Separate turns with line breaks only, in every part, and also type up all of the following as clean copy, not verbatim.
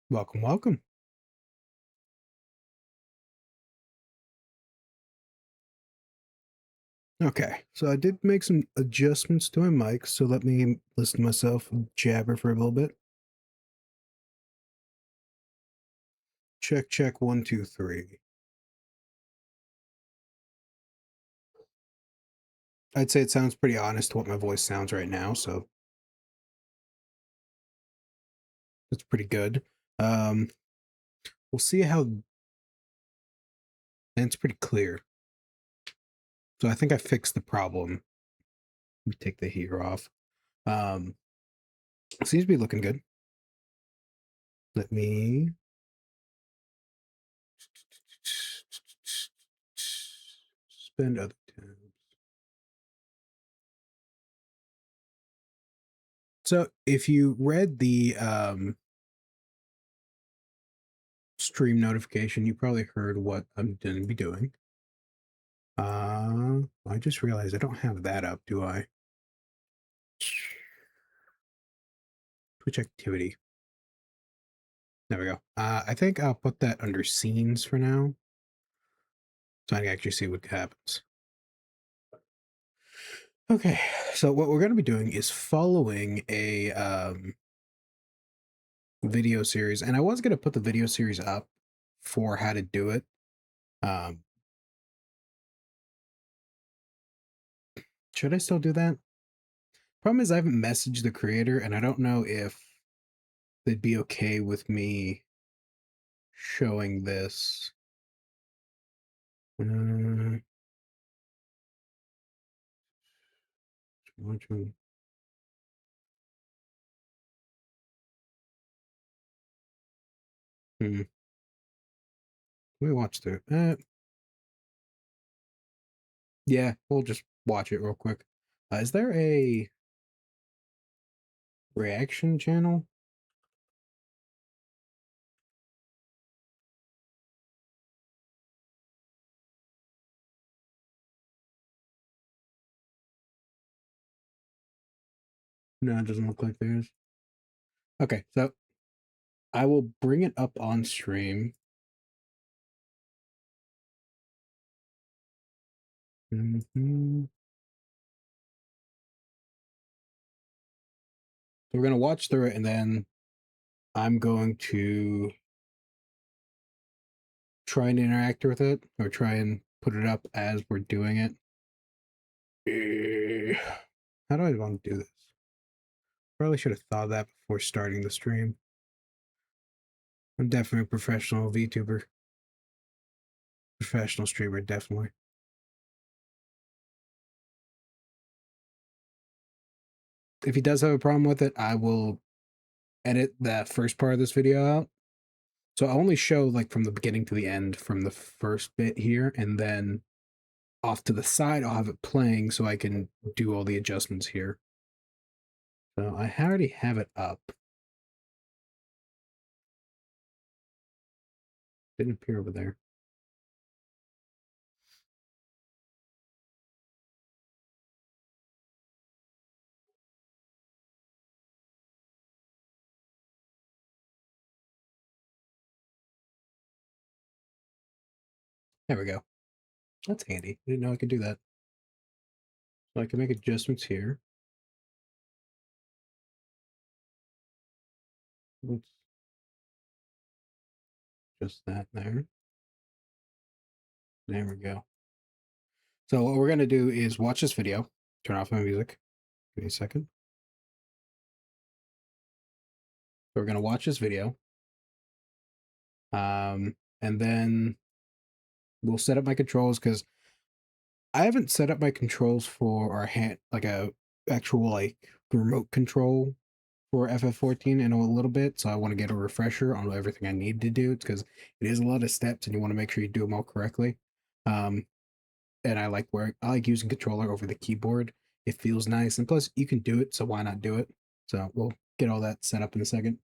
Welcome, welcome. Okay, so I did make some adjustments to my mic, so let me listen to myself jabber for a little bit. Check, check, one, two, three. I'd say it sounds pretty honest to what my voice sounds right now, so that's pretty good. Um, we'll see how, and it's pretty clear. So I think I fixed the problem. Let me take the heater off. Seems to be looking good. Let me spend other tabs. So if you read the stream notification, you probably heard what I'm going to be doing. I just realized I don't have that up, do I? Twitch activity. There we go. I think I'll put that under scenes for now, so I can actually see what happens. Okay, so what we're going to be doing is following a video series, and I was going to put the video series up for how to do it. Should I still do that? Problem is I haven't messaged the creator, and I don't know if they'd be okay with me showing this. Watching. Let me watch through. Yeah, we'll just watch it real quick. Is there a reaction channel? No, it doesn't look like there is. Okay, so I will bring it up on stream. So we're gonna watch through it, and then I'm going to try and interact with it, or try and put it up as we're doing it. How do I want to do this? Probably should have thought of that before starting the stream. I'm definitely a professional VTuber. Professional streamer, definitely. If he does have a problem with it, I will edit that first part of this video out. So I'll only show like from the beginning to the end from the first bit here, and then off to the side I'll have it playing so I can do all the adjustments here. So I already have it up. Didn't appear over there. There we go. That's handy. I didn't know I could do that. So I can make adjustments here. Let's just that there. There we go. So what we're gonna do is watch this video. Turn off my music. Give me a second. So we're gonna watch this video. And then we'll set up my controls because I haven't set up my controls for our hand like a actual like remote control for FF14 in a little bit, so I want to get a refresher on everything I need to do because it is a lot of steps and you want to make sure you do them all correctly. And I like using controller over the keyboard. It feels nice, and plus you can do it, so why not do it? So we'll get all that set up in a second.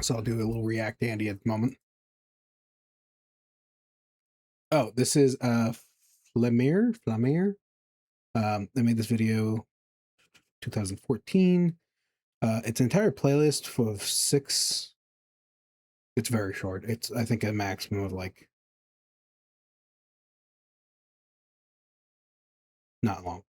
So I'll do a little React Andy at the moment. Oh, this is Flamir. I made this video 2014. Its entire playlist full of six. It's very short. It's I think a maximum of like not long.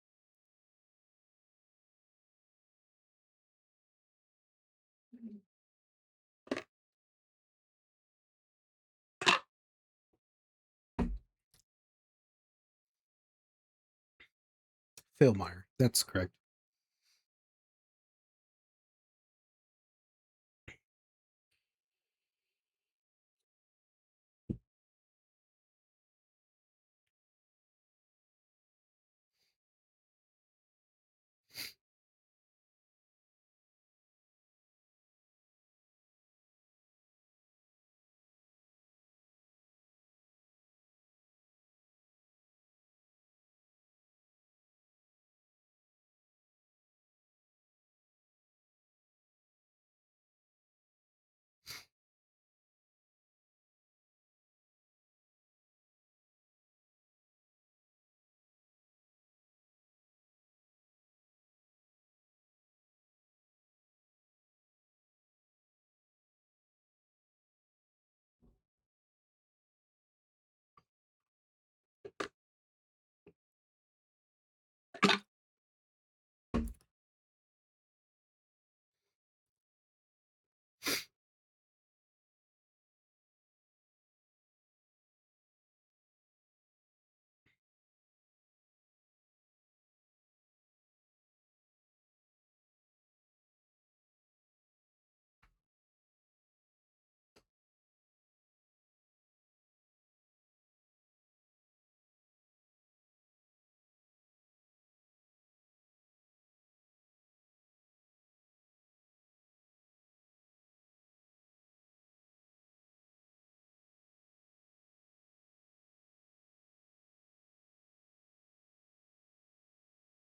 Phil Meyer. That's correct.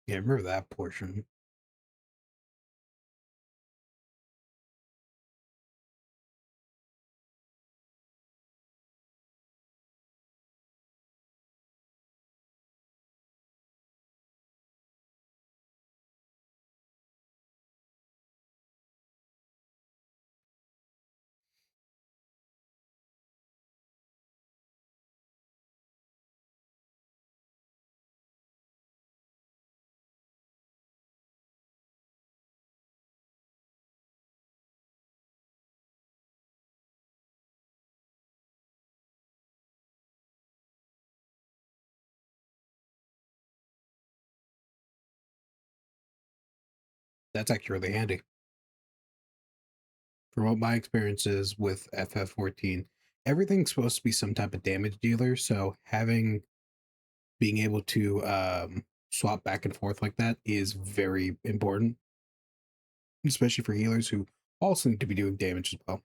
Yeah, I remember that portion. That's actually really handy. From what my experiences with FF14, everything's supposed to be some type of damage dealer. So having being able to swap back and forth like that is very important, especially for healers who also need to be doing damage as well.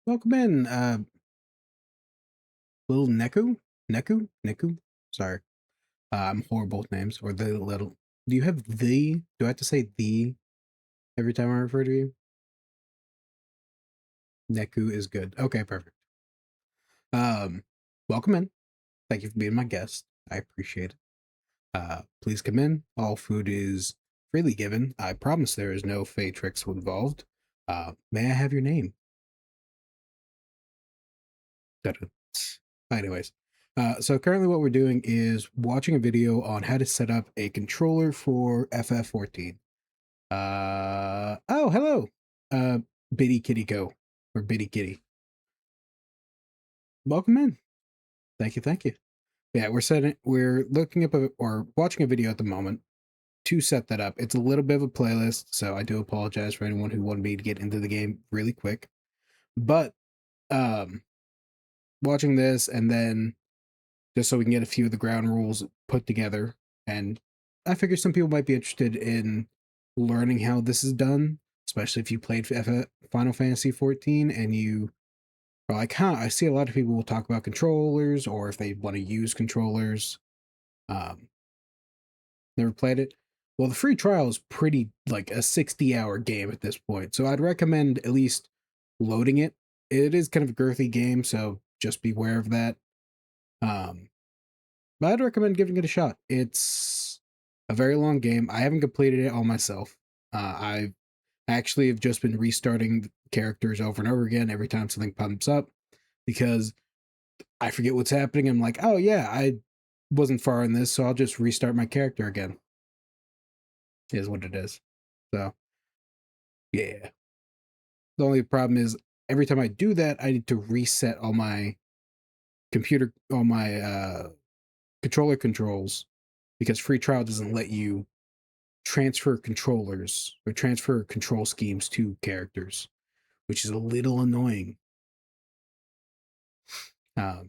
Welcome in, little Neku. Sorry, I'm horrible with names. Or the little. Do you have the? Do I have to say the every time I refer to you? Neku is good. Okay, perfect. Um, welcome in. Thank you for being my guest. I appreciate it. Please come in. All food is freely given. I promise there is no fey tricks involved. May I have your name? Da-da. Anyways, so currently what we're doing is watching a video on how to set up a controller for FF14. Oh, hello, uh, Bitty Kitty Co. Or Bitty Kitty. Welcome in. Thank you. Yeah, we're looking up or watching a video at the moment to set that up. It's a little bit of a playlist, so I do apologize for anyone who wanted me to get into the game really quick. But um watching this and then just so we can get a few of the ground rules put together. And I figure some people might be interested in learning how this is done, especially if you played Final Fantasy 14 and you are like, huh, I see a lot of people will talk about controllers or if they want to use controllers. Um, Never played it. Well, the free trial is pretty like a 60-hour game at this point. So I'd recommend at least loading it. It is kind of a girthy game, so just beware of that. Um, but I'd recommend giving it a shot. It's a very long game. I haven't completed it all myself. I actually have just been restarting characters over and over again every time something pumps up because I forget what's happening. I'm like, oh yeah, I wasn't far in this, so I'll just restart my character again. Is what it is. So yeah. The only problem is every time I do that, I need to reset all my controller controls because free trial doesn't let you transfer controllers or transfer control schemes to characters, which is a little annoying. Okay,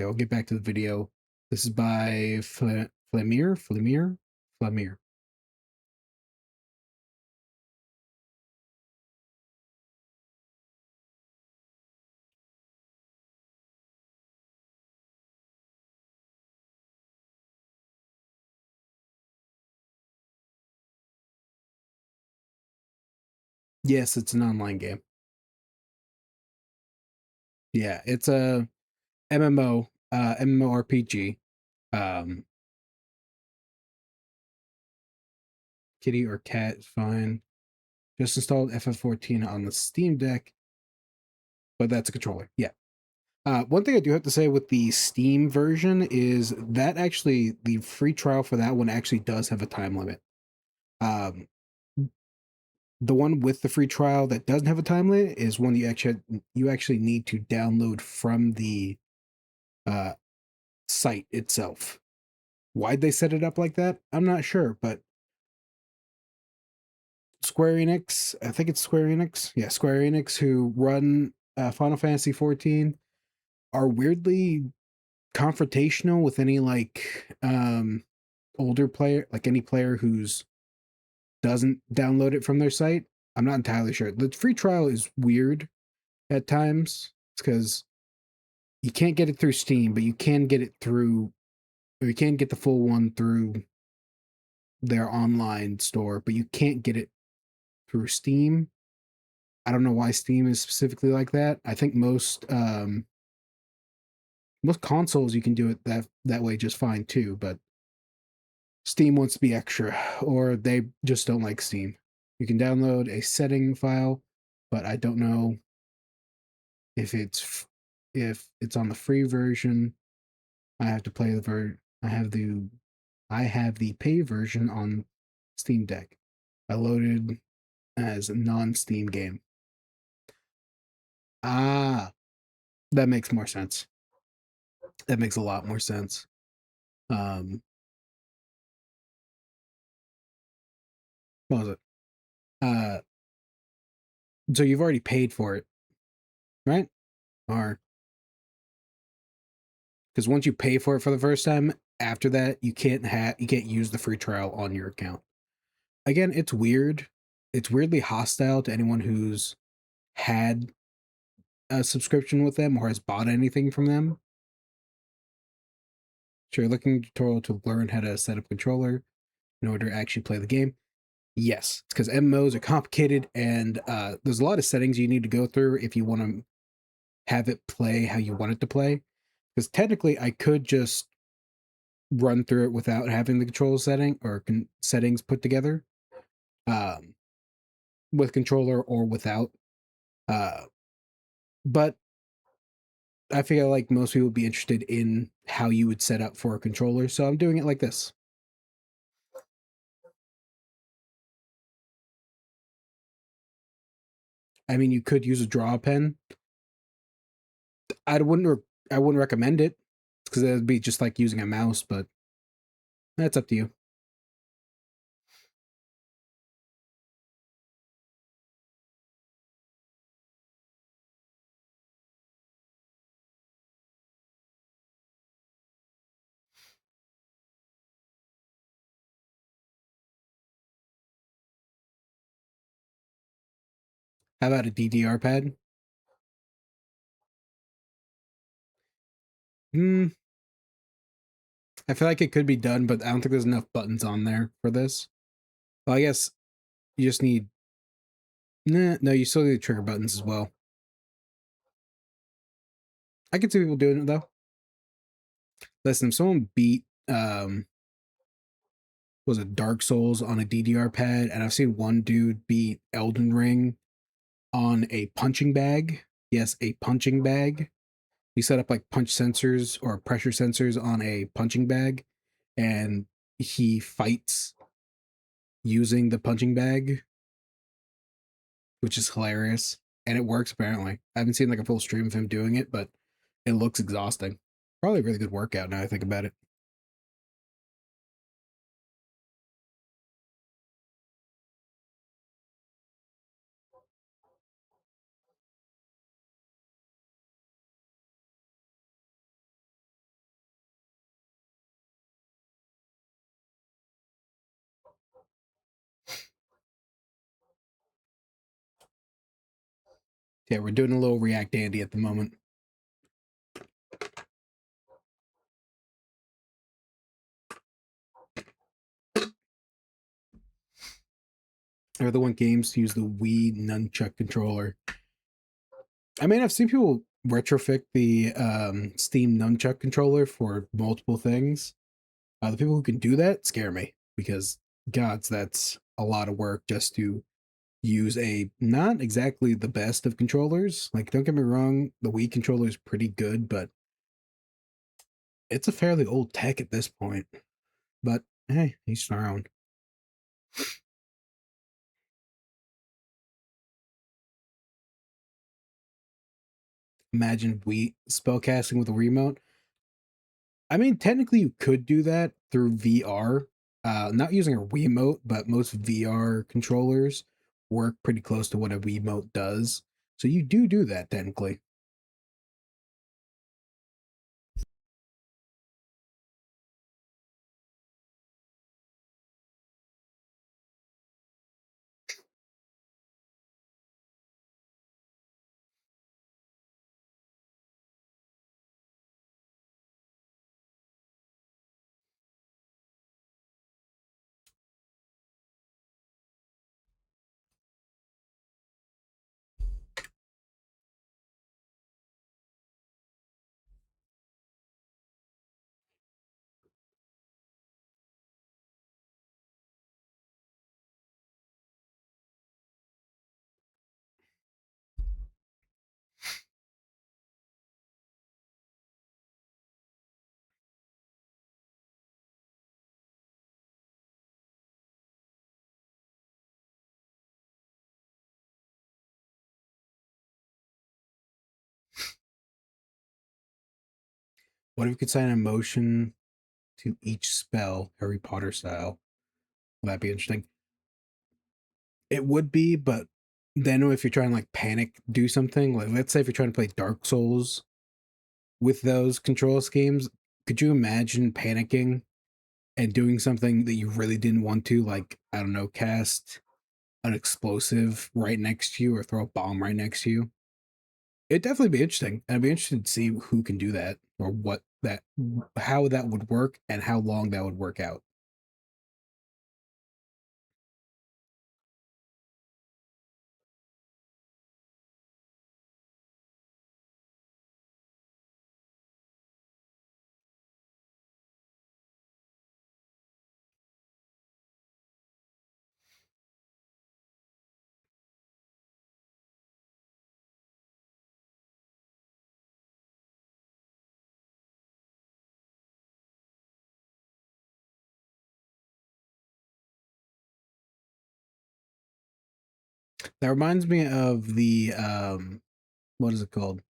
I'll get back to the video. This is by Flamir. Yes, it's an online game. Yeah, it's a MMO, MMORPG. Um, Kitty or cat is fine. Just installed FF14 on the Steam Deck, but that's a controller. Yeah. One thing I do have to say with the Steam version is that actually the free trial for that one actually does have a time limit. Um, the one with the free trial that doesn't have a time limit is one you actually need to download from the uh, site itself. Why'd they set it up like that? I'm not sure, but Square Enix, I think it's Square Enix. Yeah, Square Enix, who run Final Fantasy 14, are weirdly confrontational with any like older player, like any player who's doesn't download it from their site. I'm not entirely sure. The free trial is weird at times because you can't get it through Steam, but you can get it through, or you can get the full one through their online store, but you can't get it through Steam. I don't know why Steam is specifically like that. I think most consoles you can do it that way just fine too, but Steam wants to be extra, or they just don't like Steam. You can download a setting file, but I don't know if it's on the free version. I have to play the I have the pay version on Steam Deck. I loaded as a non-Steam game. Ah, that makes more sense. That makes a lot more sense. Um, what was it? Uh, so you've already paid for it, right? Or because once you pay for it for the first time, after that you can't use the free trial on your account. Again, it's weird. It's weirdly hostile to anyone who's had a subscription with them or has bought anything from them, so you're looking tutorial to learn how to set up a controller in order to actually play the game. Yes, it's because MMOs are complicated and there's a lot of settings you need to go through if you want to have it play how you want it to play. Because technically, I could just run through it without having the control setting or settings put together, um, with controller or without. Uh, but I feel like most people would be interested in how you would set up for a controller, so I'm doing it like this. I mean, you could use a draw pen. I wouldn't recommend it because it would be just like using a mouse, but that's up to you. How about a DDR pad? Hmm, I feel like it could be done, but I don't think there's enough buttons on there for this. Well, I guess you just need. Nah, no, you still need trigger buttons as well. I can see people doing it though. Listen, if someone beat was it Dark Souls on a DDR pad, and I've seen one dude beat Elden Ring on a punching bag. Yes, a punching bag. He set up like punch sensors or pressure sensors on a punching bag, and he fights using the punching bag, which is hilarious. And it works apparently. I haven't seen like a full stream of him doing it, but it looks exhausting. Probably a really good workout now I think about it. Yeah, we're doing a little React Andy at the moment. I really want games to use the Wii nunchuck controller. I mean, I've seen people retrofit the Steam nunchuck controller for multiple things. The people who can do that scare me because, gods, that's a lot of work just to use a not exactly the best of controllers. Like, don't get me wrong, the Wii controller is pretty good, but it's a fairly old tech at this point. But hey, each their own. Imagine Wii spellcasting with a remote. I mean, technically, you could do that through VR. Not using a Wiimote, but most VR controllers work pretty close to what a Wiimote does. So you do that technically. What if you could assign emotion to each spell, Harry Potter style? Would that be interesting? It would be, but then if you're trying to like panic do something, like let's say if you're trying to play Dark Souls with those control schemes, could you imagine panicking and doing something that you really didn't want to, like, I don't know, cast an explosive right next to you or throw a bomb right next to you? It'd definitely be interesting. I'd be interested to see who can do that or how that would work and how long that would work out. That reminds me of the what is it called?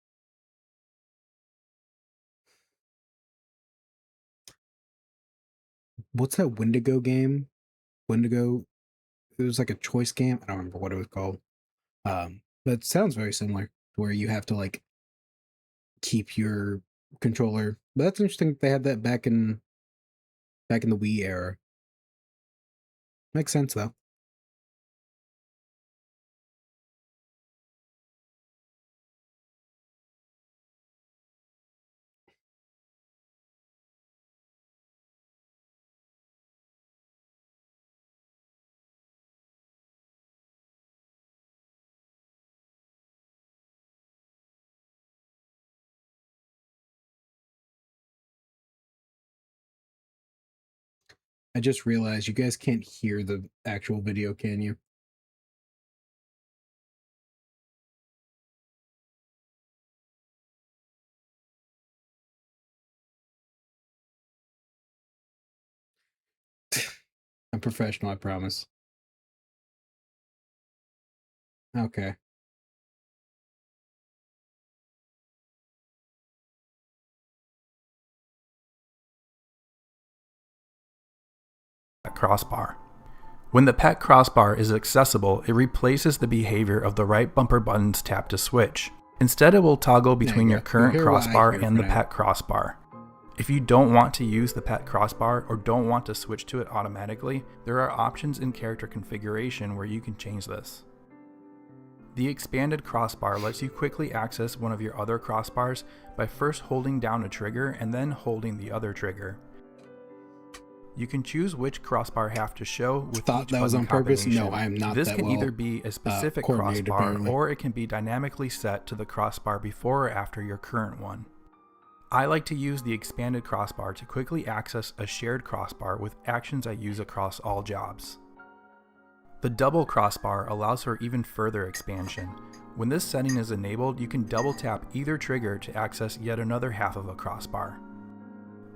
What's that Wendigo game? Wendigo. It was like a choice game. I don't remember what it was called. But it sounds very similar to where you have to like keep your controller. But that's interesting. They had that back in the Wii era. Makes sense though. I just realized you guys can't hear the actual video, can you? I'm professional, I promise. Okay.
Crossbar. When the pet crossbar is accessible, it replaces the behavior of the right bumper button's tap to switch. Instead, it will toggle between your current crossbar and the pet crossbar. If you don't want to use the pet crossbar or don't want to switch to it automatically, there are options in character configuration where you can change this. The expanded crossbar lets you quickly access one of your other crossbars by first holding down a trigger and then holding the other trigger. You can choose which crossbar half to show with
Thought
each
that was
button
on purpose.
combination.
No, I am not.
This
that
can
well,
either be a specific crossbar
apparently.
or it can be dynamically set to the crossbar before or after your current one. I like to use the expanded crossbar to quickly access a shared crossbar with actions I use across all jobs. The double crossbar allows for even further expansion. When this setting is enabled, you can double tap either trigger to access yet another half of a crossbar.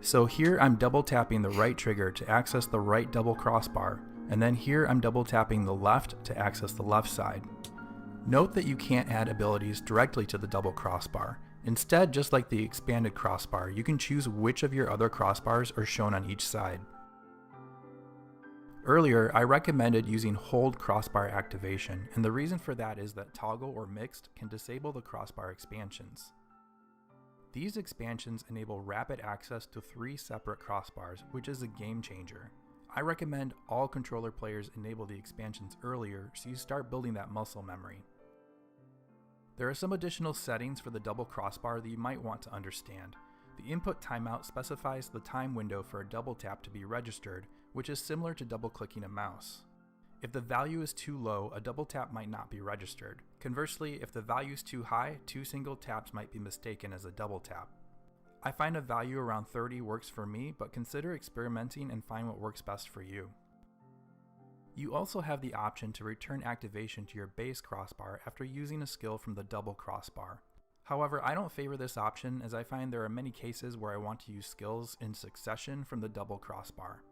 So here I'm double tapping the right trigger to access the right double crossbar, and then here I'm double tapping the left to access the left side. Note that you can't add abilities directly to the double crossbar. Instead, just like the expanded crossbar, you can choose which of your other crossbars are shown on each side. Earlier, I recommended using hold crossbar activation, and the reason for that is that toggle or mixed can disable the crossbar expansions. These expansions enable rapid access to 3 separate crossbars, which is a game changer. I recommend all controller players enable the expansions earlier so you start building that muscle memory. There are some additional settings for the double crossbar that you might want to understand. The input timeout specifies the time window for a double tap to be registered, which is similar to double clicking a mouse. If the value is too low, a double tap might not be registered. Conversely, if the value is too high, 2 single taps might be mistaken as a double tap. I find a value around 30 works for me, but consider experimenting and find what works best for you. You also have the option to return activation to your base crossbar after using a skill from the double crossbar. However, I don't favor this option as I find there are many cases where I want to use skills in succession from the double crossbar.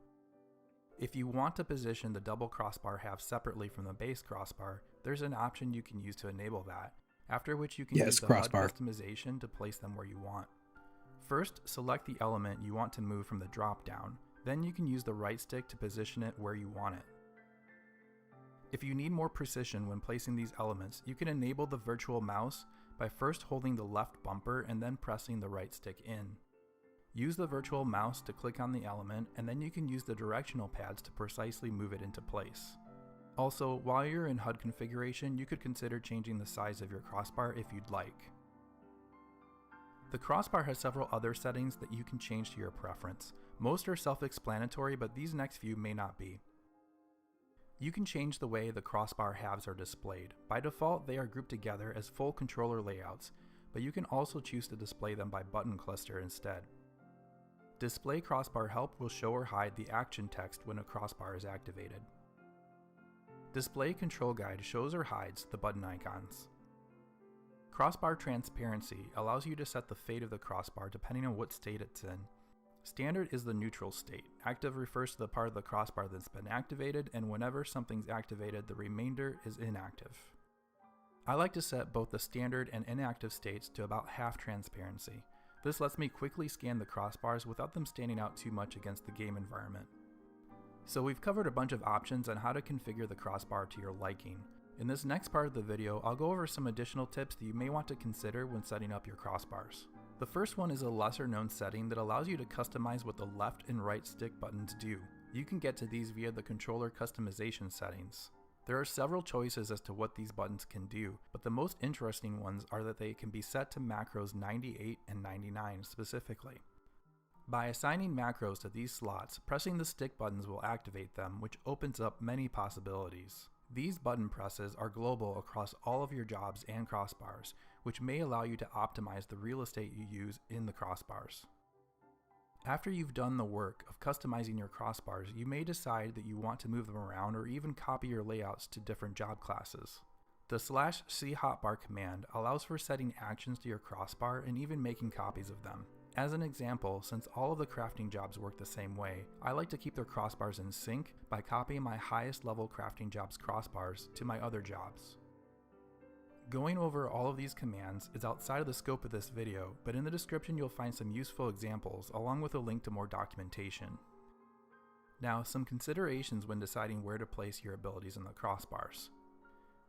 If you want to position the double crossbar halves separately from the base crossbar, there's an option you can use to enable that, after which you can use the HUD customization to place them where you want. First, select the element you want to move from the drop-down, then you can use the right stick to position it where you want it. If you need more precision when placing these elements, you can enable the virtual mouse by first holding the left bumper and then pressing the right stick in. Use the virtual mouse to click on the element, and then you can use the directional pads to precisely move it into place. Also, while you're in HUD configuration, you could consider changing the size of your crossbar if you'd like. The crossbar has several other settings that you can change to your preference. Most are self-explanatory, but these next few may not be. You can change the way the crossbar halves are displayed. By default, they are grouped together as full controller layouts, but you can also choose to display them by button cluster instead. Display crossbar help will show or hide the action text when a crossbar is activated. Display control guide shows or hides the button icons. Crossbar transparency allows you to set the fate of the crossbar depending on what state it's in. Standard is the neutral state. Active refers to the part of the crossbar that's been activated, and whenever something's activated, the remainder is inactive. I like to set both the standard and inactive states to about half transparency. This lets me quickly scan the crossbars without them standing out too much against the game environment. So we've covered a bunch of options on how to configure the crossbar to your liking. In this next part of the video, I'll go over some additional tips that you may want to consider when setting up your crossbars. The first one is a lesser known setting that allows you to customize what the left and right stick buttons do. You can get to these via the controller customization settings. There are several choices as to what these buttons can do, but the most interesting ones are that they can be set to macros 98 and 99 specifically. By assigning macros to these slots, pressing the stick buttons will activate them, which opens up many possibilities. These button presses are global across all of your jobs and crossbars, which may allow you to optimize the real estate you use in the crossbars. After you've done the work of customizing your crossbars, you may decide that you want to move them around or even copy your layouts to different job classes. The /c hotbar command allows for setting actions to your crossbar and even making copies of them. As an example, since all of the crafting jobs work the same way, I like to keep their crossbars in sync by copying my highest level crafting jobs crossbars to my other jobs. Going over all of these commands is outside of the scope of this video, but in the description you'll find some useful examples along with a link to more documentation. Now, some considerations when deciding where to place your abilities in the crossbars.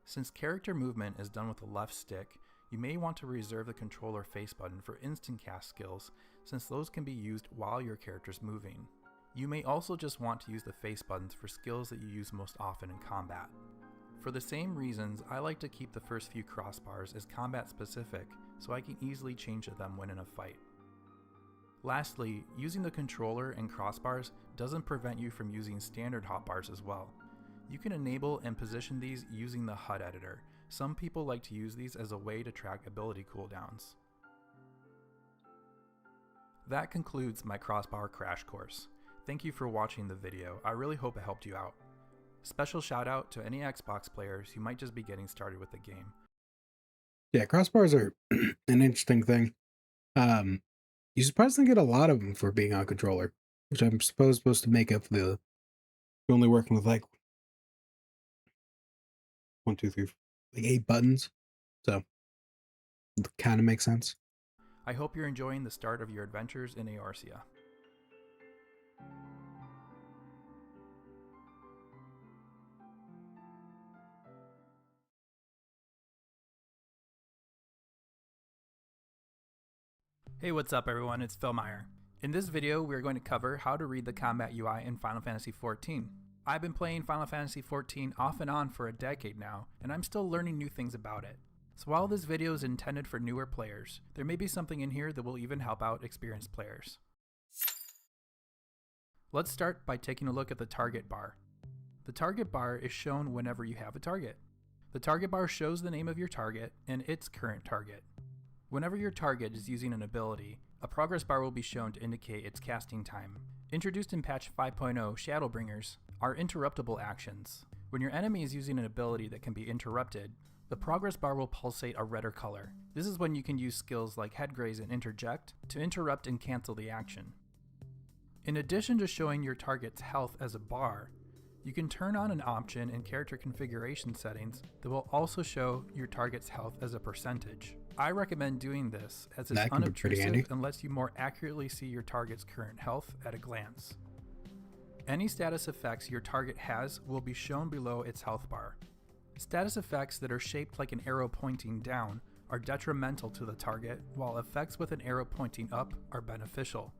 Since character movement is done with the left stick, you may want to reserve the controller face button for instant cast skills, since those can be used while your character's moving. You may also just want to use the face buttons for skills that you use most often in combat. For the same reasons, I like to keep the first few crossbars as combat specific, so I can easily change to them when in a fight. Lastly, using the controller and crossbars doesn't prevent you from using standard hotbars as well. You can enable and position these using the HUD editor. Some people like to use these as a way to track ability cooldowns. That concludes my crossbar crash course. Thank you for watching the video. I really hope it helped you out. Special shout out to any Xbox players who might just be getting started with the game.
Yeah, crossbars are an interesting thing. You surprisingly get a lot of them for being on controller, which I'm supposed to make up for the you're only working with like 1, 2, 3, like 8 buttons. So it kind of makes sense.
I hope you're enjoying the start of your adventures in Eorzea. Hey, what's up everyone, it's Phil Meyer. In this video, we're going to cover how to read the combat UI in Final Fantasy XIV. I've been playing Final Fantasy XIV off and on for a decade now, and I'm still learning new things about it. So while this video is intended for newer players, there may be something in here that will even help out experienced players. Let's start by taking a look at the target bar. The target bar is shown whenever you have a target. The target bar shows the name of your target and its current target. Whenever your target is using an ability, a progress bar will be shown to indicate its casting time. Introduced in patch 5.0 Shadowbringers are interruptible actions. When your enemy is using an ability that can be interrupted, the progress bar will pulsate a redder color. This is when you can use skills like Headgraze and Interject to interrupt and cancel the action. In addition to showing your target's health as a bar, you can turn on an option in character configuration settings that will also show your target's health as a percentage. I recommend doing this as it's unobtrusive and lets you more accurately see your target's current health at a glance. Any status effects your target has will be shown below its health bar. Status effects that are shaped like an arrow pointing down are detrimental to the target, while effects with an arrow pointing up are beneficial.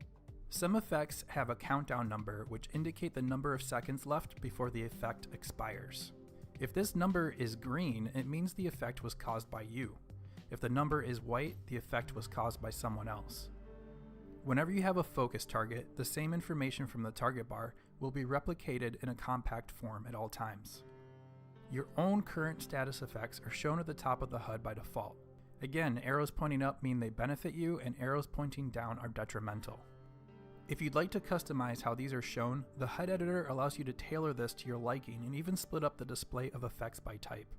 Some effects have a countdown number which indicate the number of seconds left before the effect expires. If this number is green, it means the effect was caused by you. If the number is white, the effect was caused by someone else. Whenever you have a focus target, the same information from the target bar will be replicated in a compact form at all times. Your own current status effects are shown at the top of the HUD by default. Again, arrows pointing up mean they benefit you, and arrows pointing down are detrimental. If you'd like to customize how these are shown, the HUD editor allows you to tailor this to your liking and even split up the display of effects by type.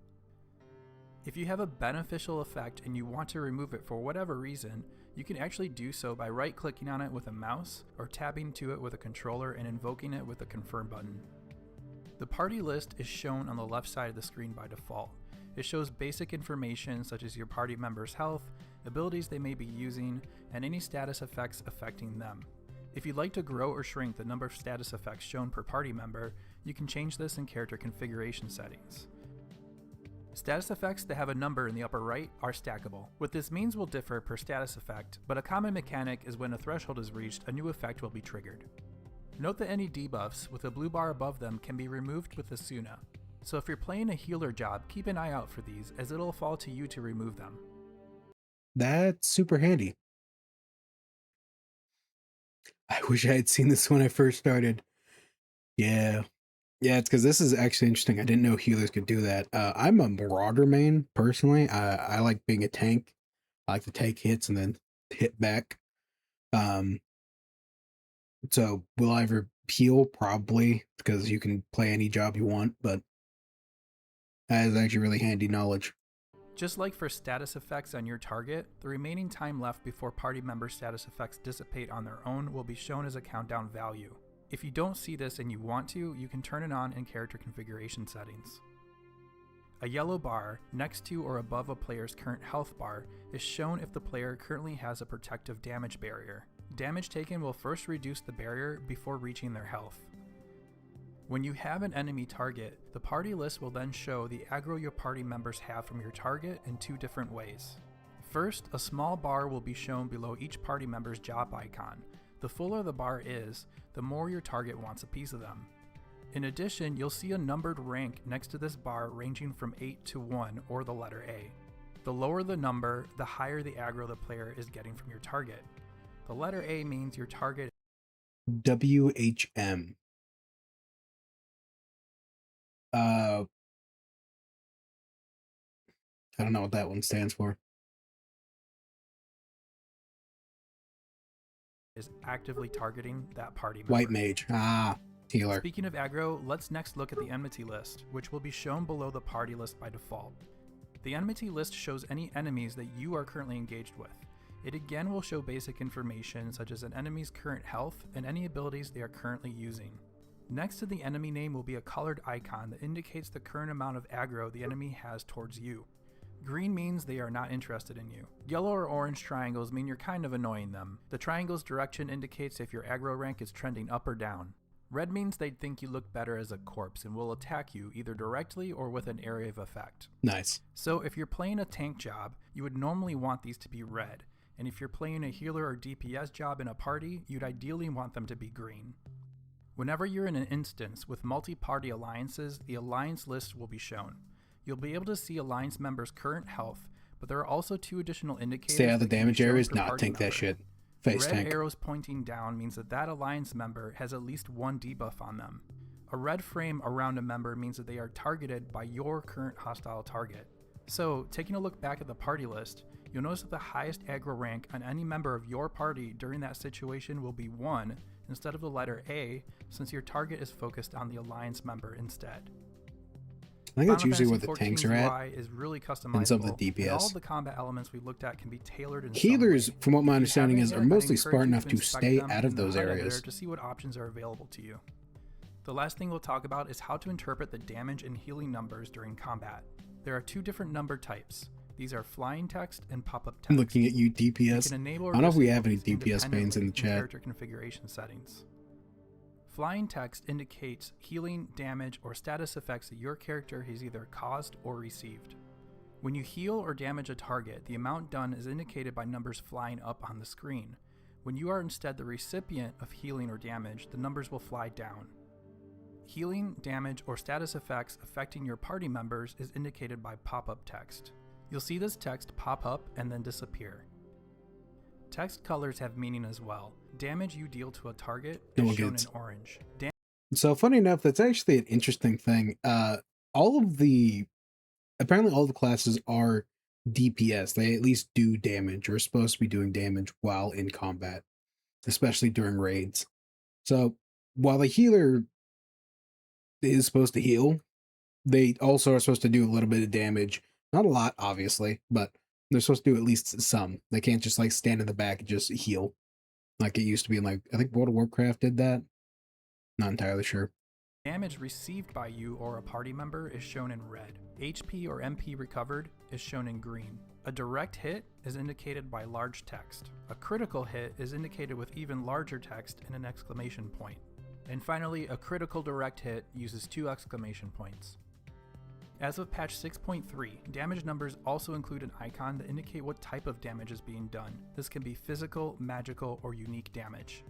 If you have a beneficial effect and you want to remove it for whatever reason, you can actually do so by right-clicking on it with a mouse or tabbing to it with a controller and invoking it with the confirm button. The party list is shown on the left side of the screen by default. It shows basic information such as your party members' health, abilities they may be using, and any status effects affecting them. If you'd like to grow or shrink the number of status effects shown per party member, you can change this in character configuration settings. Status effects that have a number in the upper right are stackable. What this means will differ per status effect, but a common mechanic is when a threshold is reached, a new effect will be triggered. Note that any debuffs with a blue bar above them can be removed with Asuna. So if you're playing a healer job, keep an eye out for these, as it'll fall to you to remove them.
That's super handy. I wish I had seen this when I first started. Yeah, it's because this is actually interesting. I didn't know healers could do that. I'm a Marauder main, personally. I like being a tank. I like to take hits and then hit back. So will I ever heal? Probably, because you can play any job you want, but that is actually really handy knowledge.
Just like for status effects on your target, the remaining time left before party member status effects dissipate on their own will be shown as a countdown value. If you don't see this and you want to, you can turn it on in character configuration settings. A yellow bar next to or above a player's current health bar is shown if the player currently has a protective damage barrier. Damage taken will first reduce the barrier before reaching their health. When you have an enemy target, the party list will then show the aggro your party members have from your target in two different ways. First, a small bar will be shown below each party member's job icon. The fuller the bar is, the more your target wants a piece of them. In addition, you'll see a numbered rank next to this bar ranging from 8 to 1 or the letter A. The lower the number, the higher the aggro the player is getting from your target. The letter A means your target
WHM. I don't know what that one stands for.
is actively targeting that party member.
White mage. Healer.
Speaking of aggro, let's next look at the enmity list, which will be shown below the party list by default. The enmity list shows any enemies that you are currently engaged with. It again will show basic information such as an enemy's current health and any abilities they are currently using. Next to the enemy name will be a colored icon that indicates the current amount of aggro the enemy has towards you. Green means they are not interested in you. Yellow or orange triangles mean you're kind of annoying them. The triangle's direction indicates if your aggro rank is trending up or down. Red means they'd think you look better as a corpse and will attack you either directly or with an area of effect.
Nice.
So if you're playing a tank job, you would normally want these to be red, and if you're playing a healer or DPS job in a party, you'd ideally want them to be green. Whenever you're in an instance with multi-party alliances, the alliance list will be shown. You'll be able to see alliance members' current health, but there are also two additional indicators.
Stay out of the damage areas, not
party
tank
member.
that shit. Face
Red
tank.
arrows pointing down means that alliance member has at least one debuff on them. A red frame around a member means that they are targeted by your current hostile target. So, taking a look back at the party list, you'll notice that the highest aggro rank on any member of your party during that situation will be 1 instead of the letter A, since your target is focused on the alliance member instead.
I think that's
Final
usually where
Fantasy
the tanks
14's
are at.
UI is really customizable,
And some of the
and
DPS.
all of the combat elements we looked at can be tailored in
Healers,
some way.
from what my
If you
understanding
haven't
is,
yet,
are
I'd
mostly
encourage
smart
you
enough to
inspect
stay
them
out of
in the
those
HUD editor
areas.
to see what options are available to you. The last thing we'll talk about is how to interpret the damage and healing numbers during combat. There are two different number types. These are flying text and pop-up text.
I'm looking at you,
You
DPS.
can enable or
I don't know if we
disable
have any
these
DPS mains in the
independently
chat.
Character configuration settings. Flying text indicates healing, damage, or status effects that your character has either caused or received. When you heal or damage a target, the amount done is indicated by numbers flying up on the screen. When you are instead the recipient of healing or damage, the numbers will fly down. Healing, damage, or status effects affecting your party members is indicated by pop-up text. You'll see this text pop up and then disappear. Text colors have meaning as well. Damage you deal to a target is shown in orange.
So funny enough, that's actually an interesting thing. Apparently all the classes are DPS. They at least do damage, or are supposed to be doing damage while in combat, especially during raids. So while the healer is supposed to heal, they also are supposed to do a little bit of damage. Not a lot, obviously, but they're supposed to do at least some. They can't just like stand in the back and just heal like it used to be in, like, I think World of Warcraft did that. Not entirely sure.
Damage received by you or a party member is shown in red. HP or MP recovered is shown in green. A direct hit is indicated by large text. A critical hit is indicated with even larger text and an exclamation point. And finally, a critical direct hit uses 2 exclamation points. As of patch 6.3, damage numbers also include an icon to indicate what type of damage is being done. This can be physical, magical, or unique damage.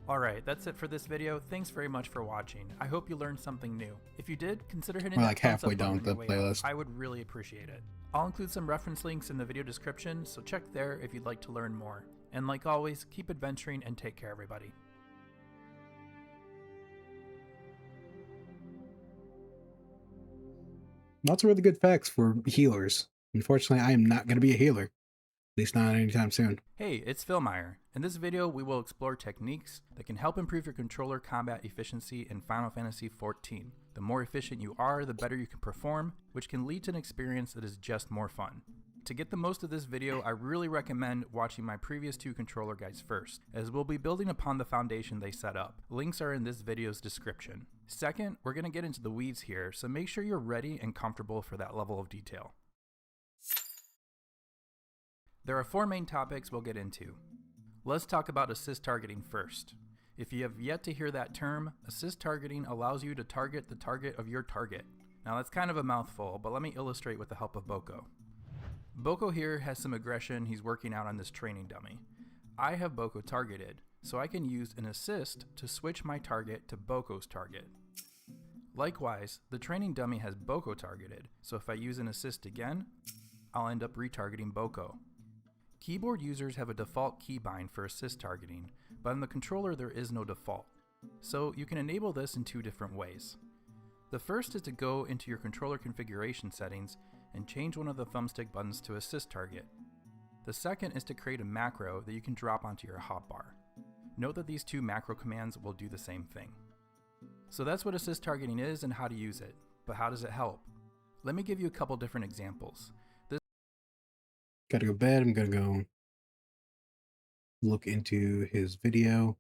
Alright, that's it for this video. Thanks very much for watching. I hope you learned something new. If you did, consider hitting that thumbs up button on your way out. I would really appreciate it. I'll include some reference links in the video description, so check there if you'd like to learn more. And like always, keep adventuring and take care, everybody.
Lots of really good facts for healers. Unfortunately, I am not going to be a healer. At least not anytime soon.
Hey, it's Phil Meyer. In this video, we will explore techniques that can help improve your controller combat efficiency in Final Fantasy XIV. The more efficient you are, the better you can perform, which can lead to an experience that is just more fun. To get the most of this video, I really recommend watching my previous 2 controller guides first, as we'll be building upon the foundation they set up. Links are in this video's description. Second, we're going to get into the weeds here, so make sure you're ready and comfortable for that level of detail. There are 4 main topics we'll get into. Let's talk about assist targeting first. If you have yet to hear that term, assist targeting allows you to target the target of your target. Now that's kind of a mouthful, but let me illustrate with the help of Boko. Boko here has some aggression he's working out on this training dummy. I have Boko targeted, so I can use an assist to switch my target to Boko's target. Likewise, the training dummy has Boko targeted, so if I use an assist again, I'll end up retargeting Boko. Keyboard users have a default keybind for assist targeting, but on the controller there is no default. So you can enable this in 2 different ways. The first is to go into your controller configuration settings and change one of the thumbstick buttons to assist target. The second is to create a macro that you can drop onto your hotbar. Note that these 2 macro commands will do the same thing. So that's what assist targeting is and how to use it, but how does it help? Let me give you a couple different examples.
Gotta go to bed. I'm gonna go look into his video.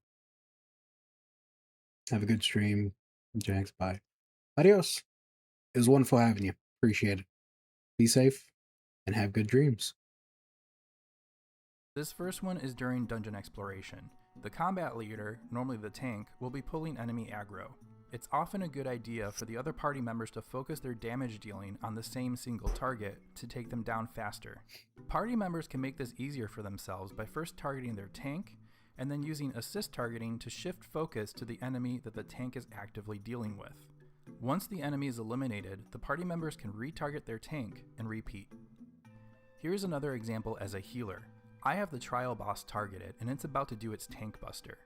Have a good stream. Jax, bye. Adios. It was wonderful having you. Appreciate it. Be safe and have good dreams.
This first one is during dungeon exploration. The combat leader, normally the tank, will be pulling enemy aggro. It's often a good idea for the other party members to focus their damage dealing on the same single target to take them down faster. Party members can make this easier for themselves by first targeting their tank, and then using assist targeting to shift focus to the enemy that the tank is actively dealing with. Once the enemy is eliminated, the party members can retarget their tank and repeat. Here's another example as a healer. I have the trial boss targeted and it's about to do its tank buster.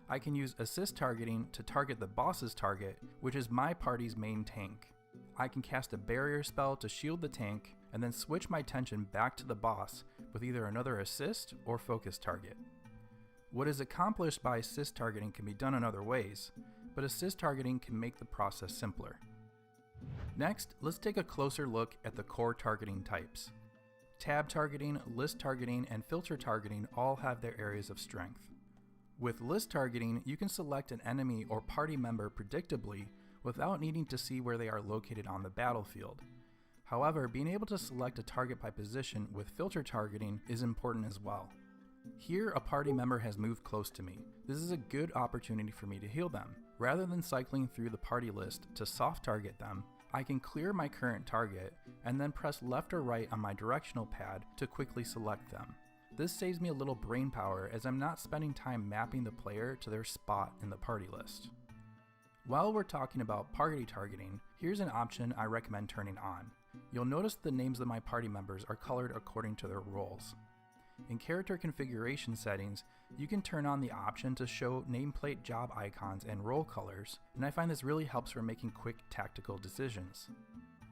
I can use assist targeting to target the boss's target, which is my party's main tank. I can cast a barrier spell to shield the tank and then switch my attention back to the boss with either another assist or focus target. What is accomplished by assist targeting can be done in other ways, but assist targeting can make the process simpler. Next, let's take a closer look at the core targeting types. Tab targeting, list targeting, and filter targeting all have their areas of strength. With list targeting, you can select an enemy or party member predictably without needing to see where they are located on the battlefield. However, being able to select a target by position with filter targeting is important as well. Here, a party member has moved close to me. This is a good opportunity for me to heal them. Rather than cycling through the party list to soft target them, I can clear my current target and then press left or right on my directional pad to quickly select them. This saves me a little brain power as I'm not spending time mapping the player to their spot in the party list. While we're talking about party targeting, Here's an option I recommend turning on. You'll notice the names of my party members are colored according to their roles. In character configuration settings, you can turn on the option to show nameplate job icons and role colors, and I find this really helps for making quick tactical decisions.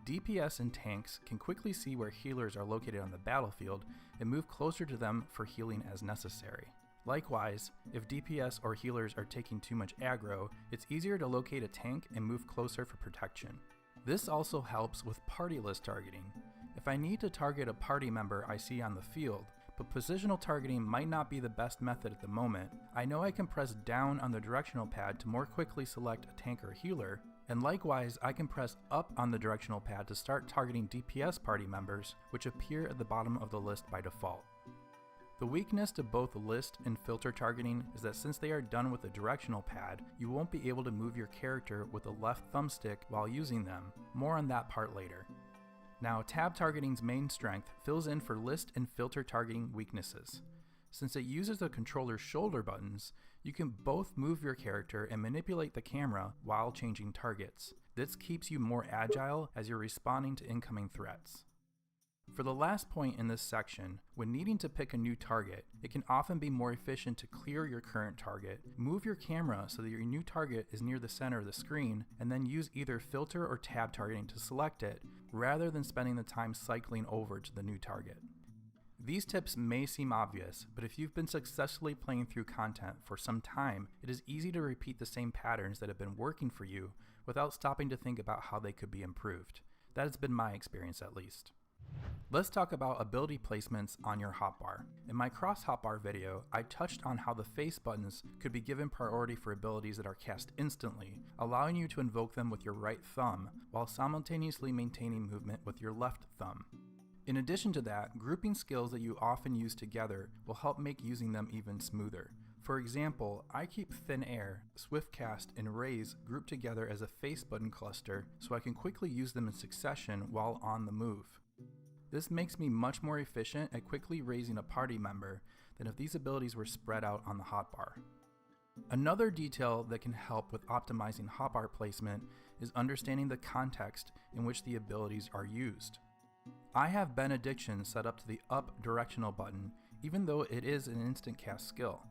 DPS and tanks can quickly see where healers are located on the battlefield and move closer to them for healing as necessary. Likewise, if DPS or healers are taking too much aggro, it's easier to locate a tank and move closer for protection. This also helps with party list targeting. If I need to target a party member I see on the field, but positional targeting might not be the best method at the moment, I know I can press down on the directional pad to more quickly select a tank or healer, and likewise I can press up on the directional pad to start targeting DPS party members, which appear at the bottom of the list by default. The weakness to both list and filter targeting is that since they are done with the directional pad, you won't be able to move your character with the left thumbstick while using them. More on that part later. Now, tab targeting's main strength fills in for list and filter targeting weaknesses. Since it uses the controller's shoulder buttons, you can both move your character and manipulate the camera while changing targets. This keeps you more agile as you're responding to incoming threats. For the last point in this section, when needing to pick a new target, it can often be more efficient to clear your current target, move your camera so that your new target is near the center of the screen, and then use either filter or tab targeting to select it, rather than spending the time cycling over to the new target. These tips may seem obvious, but if you've been successfully playing through content for some time, it is easy to repeat the same patterns that have been working for you without stopping to think about how they could be improved. That has been my experience at least. Let's talk about ability placements on your hotbar. In my cross hotbar video, I touched on how the face buttons could be given priority for abilities that are cast instantly, allowing you to invoke them with your right thumb, while simultaneously maintaining movement with your left thumb. In addition to that, grouping skills that you often use together will help make using them even smoother. For example, I keep Thin Air, Swift Cast, and Raise grouped together as a face button cluster so I can quickly use them in succession while on the move. This makes me much more efficient at quickly raising a party member than if these abilities were spread out on the hotbar. Another detail that can help with optimizing hotbar placement is understanding the context in which the abilities are used. I have Benediction set up to the up directional button, even though it is an instant cast skill.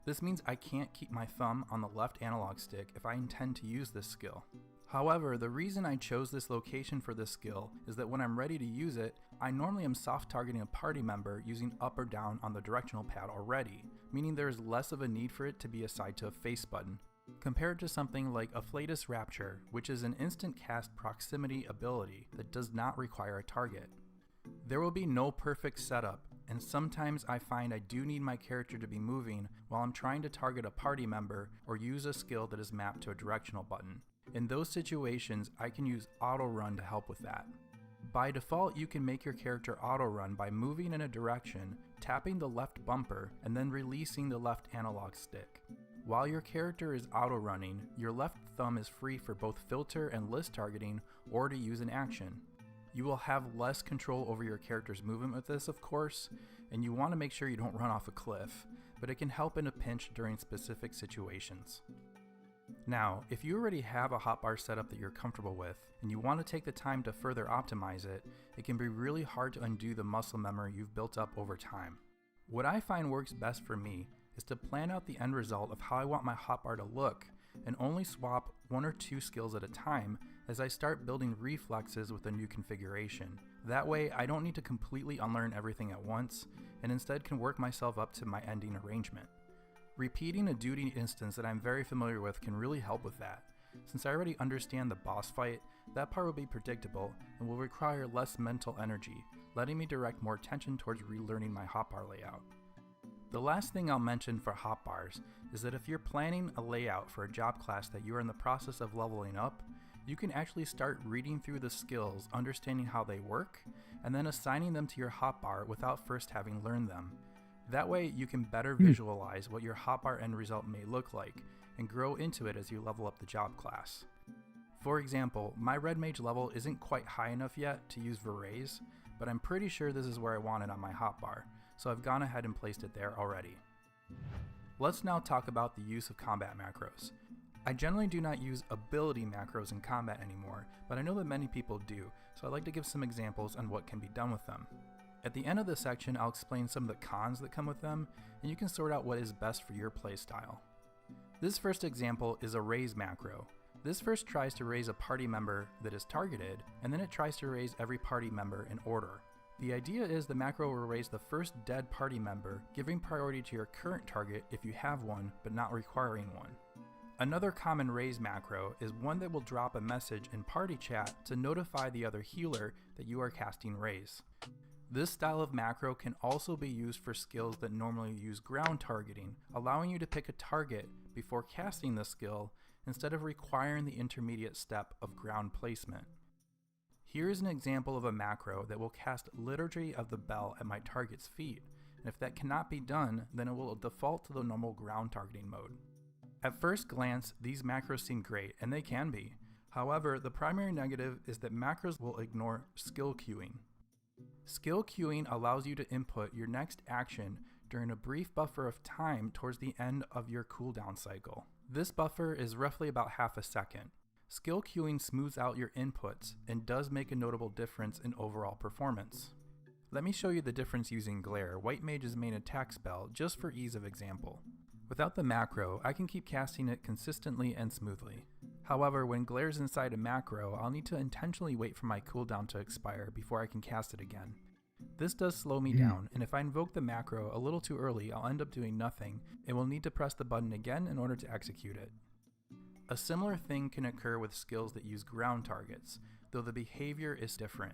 This means I can't keep my thumb on the left analog stick if I intend to use this skill. However, the reason I chose this location for this skill is that when I'm ready to use it, I normally am soft targeting a party member using up or down on the directional pad already, meaning there is less of a need for it to be assigned to a face button, compared to something like Afflatus Rapture, which is an instant cast proximity ability that does not require a target. There will be no perfect setup, and sometimes I find I do need my character to be moving while I'm trying to target a party member or use a skill that is mapped to a directional button. In those situations, I can use auto run to help with that. By default, you can make your character auto run by moving in a direction, tapping the left bumper, and then releasing the left analog stick. While your character is auto running, your left thumb is free for both filter and list targeting or to use an action. You will have less control over your character's movement with this, of course, and you want to make sure you don't run off a cliff, but it can help in a pinch during specific situations. Now, if you already have a hotbar setup that you're comfortable with, and you want to take the time to further optimize it, it can be really hard to undo the muscle memory you've built up over time. What I find works best for me is to plan out the end result of how I want my hotbar to look, and only swap 1 or 2 skills at a time as I start building reflexes with a new configuration. That way, I don't need to completely unlearn everything at once, and instead can work myself up to my ending arrangement. Repeating a duty instance that I'm very familiar with can really help with that. Since I already understand the boss fight, that part will be predictable and will require less mental energy, letting me direct more attention towards relearning my hotbar layout. The last thing I'll mention for hotbars is that if you're planning a layout for a job class that you are in the process of leveling up, you can actually start reading through the skills, understanding how they work, and then assigning them to your hotbar without first having learned them. That way you can better visualize what your hotbar end result may look like and grow into it as you level up the job class. For example, my Red Mage level isn't quite high enough yet to use Veraze, but I'm pretty sure this is where I want it on my hotbar, so I've gone ahead and placed it there already. Let's now talk about the use of combat macros. I generally do not use ability macros in combat anymore, but I know that many people do, so I'd like to give some examples on what can be done with them. At the end of this section, I'll explain some of the cons that come with them, and you can sort out what is best for your playstyle. This first example is a raise macro. This first tries to raise a party member that is targeted, and then it tries to raise every party member in order. The idea is the macro will raise the first dead party member, giving priority to your current target if you have one, but not requiring one. Another common raise macro is one that will drop a message in party chat to notify the other healer that you are casting raise. This style of macro can also be used for skills that normally use ground targeting, allowing you to pick a target before casting the skill instead of requiring the intermediate step of ground placement. Here is an example of a macro that will cast Liturgy of the Bell at my target's feet, and if that cannot be done, then it will default to the normal ground targeting mode. At first glance, these macros seem great, and they can be. However, the primary negative is that macros will ignore skill queuing. Skill queuing allows you to input your next action during a brief buffer of time towards the end of your cooldown cycle. This buffer is roughly about half a second. Skill queuing smooths out your inputs and does make a notable difference in overall performance. Let me show you the difference using Glare, White Mage's main attack spell, just for ease of example. Without the macro, I can keep casting it consistently and smoothly. However, when Glare's inside a macro, I'll need to intentionally wait for my cooldown to expire before I can cast it again. This does slow me down, and if I invoke the macro a little too early, I'll end up doing nothing and will need to press the button again in order to execute it. A similar thing can occur with skills that use ground targets, though the behavior is different.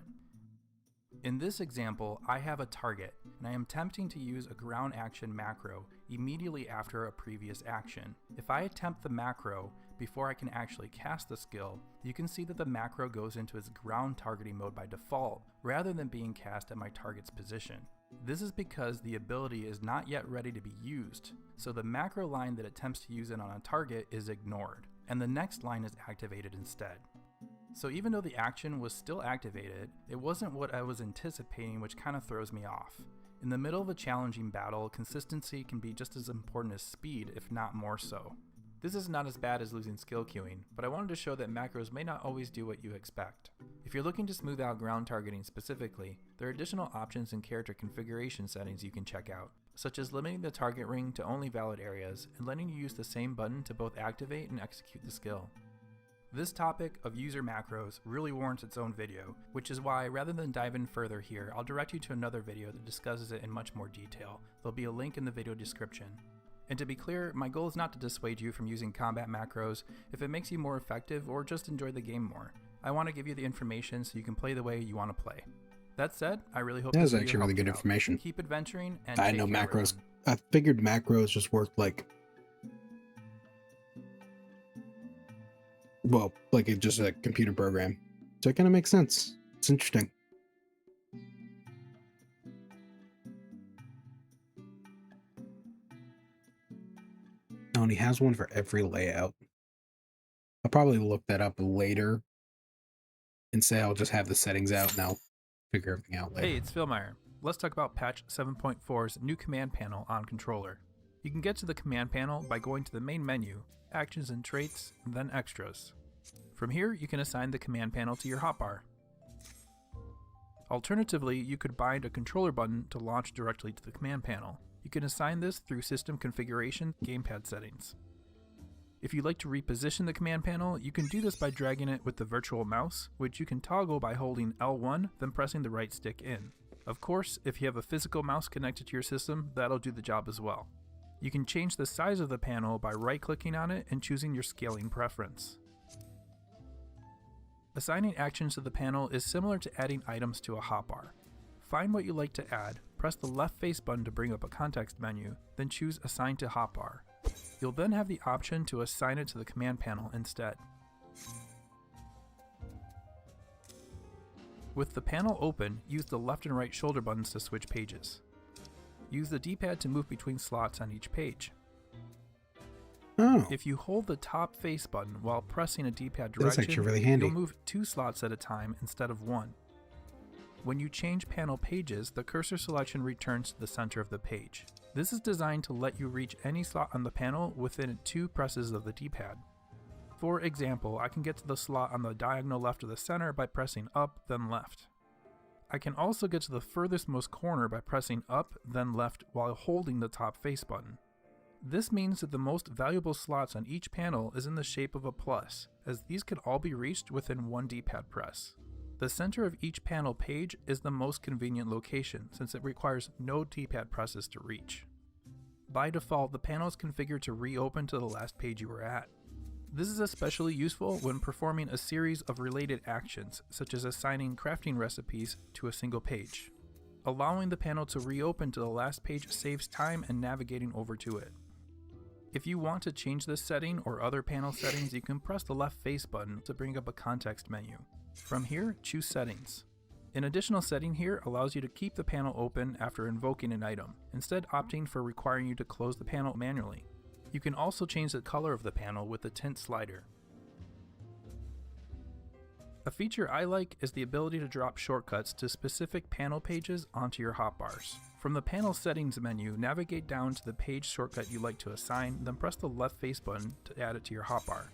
In this example, I have a target, and I am attempting to use a ground action macro immediately after a previous action. If I attempt the macro before I can actually cast the skill, you can see that the macro goes into its ground targeting mode by default, rather than being cast at my target's position. This is because the ability is not yet ready to be used, so the macro line that attempts to use it on a target is ignored, and the next line is activated instead. So even though the action was still activated, it wasn't what I was anticipating, which kind of throws me off. In the middle of a challenging battle, consistency can be just as important as speed, if not more so. This is not as bad as losing skill queuing, but I wanted to show that macros may not always do what you expect. If you're looking to smooth out ground targeting specifically, there are additional options in character configuration settings you can check out, such as limiting the target ring to only valid areas and letting you use the same button to both activate and execute the skill. This topic of user macros really warrants its own video, which is why rather than dive in further here, I'll direct you to another video that discusses it in much more detail. There'll be a link in the video description. And to be clear, my goal is not to dissuade you from using combat macros if it makes you more effective or just enjoy the game more. I want to give you the information so you can play the way you want to play. That said, I really hope
That
this
was
video
actually really
helped
good
you out.
information.
Keep adventuring and
I
take
know
care,
macros.
everyone.
I figured macros just worked like, well, like it's just a computer program. So it kind of makes sense. It's interesting. Oh, and he has one for every layout. I'll probably look that up later and say I'll just have the settings out and I'll figure everything out later.
Hey, it's Philmeyer. Let's talk about patch 7.4's new command panel on controller. You can get to the command panel by going to the main menu, Actions and Traits, and then Extras. From here, you can assign the command panel to your hotbar. Alternatively, you could bind a controller button to launch directly to the command panel. You can assign this through System Configuration, Gamepad Settings. If you'd like to reposition the command panel, you can do this by dragging it with the virtual mouse, which you can toggle by holding L1, then pressing the right stick in. Of course, if you have a physical mouse connected to your system, that'll do the job as well. You can change the size of the panel by right-clicking on it and choosing your scaling preference. Assigning actions to the panel is similar to adding items to a hotbar. Find what you like to add, press the left face button to bring up a context menu, then choose Assign to Hotbar. You'll then have the option to assign it to the command panel instead. With the panel open, use the left and right shoulder buttons to switch pages. Use the D-pad to move between slots on each page.
Oh,
If you hold the top face button while pressing a D-pad
that's
direction,
actually really handy.
you'll move 2 slots at a time instead of 1. When you change panel pages, the cursor selection returns to the center of the page. This is designed to let you reach any slot on the panel within 2 presses of the D-pad. For example, I can get to the slot on the diagonal left of the center by pressing up, then left. I can also get to the furthest most corner by pressing up, then left while holding the top face button. This means that the most valuable slots on each panel is in the shape of a plus, as these can all be reached within one D-pad press. The center of each panel page is the most convenient location since it requires no D-pad presses to reach. By default, the panel is configured to reopen to the last page you were at. This is especially useful when performing a series of related actions, such as assigning crafting recipes to a single page. Allowing the panel to reopen to the last page saves time and navigating over to it. If you want to change this setting or other panel settings, you can press the left face button to bring up a context menu. From here, choose Settings. An additional setting here allows you to keep the panel open after invoking an item, instead opting for requiring you to close the panel manually. You can also change the color of the panel with the tint slider. A feature I like is the ability to drop shortcuts to specific panel pages onto your hotbars. From the panel settings menu, navigate down to the page shortcut you like to assign, then press the left face button to add it to your hotbar.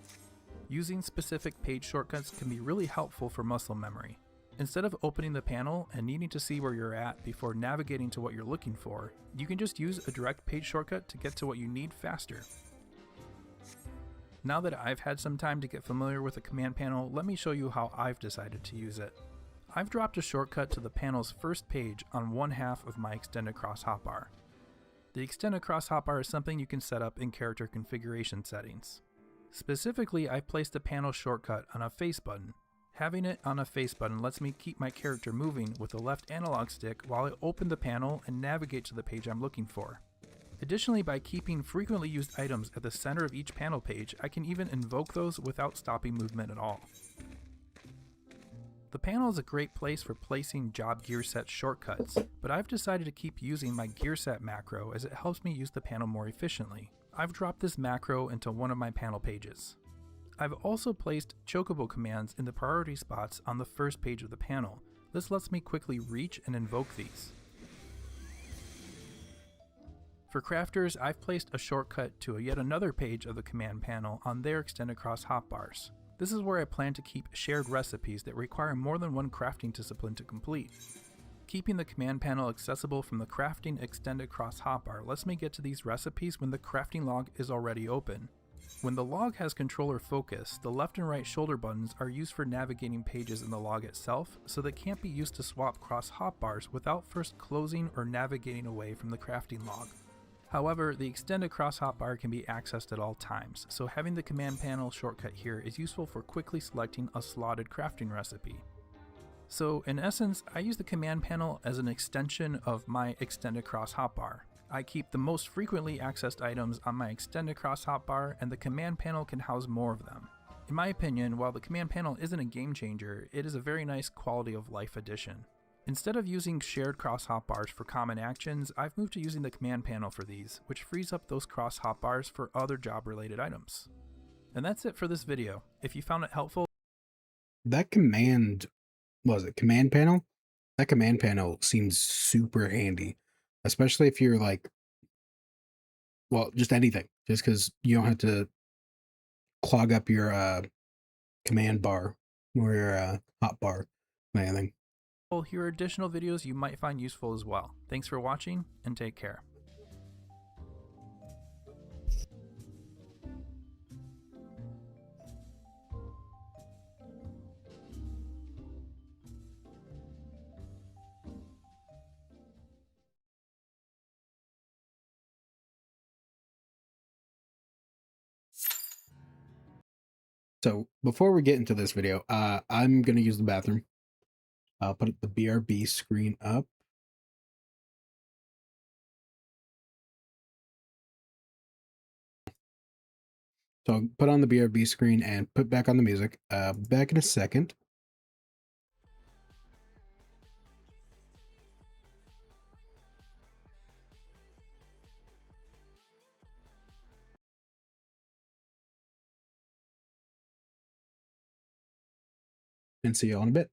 Using specific page shortcuts can be really helpful for muscle memory. Instead of opening the panel and needing to see where you're at before navigating to what you're looking for, you can just use a direct page shortcut to get to what you need faster. Now that I've had some time to get familiar with the command panel, let me show you how I've decided to use it. I've dropped a shortcut to the panel's first page on one half of my Extend Across hotbar. The Extend Across hotbar is something you can set up in character configuration settings. Specifically, I've placed a panel shortcut on a face button. Having it on a face button lets me keep my character moving with the left analog stick while I open the panel and navigate to the page I'm looking for. Additionally, by keeping frequently used items at the center of each panel page, I can even invoke those without stopping movement at all. The panel is a great place for placing job gear set shortcuts, but I've decided to keep using my gear set macro as it helps me use the panel more efficiently. I've dropped this macro into one of my panel pages. I've also placed chocobo commands in the priority spots on the first page of the panel. This lets me quickly reach and invoke these. For crafters, I've placed a shortcut to yet another page of the command panel on their Extend Across hotbars. This is where I plan to keep shared recipes that require more than one crafting discipline to complete. Keeping the command panel accessible from the crafting Extend Across hotbar lets me get to these recipes when the crafting log is already open. When the log has controller focus, the left and right shoulder buttons are used for navigating pages in the log itself, so they can't be used to swap cross hotbars without first closing or navigating away from the crafting log. However, the Extend Across hotbar can be accessed at all times, so having the command panel shortcut here is useful for quickly selecting a slotted crafting recipe. So in essence, I use the command panel as an extension of my Extend Across hotbar. I keep the most frequently accessed items on my Extend Across hotbar, and the command panel can house more of them. In my opinion, while the command panel isn't a game changer, it is a very nice quality of life addition. Instead of using shared cross hotbars for common actions, I've moved to using the command panel for these, which frees up those cross hotbars for other job related items. And that's it for this video. If you found it helpful,
That command panel? That command panel seems super handy, especially if you're like, well, just anything, just because you don't have to clog up your command bar or your hot bar or anything.
here are additional videos you might find useful as well. Thanks for watching, and take care.
So before we get into this video, I'm gonna use the bathroom. I'll put the BRB screen up. So I'll put on the BRB screen and put back on the music. Back in a second. And see you all in a bit.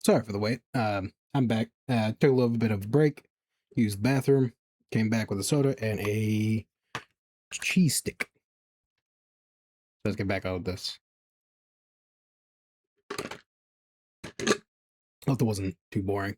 Sorry for the wait. I'm back. Took a little bit of a break, used the bathroom, came back with a soda and a cheese stick. Let's get back on with this. Hope that wasn't too boring.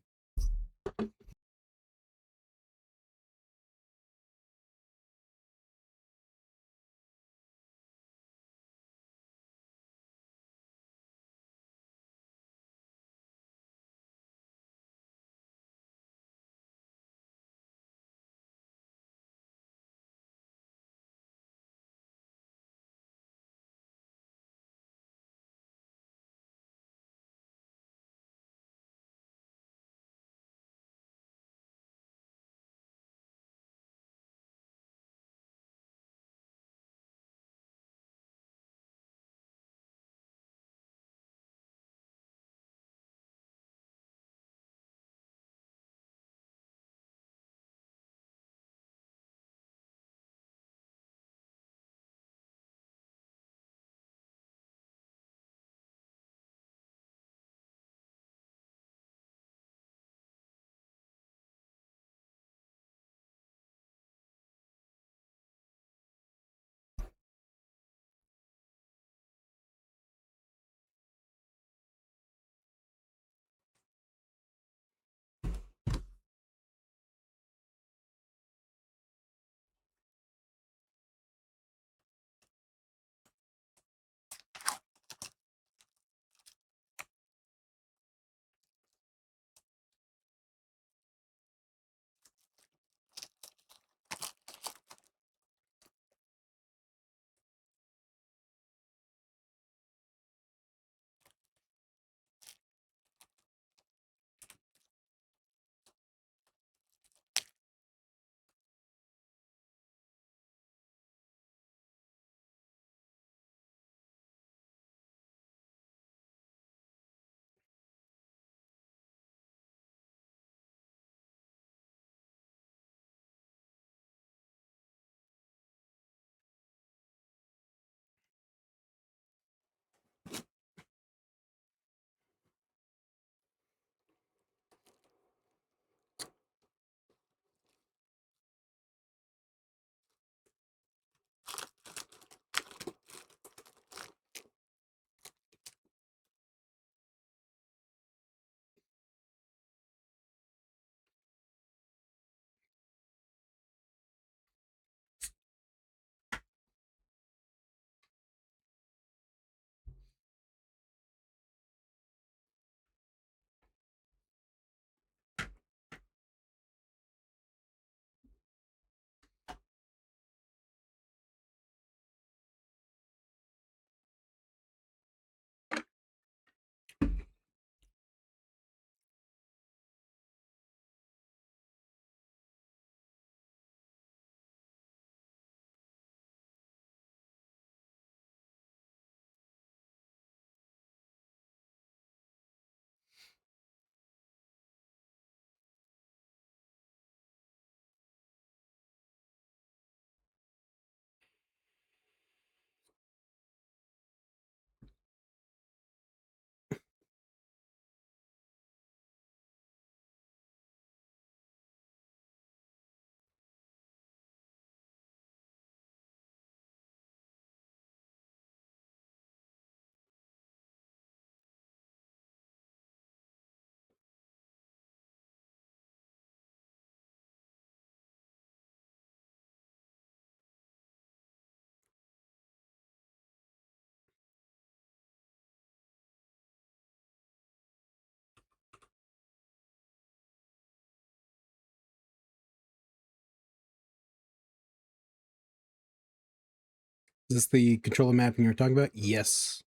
Is this the controller mapping you were talking about? Yes.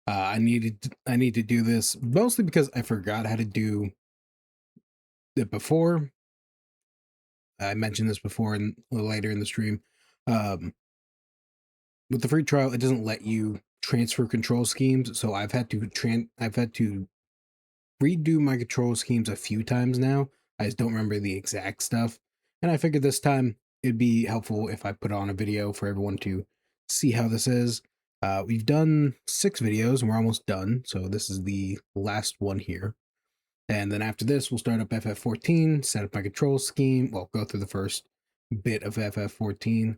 I need to do this mostly because I forgot how to do it before. I mentioned this before and later in the stream. Um, with the free trial, it doesn't let you transfer control schemes, so I've had to redo my control schemes a few times now. I just don't remember the exact stuff, and I figured this time it'd be helpful if I put on a video for everyone to see how this is. We've done 6 videos and we're almost done, so this is the last one here. And then after this, we'll start up FF14, set up my control scheme. Well, go through the first bit of FF14,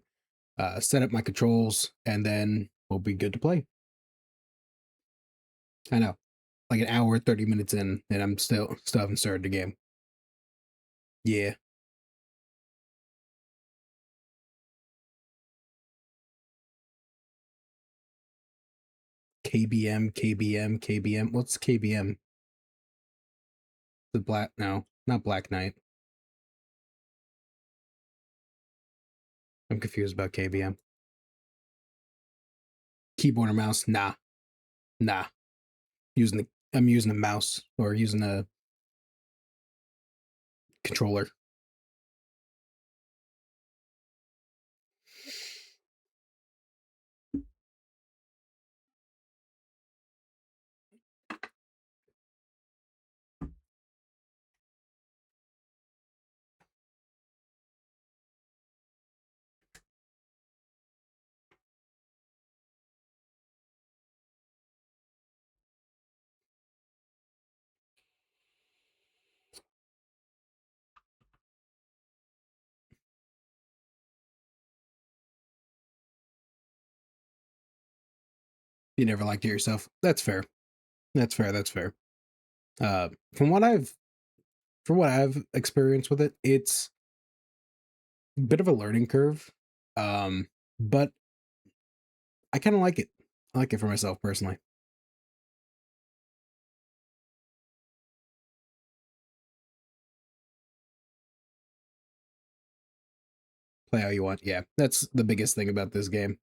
set up my controls, and then we'll be good to play. I know, like an hour, 30 minutes in, and I'm still haven't started the game. Yeah. KBM, KBM, KBM. What's KBM? The Black? No, not Black Knight. I'm confused about KBM. Keyboard or mouse? Nah, nah. I'm using a mouse or using a controller. You never liked it yourself. That's fair. That's fair. That's fair. Uh, from what I've from what I've experienced with it, it's a bit of a learning curve. But I kind of like it. I like it for myself personally. Play how you want. Yeah, that's the biggest thing about this game.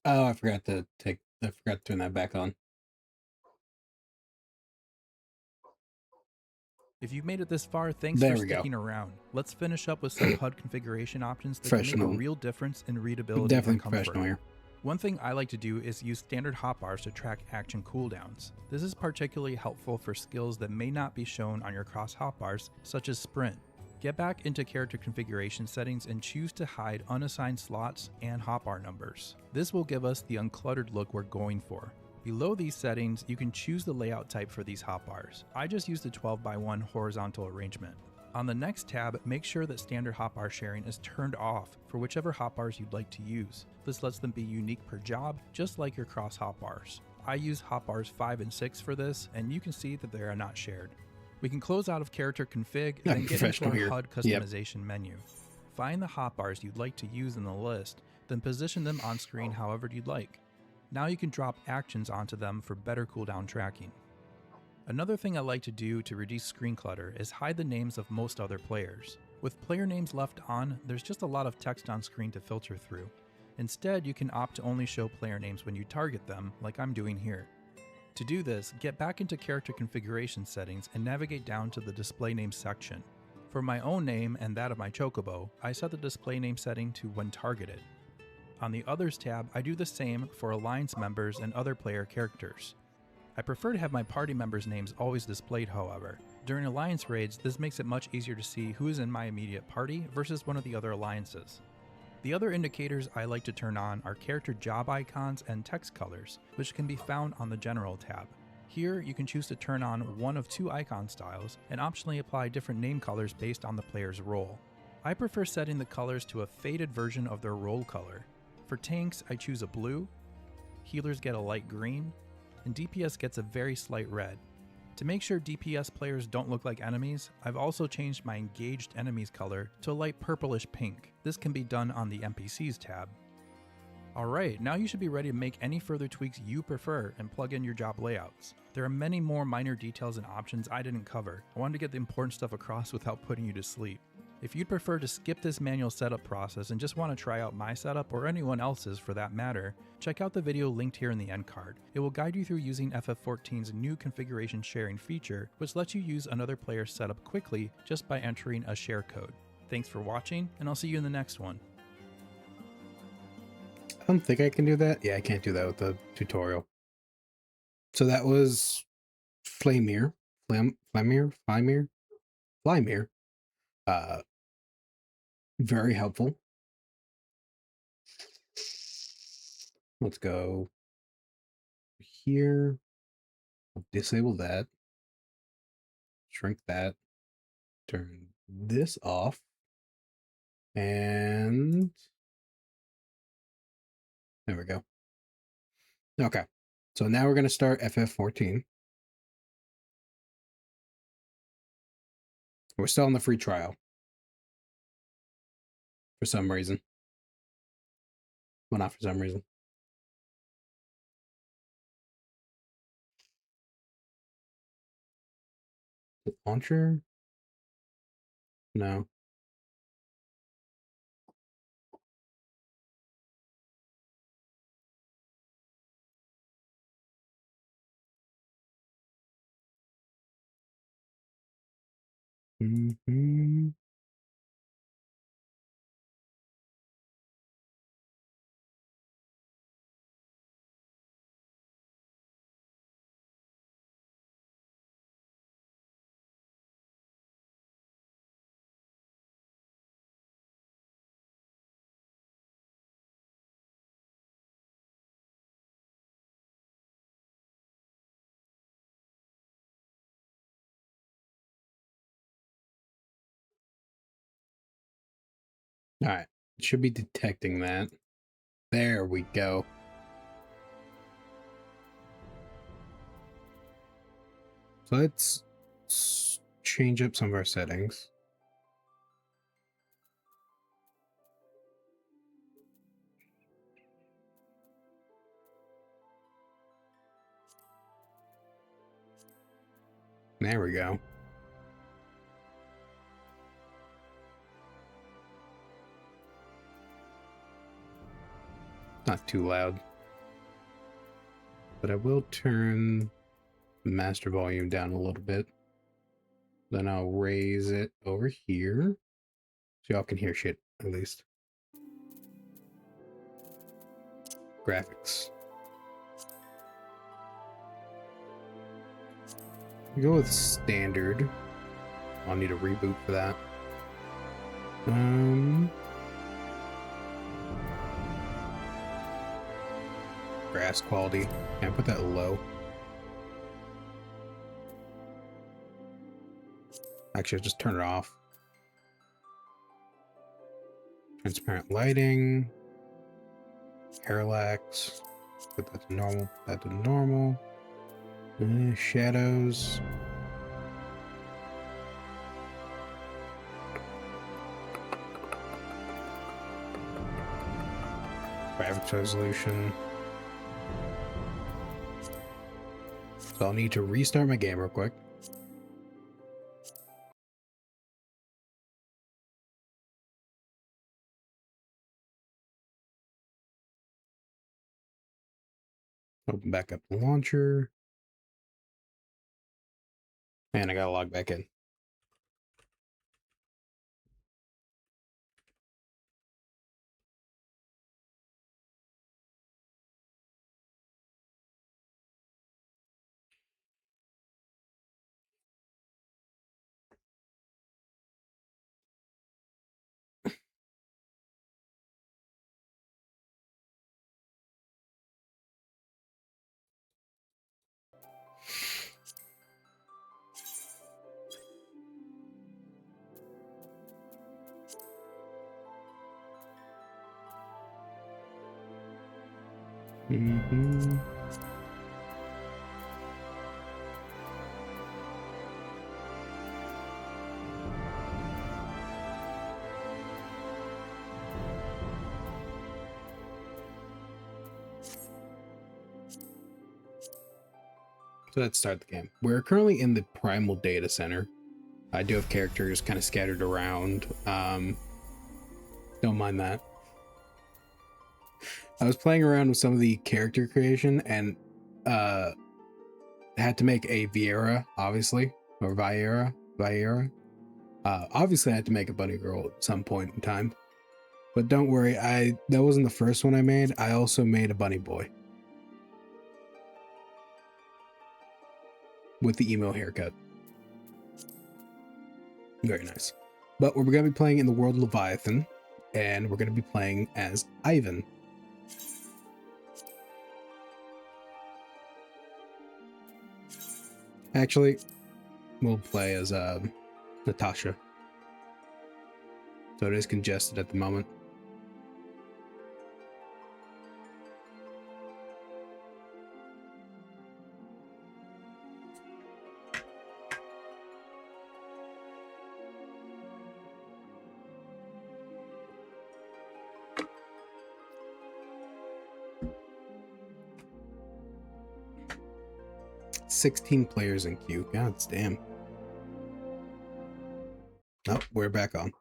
Oh, I forgot to turn that back on.
If you've made it this far, thanks for
There we go.
sticking around. Let's finish up with some HUD configuration options that can make a
Professional.
real difference in readability
Definitely
and comfort.
professional here.
One thing I like to do is use standard hotbars to track action cooldowns. This is particularly helpful for skills that may not be shown on your cross hotbars, such as sprint. Get back into character configuration settings and choose to hide unassigned slots and hotbar numbers. This will give us the uncluttered look we're going for. Below these settings, you can choose the layout type for these hotbars. I just use the 12:1 horizontal arrangement. On the next tab, make sure that standard hotbar sharing is turned off for whichever hotbars you'd like to use. This lets them be unique per job, just like your cross hotbars. I use hotbars 5 and 6 for this, and you can see that they are not shared. We can close out of character config and then get into our HUD customization menu. Find the hotbars you'd like to use in the list, then position them on screen however you'd like. Now you can drop actions onto them for better cooldown tracking. Another thing I like to do to reduce screen clutter is hide the names of most other players. With player names left on, there's just a lot of text on screen to filter through. Instead, you can opt to only show player names when you target them, like I'm doing here. To do this, get back into character configuration settings and navigate down to the display name section. For my own name and that of my chocobo, I set the display name setting to when targeted. On the Others tab, I do the same for Alliance members and other player characters. I prefer to have my party members' names always displayed, however. During Alliance raids, this makes it much easier to see who is in my immediate party versus one of the other alliances. The other indicators I like to turn on are character job icons and text colors, which can be found on the General tab. Here, you can choose to turn on one of 2 icon styles and optionally apply different name colors based on the player's role. I prefer setting the colors to a faded version of their role color. For tanks, I choose a blue, healers get a light green, and DPS gets a very slight red. To make sure DPS players don't look like enemies, I've also changed my engaged enemies color to a light purplish pink. This can be done on the NPCs tab. Alright, now you should be ready to make any further tweaks you prefer and plug in your job layouts. There are many more minor details and options I didn't cover. I wanted to get the important stuff across without putting you to sleep. If you'd prefer to skip this manual setup process and just want to try out my setup or anyone else's for that matter, check out the video linked here in the end card. It will guide you through using FF14's new configuration sharing feature, which lets you use another player's setup quickly just by entering a share code. Thanks for watching, and I'll see you in the next one.
I don't think I can do that. Yeah, I can't do that with the tutorial. So that was Flamir. Flymir. Very helpful. Let's go here. I'll disable that. Shrink that. Turn this off. And there we go. Okay. So now we're going to start FF14. We're still on the free trial. For some reason. Well, not for some reason. The launcher? No. Mm-hmm. All right. It should be detecting that. There we go. So let's change up some of our settings. There we go. Not too loud. but I will turn the master volume down a little bit. Then I'll raise it over here so y'all can hear shit at least. Graphics. We go with standard. I'll need a reboot for that. Grass quality. Can I put that low? Actually, I'll just turn it off. Transparent lighting. Parallax. Put that to normal. That to normal. Shadows. Graphics resolution. So I'll need to restart my game real quick. Open back up the launcher. And I gotta log back in. So let's start the game. We're currently in the primal data center. I do have characters kind of scattered around. Don't mind that. I was playing around with some of the character creation and had to make a Viera, obviously, or Viera. Obviously I had to make a bunny girl at some point in time. But don't worry, that wasn't the first one I made. I also made a bunny boy. With the emo haircut. Very nice. But we're going to be playing in the world Leviathan, and we're going to be playing as Ivan. Actually, we'll play as Natasha. So it is congested at the moment. $16 players in queue. God damn. Oh, we're back on.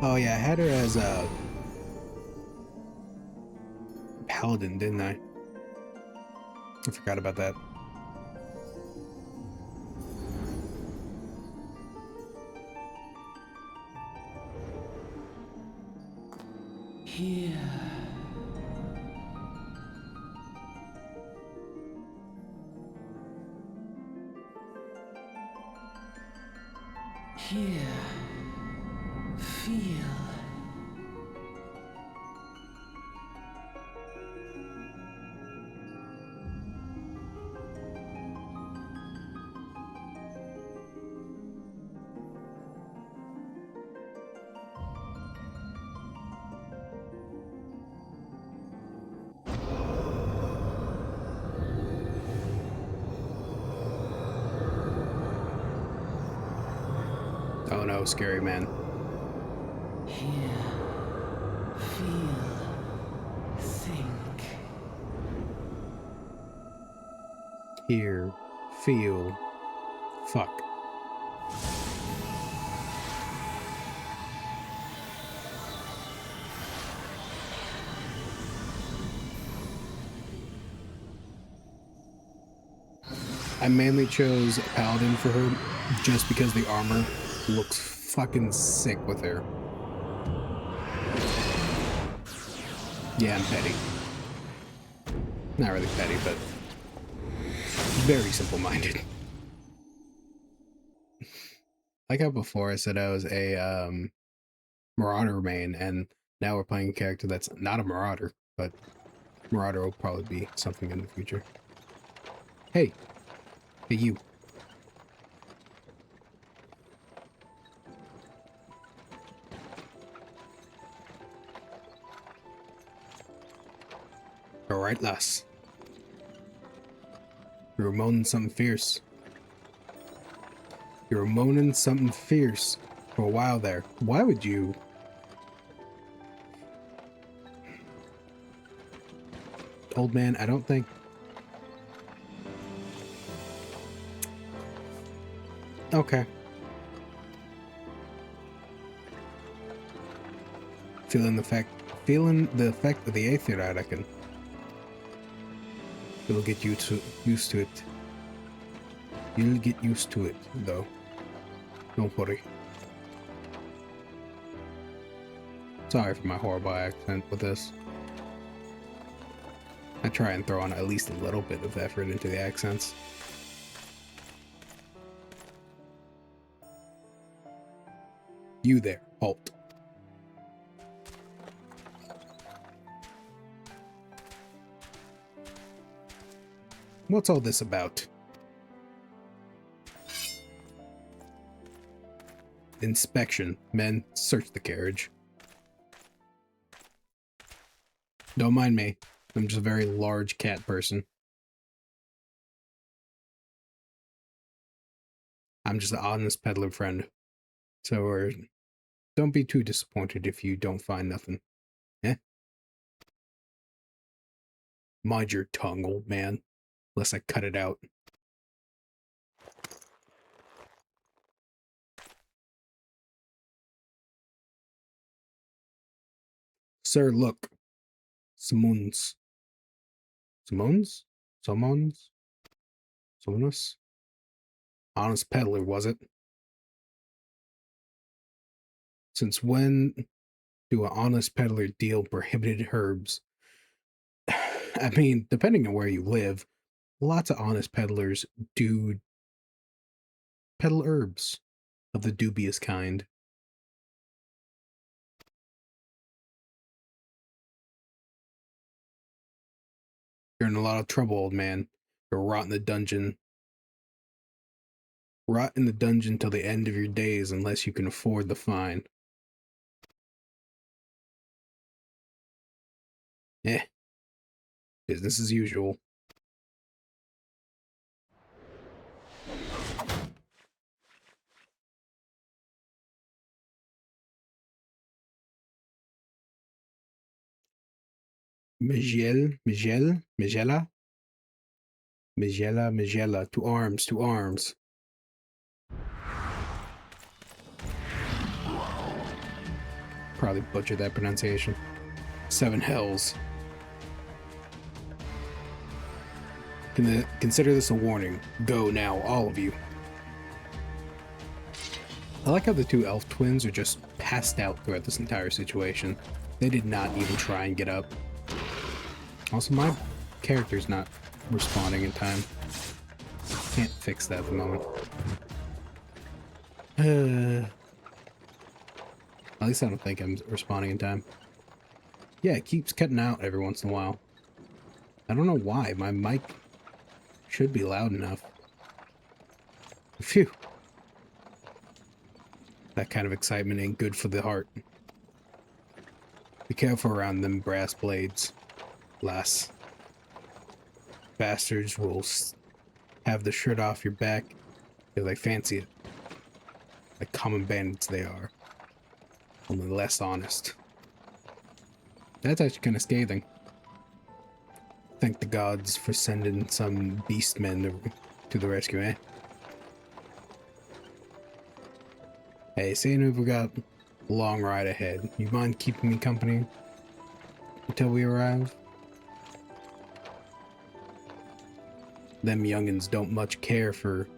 Oh yeah, I had her as a paladin, didn't I? I forgot about that.
Here. Here. Feel.
Oh no, scary man.
Hear, feel, think.
Hear. Feel. Fuck. I mainly chose Paladin for her just because the armor looks fucking sick with her. Yeah, I'm petty. Not really petty, but very simple-minded. Like how before I said I was a Marauder main, and now we're playing a character that's not a Marauder, but Marauder will probably be something in the future. Hey. Hey, you. Alright, lass. You were moaning something fierce. You were moaning something fierce for a while there. Why would you? Old man, I don't think... Okay. Feeling the effect of the Aether, I reckon. You'll get used to it. You'll get used to it, though. Don't worry. Sorry for my horrible accent with this. I try and throw on at least a little bit of effort into the accents. You there, halt. What's all this about? Inspection. Men, search the carriage. Don't mind me. I'm just a very large cat person. I'm just an honest peddler friend. So don't be too disappointed if you don't find nothing. Eh? Mind your tongue, old man. Unless I cut it out. Sir, look. Simons. Simons? Simons? Simonus? Honest peddler, was it? Since when do an honest peddler deal prohibited herbs? I mean, depending on where you live, lots of honest peddlers do peddle herbs of the dubious kind. You're in a lot of trouble, old man. You'll rot in the dungeon. Rot in the dungeon till the end of your days unless you can afford the fine. Eh. Business as usual. Migella? Migella, to arms, to arms. Probably butchered that pronunciation. 7 hells. Consider this a warning. Go now, all of you. I like how the 2 elf twins are just passed out throughout this entire situation. They did not even try and get up. Also, my character's not responding in time. Can't fix that at the moment. At least I don't think I'm responding in time. Yeah, it keeps cutting out every once in a while. I don't know why. My mic should be loud enough. Phew. That kind of excitement ain't good for the heart. Be careful around them brass blades, lass. Bastards will have the shirt off your back if they fancy it. Like common bandits they are. Only less honest. That's actually kind of scathing. Thank the gods for sending some beastmen to the rescue, eh? Hey, seeing we've got a long ride ahead, you mind keeping me company until we arrive? Them youngins don't much care for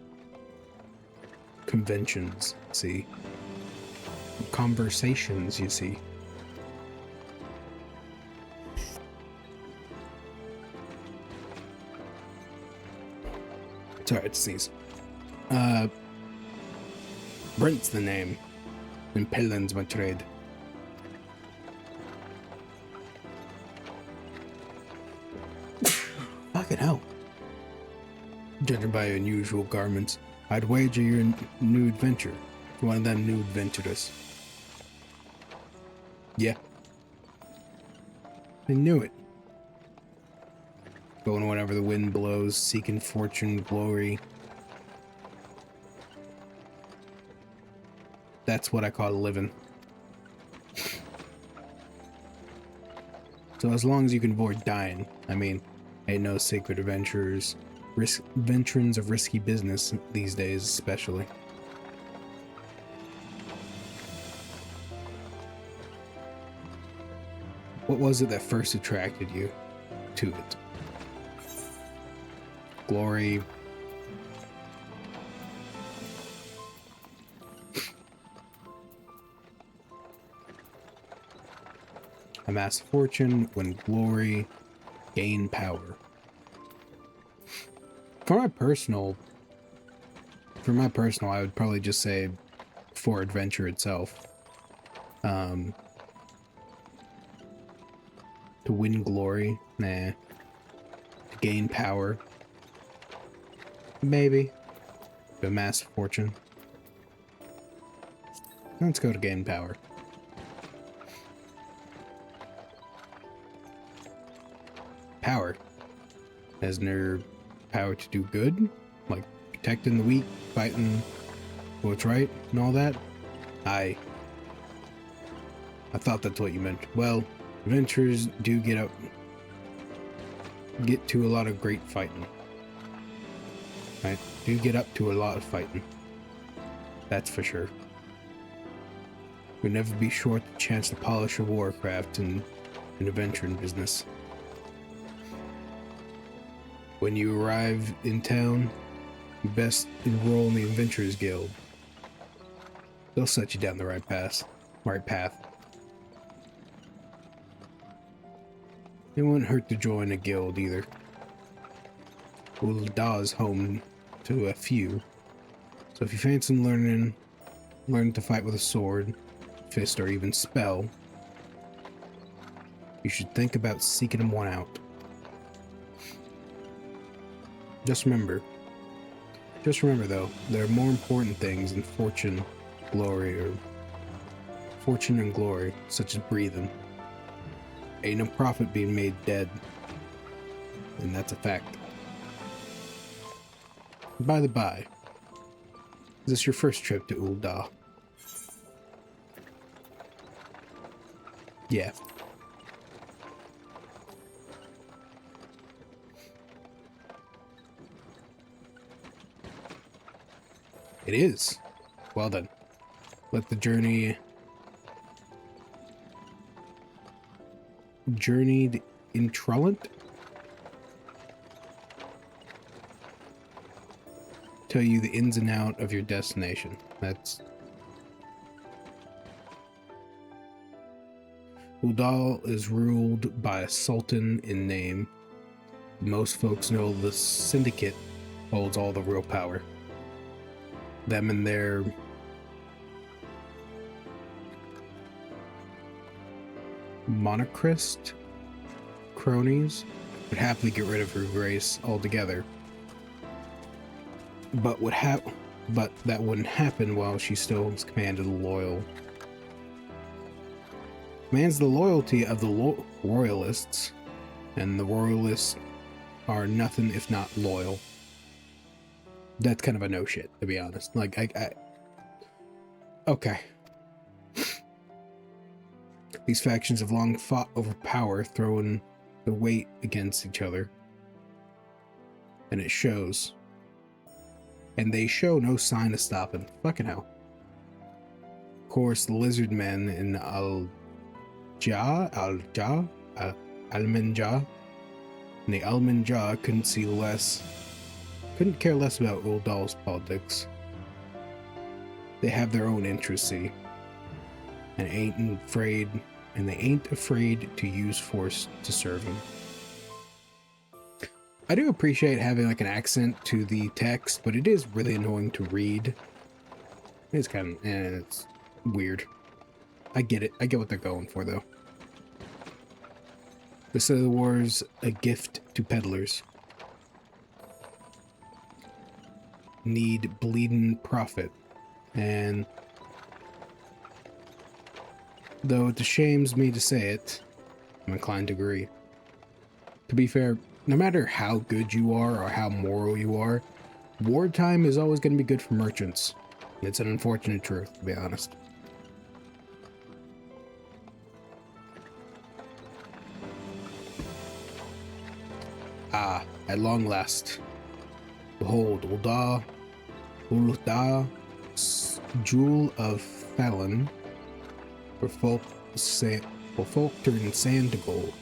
conventions, see? Conversations, you see. Sorry to sneeze. Brent's the name, and Pellin's my trade. Fucking hell. Judging by your unusual garments, I'd wager you're a new adventurer. One of them new adventurers. Yeah. I knew it. Going whenever the wind blows, seeking fortune, glory. That's what I call living. So as long as you can avoid dying, I mean, ain't no sacred adventurers, veterans of risky business these days especially. What was it that first attracted you to it? Glory. Amass fortune, win glory, gain power. For my personal, I would probably just say for adventure itself. To win glory, nah. To gain power, maybe. To amass fortune. Let's go to gain power. Power. Has their power to do good, like protecting the weak, fighting what's right, and all that. I thought that's what you meant. Well, adventurers do get to a lot of great fighting. Right? Do get up to a lot of fighting. That's for sure. You'll never be short the chance to polish a warcraft in an adventuring business. When you arrive in town, you best enroll in the Adventurers Guild. They'll set you down the right path. It wouldn't hurt to join a guild either. Ul'dah is home to a few, so if you fancy learning to fight with a sword, fist, or even spell, you should think about seeking one out. Just remember though, there are more important things than fortune and glory, such as breathing. Ain't no profit being made dead, and that's a fact. By the by, is this your first trip to Ul'dah? Yeah. It is. Well then, let the journeyed introlent tell you the ins and out of your destination. Ul'dah is ruled by a sultan in name. Most folks know the syndicate holds all the real power. Them and their monochrist cronies would happily get rid of her grace altogether. But that wouldn't happen while she still commanded the loyalty of the royalists, and the royalists are nothing if not loyal. That's kind of a no shit, to be honest. Like, okay. These factions have long fought over power, throwing their weight against each other. And it shows. And they show no sign of stopping. Fucking hell. Of course, the lizard men in Almenja, and the Almenja couldn't care less about Uldal's politics. They have their own interests, see, and they ain't afraid to use force to serve him. I do appreciate having like an accent to the text, but it is really annoying to read. It's kind of, it's weird. I get it. I get what they're going for, though. The set of the war's a gift to peddlers. Need bleeding profit. And though it shames me to say it, I'm inclined to agree. To be fair, no matter how good you are or how moral you are, wartime is always going to be good for merchants. It's an unfortunate truth, to be honest. Ah, at long last. Behold, Ulda, Jewel of Fallon, for folk turn sand to gold.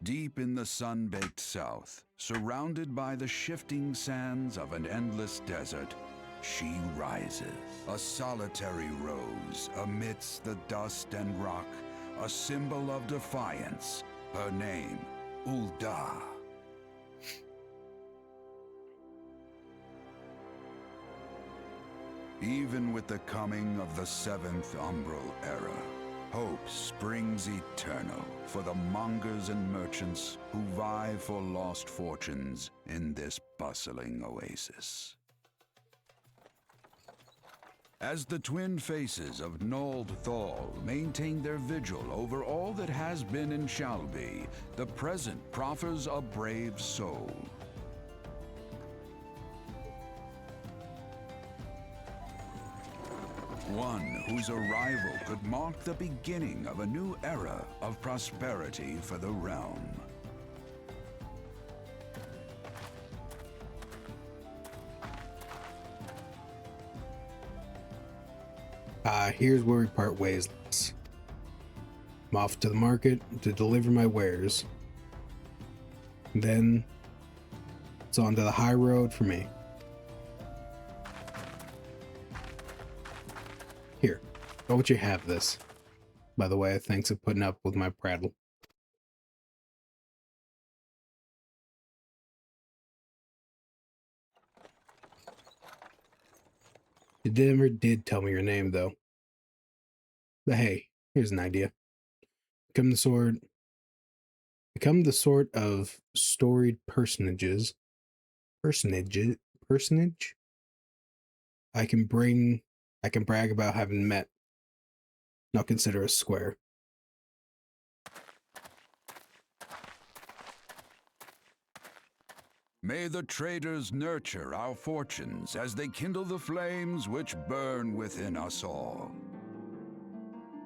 Deep in the sun-baked south, surrounded by the shifting sands of an endless desert, she rises. A solitary rose amidst the dust and rock, a symbol of defiance. Her name, Ulda. Even with the coming of the seventh umbral era, hope springs eternal for the mongers and merchants who vie for lost fortunes in this bustling oasis. As the twin faces of Nold Thal maintain their vigil over all that has been and shall be, the present proffers a brave soul. One whose arrival could mark the beginning of a new era of prosperity for the realm.
Here's where we part ways. I'm off to the market to deliver my wares. Then it's on to the high road for me. Here, I'll let you have this. By the way, thanks for putting up with my prattle. You never did tell me your name, though. But hey, here's an idea. Become the sort of storied personage I can brag about having met. Not consider us square.
May the traders nurture our fortunes as they kindle the flames which burn within us all.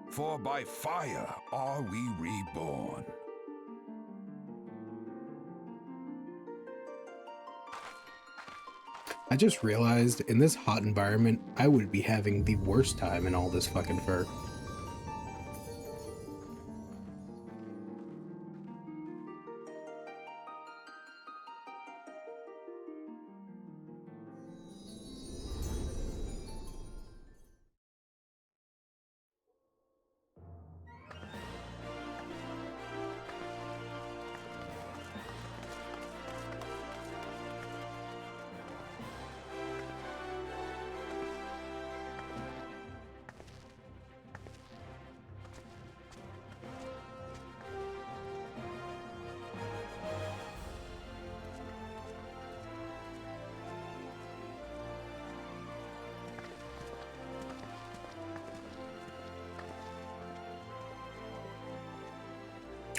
For by fire are we reborn.
I just realized in this hot environment, I would be having the worst time in all this fucking fur.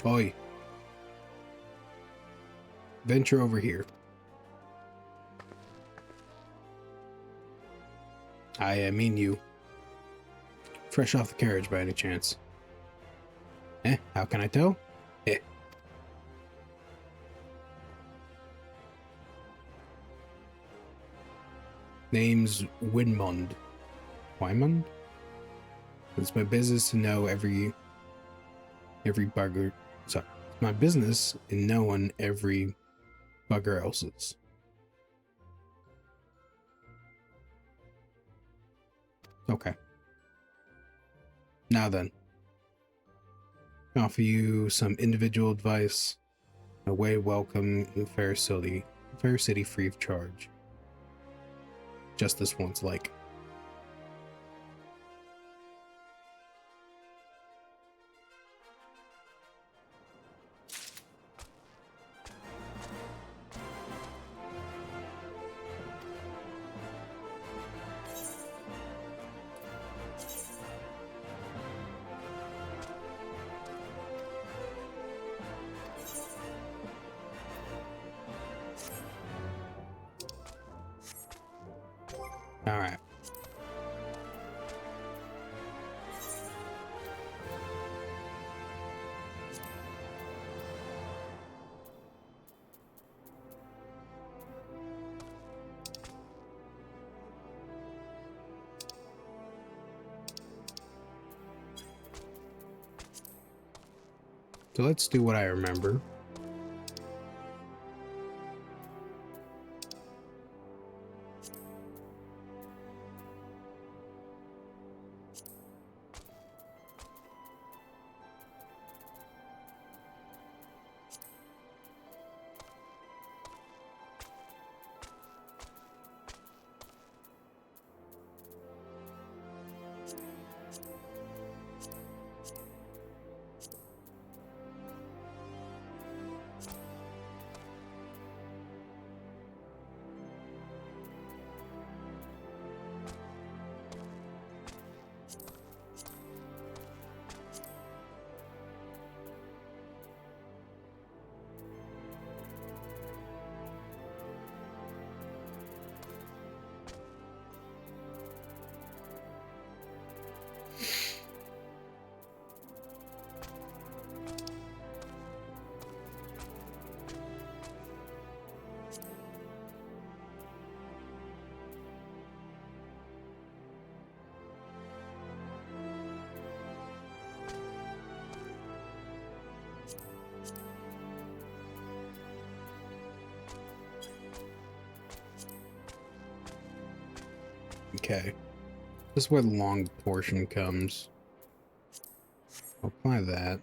Oi. Venture over here. I mean you. fresh off the carriage by any chance? How can I tell? Name's Winmund. Wymund? It's my business to know every bugger. Sorry, it's my business in knowing every bugger else's. Okay. Now then, I offer you some individual advice. A way welcome in Fair City free of charge. Just this once, like. All right. So let's do what I remember. Okay. This is where the long portion comes. I'll apply that.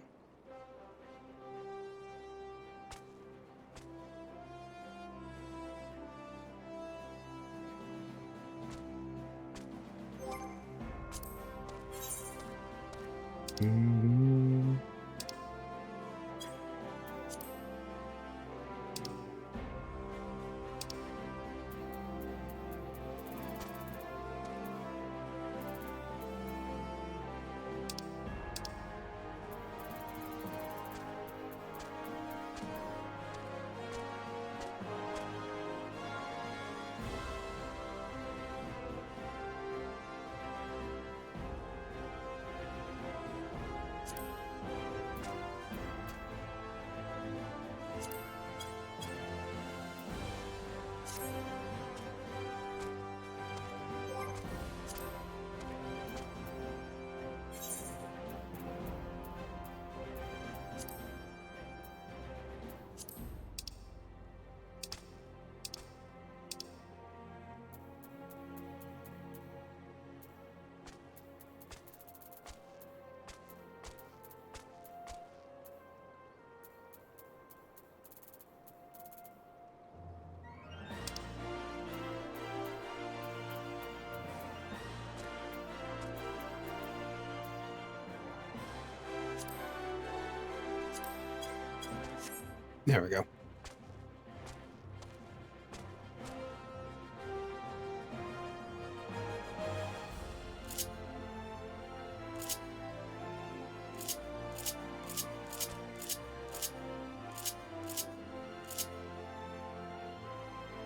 There we go.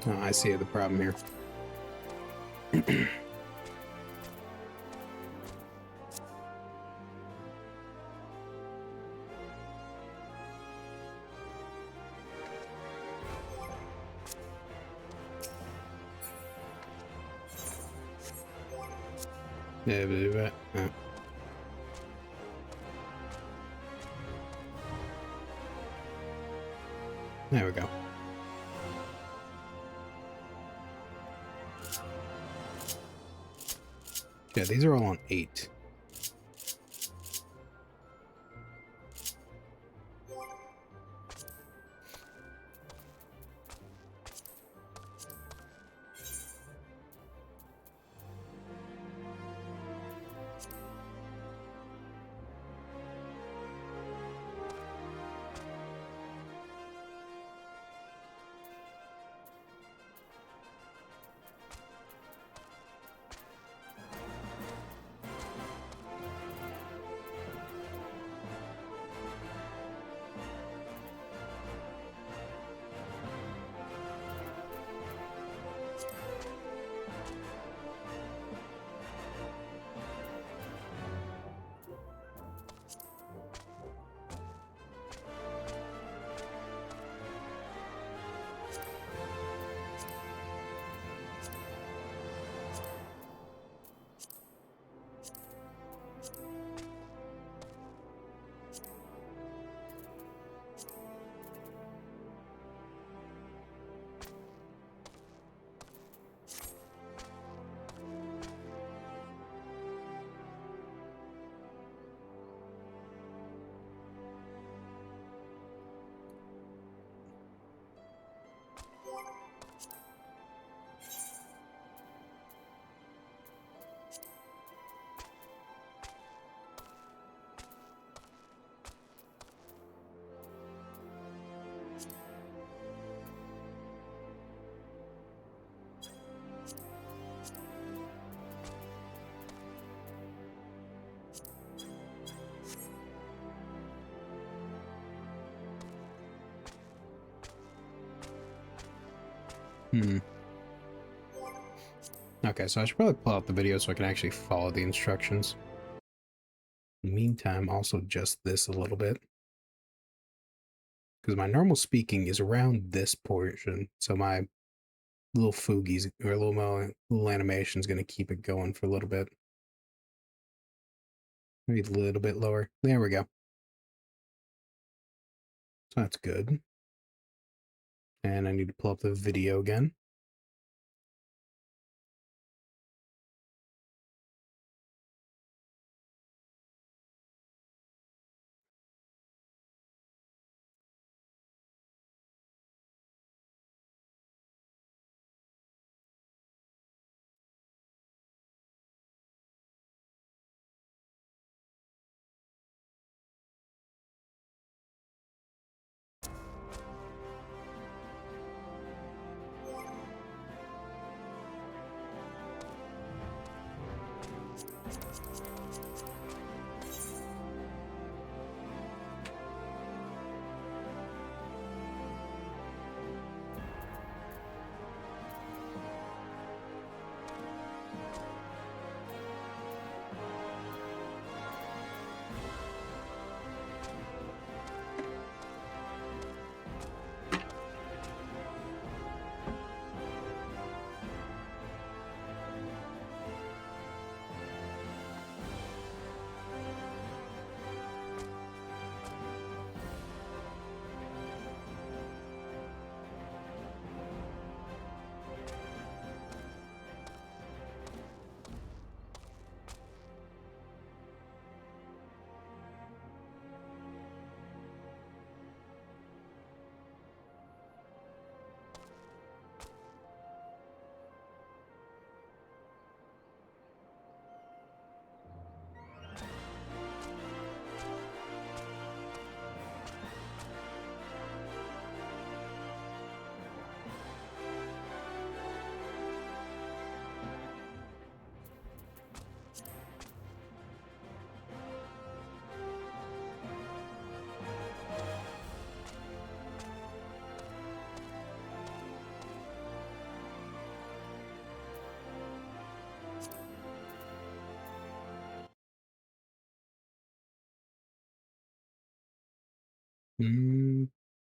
Oh, I see the problem here. Yeah, but, there we go. Yeah, these are all on 8. Okay, so I should probably pull out the video so I can actually follow the instructions. In the meantime, also adjust this a little bit. Because my normal speaking is around this portion, so my little foogies or little animation is going to keep it going for a little bit. Maybe a little bit lower. There we go. So that's good. And I need to pull up the video again.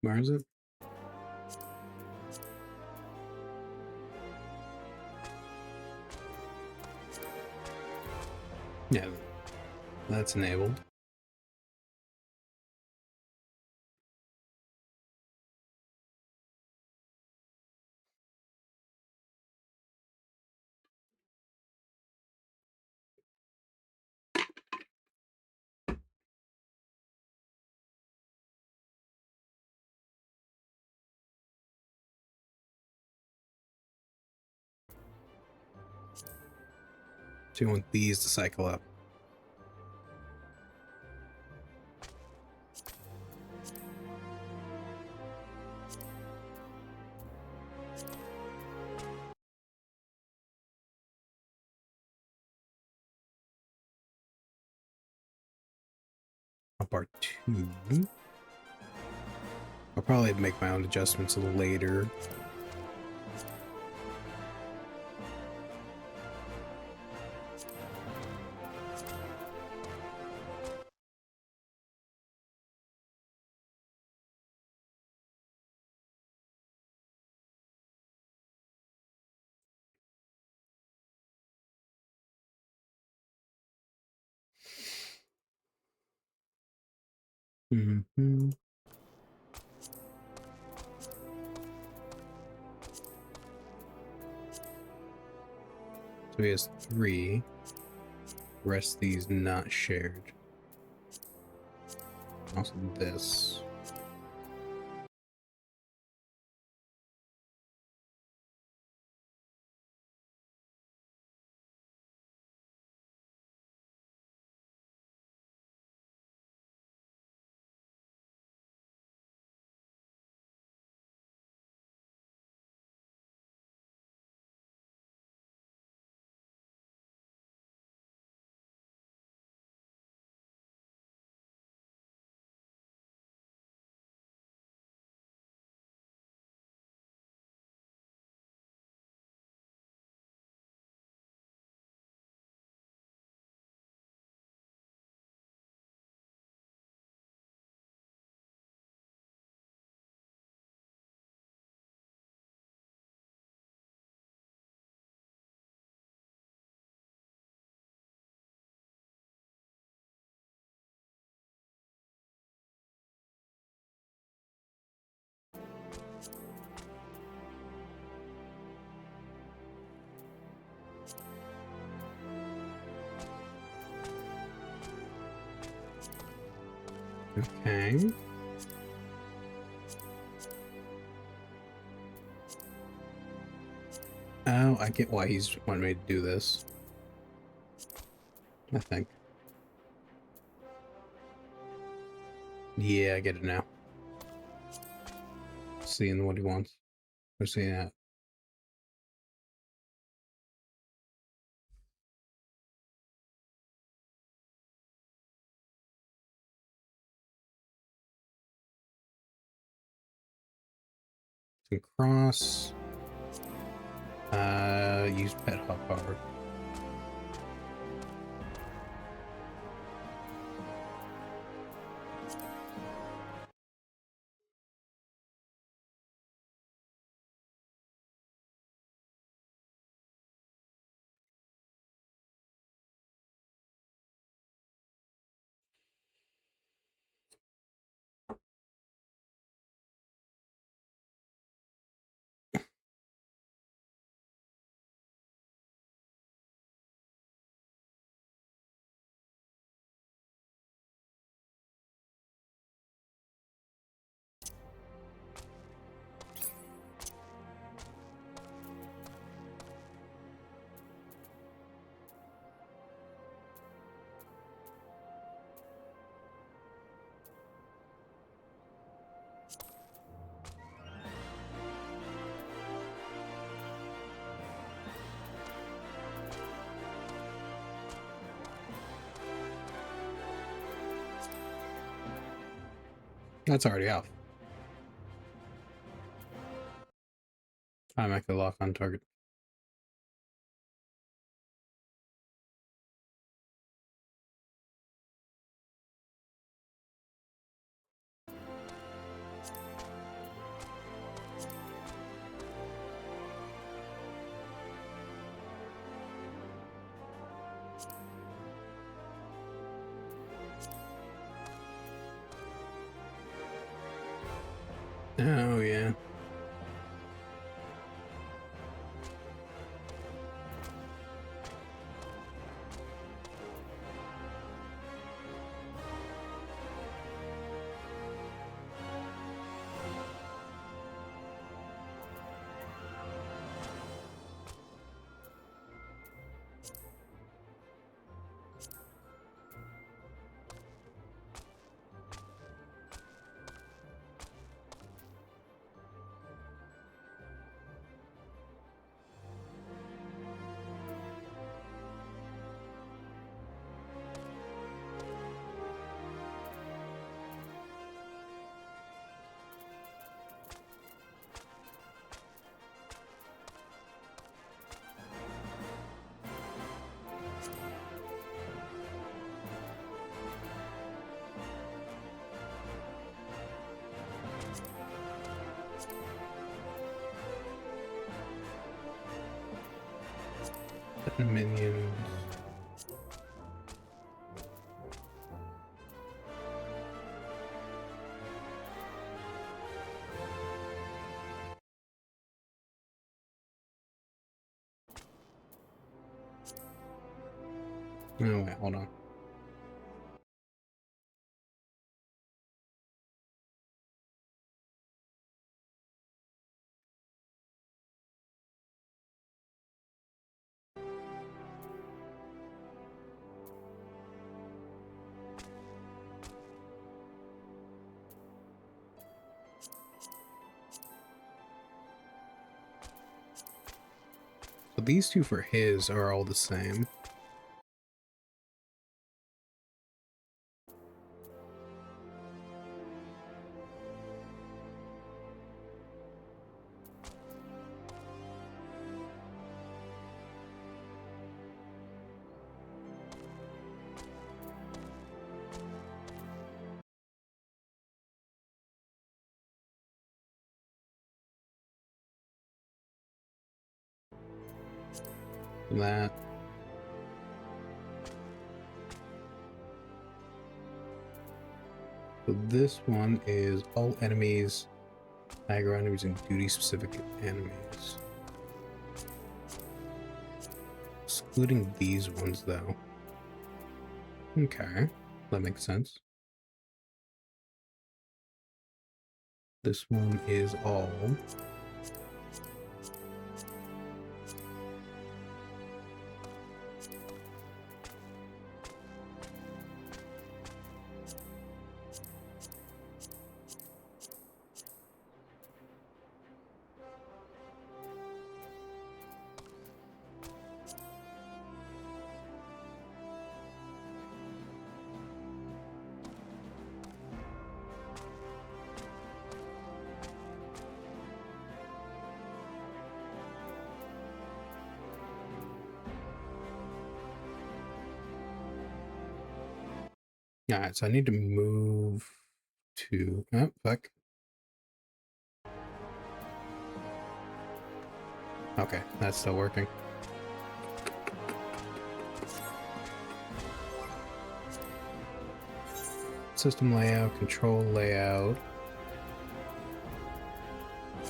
Where is it? Yeah, that's enabled. So you want these to cycle up. Part 2. I'll probably make my own adjustments later. Mm-hmm. So he has 3. Rest these not shared. Also this. Okay. Oh, I get why he's wanting me to do this. I think. Yeah, I get it now. Seeing what he wants. We're seeing that. Some cross. Use pet hop power. That's already off. Automatically lock on target. Oh, yeah. Minions. Oh, wait, hold on. So these two for his are all the same. That. So this one is all enemies, aggro enemies, and duty-specific enemies. Excluding these ones, though. Okay, that makes sense. This one is all. Alright, so I need to move to... Oh, fuck. Okay, that's still working. System layout, control layout,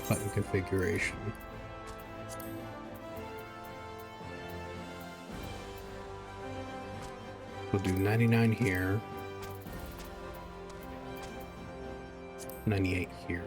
button configuration. We'll do 99 here, 98 here.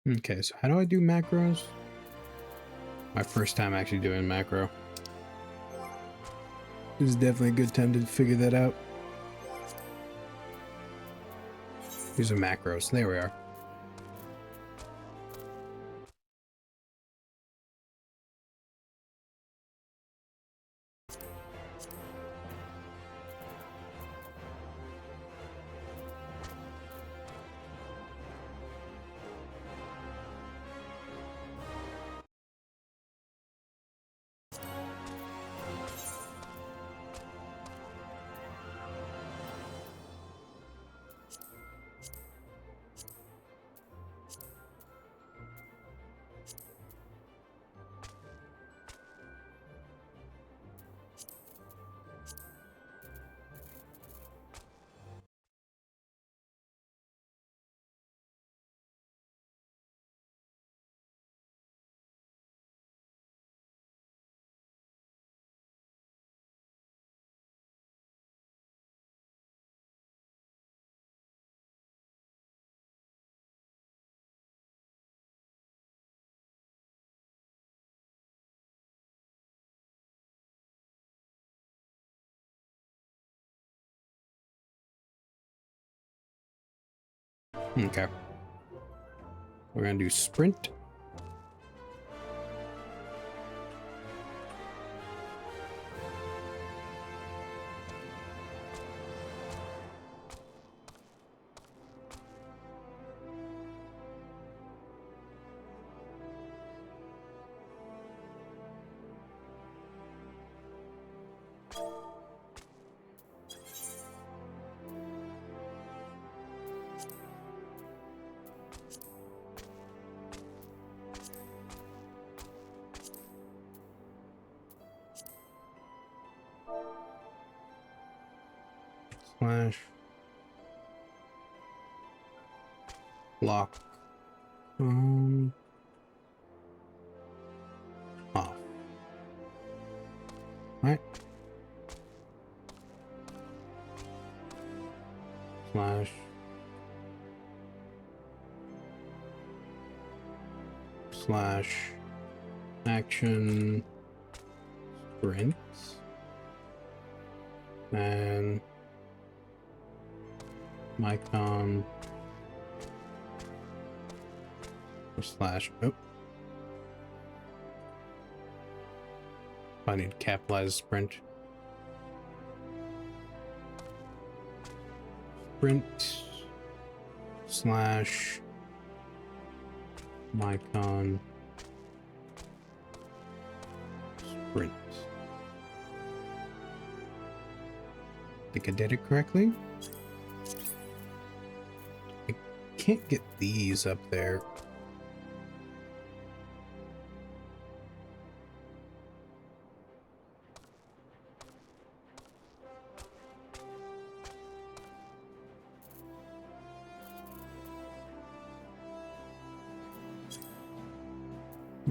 Okay, so how do I do macros? My first time actually doing macro. This is definitely a good time to figure that out. These are macros. There we are. Okay. We're gonna do sprint. Slash lock off. Right. Slash action sprint and Micon slash I need to capitalize sprint. Sprint slash Micon sprint. I think I did it correctly. I can't get these up there.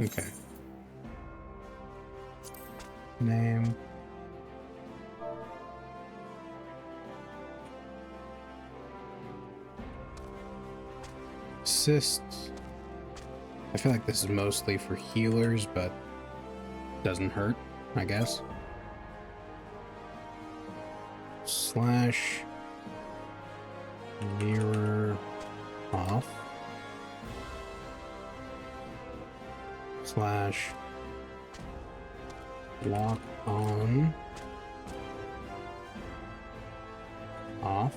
Okay. Name. Assist. I feel like this is mostly for healers, but doesn't hurt, I guess. Slash mirror off. Slash lock on off.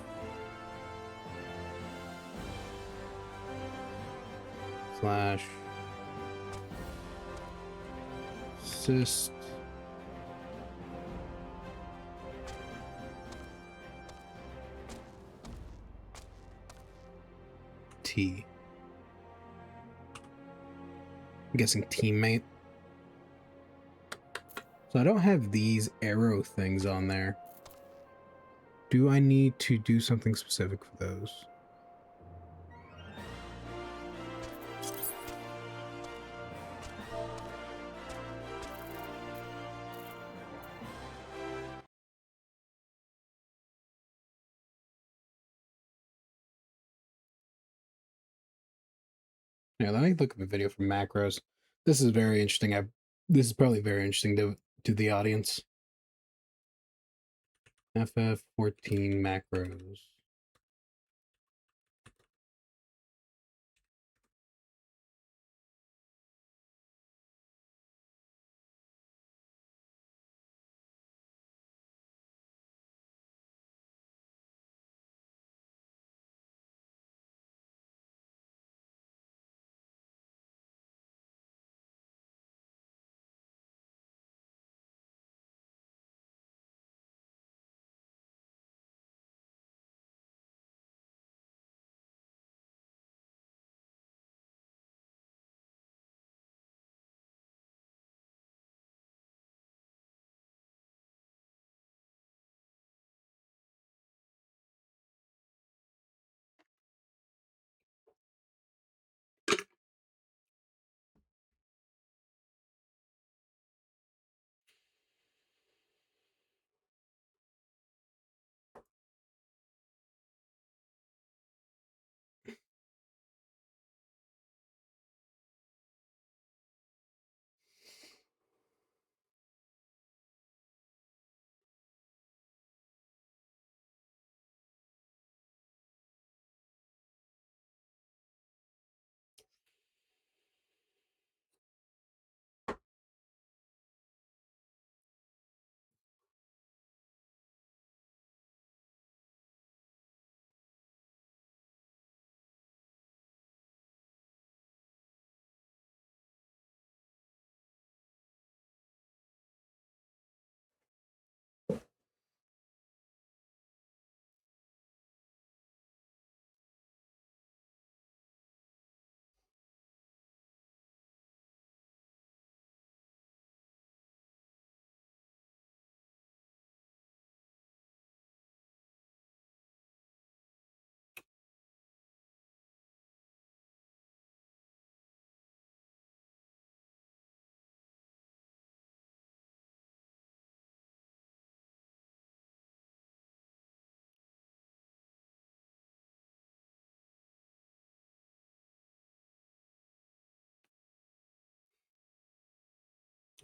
Slash assist T. I'm guessing teammate. So I don't have these arrow things on there. Do I need to do something specific for those? Yeah, let me look at the video for macros. This is very interesting. This is probably very interesting to the audience. FF14 macros.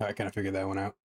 I kind of figured that one out.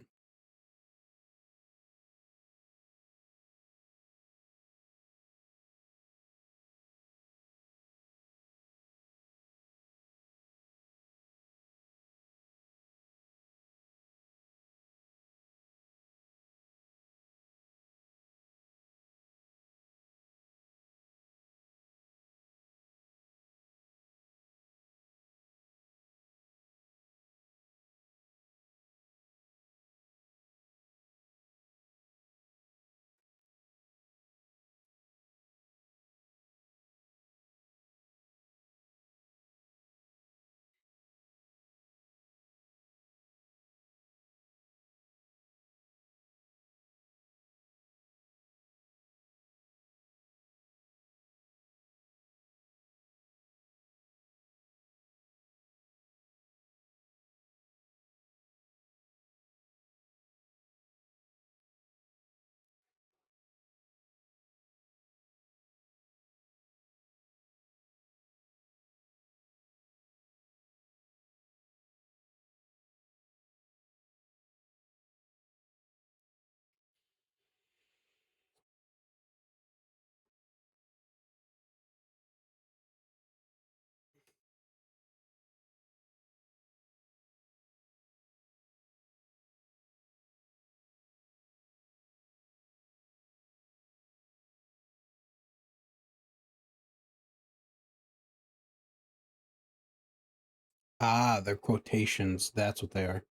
Ah, they're quotations. That's what they are.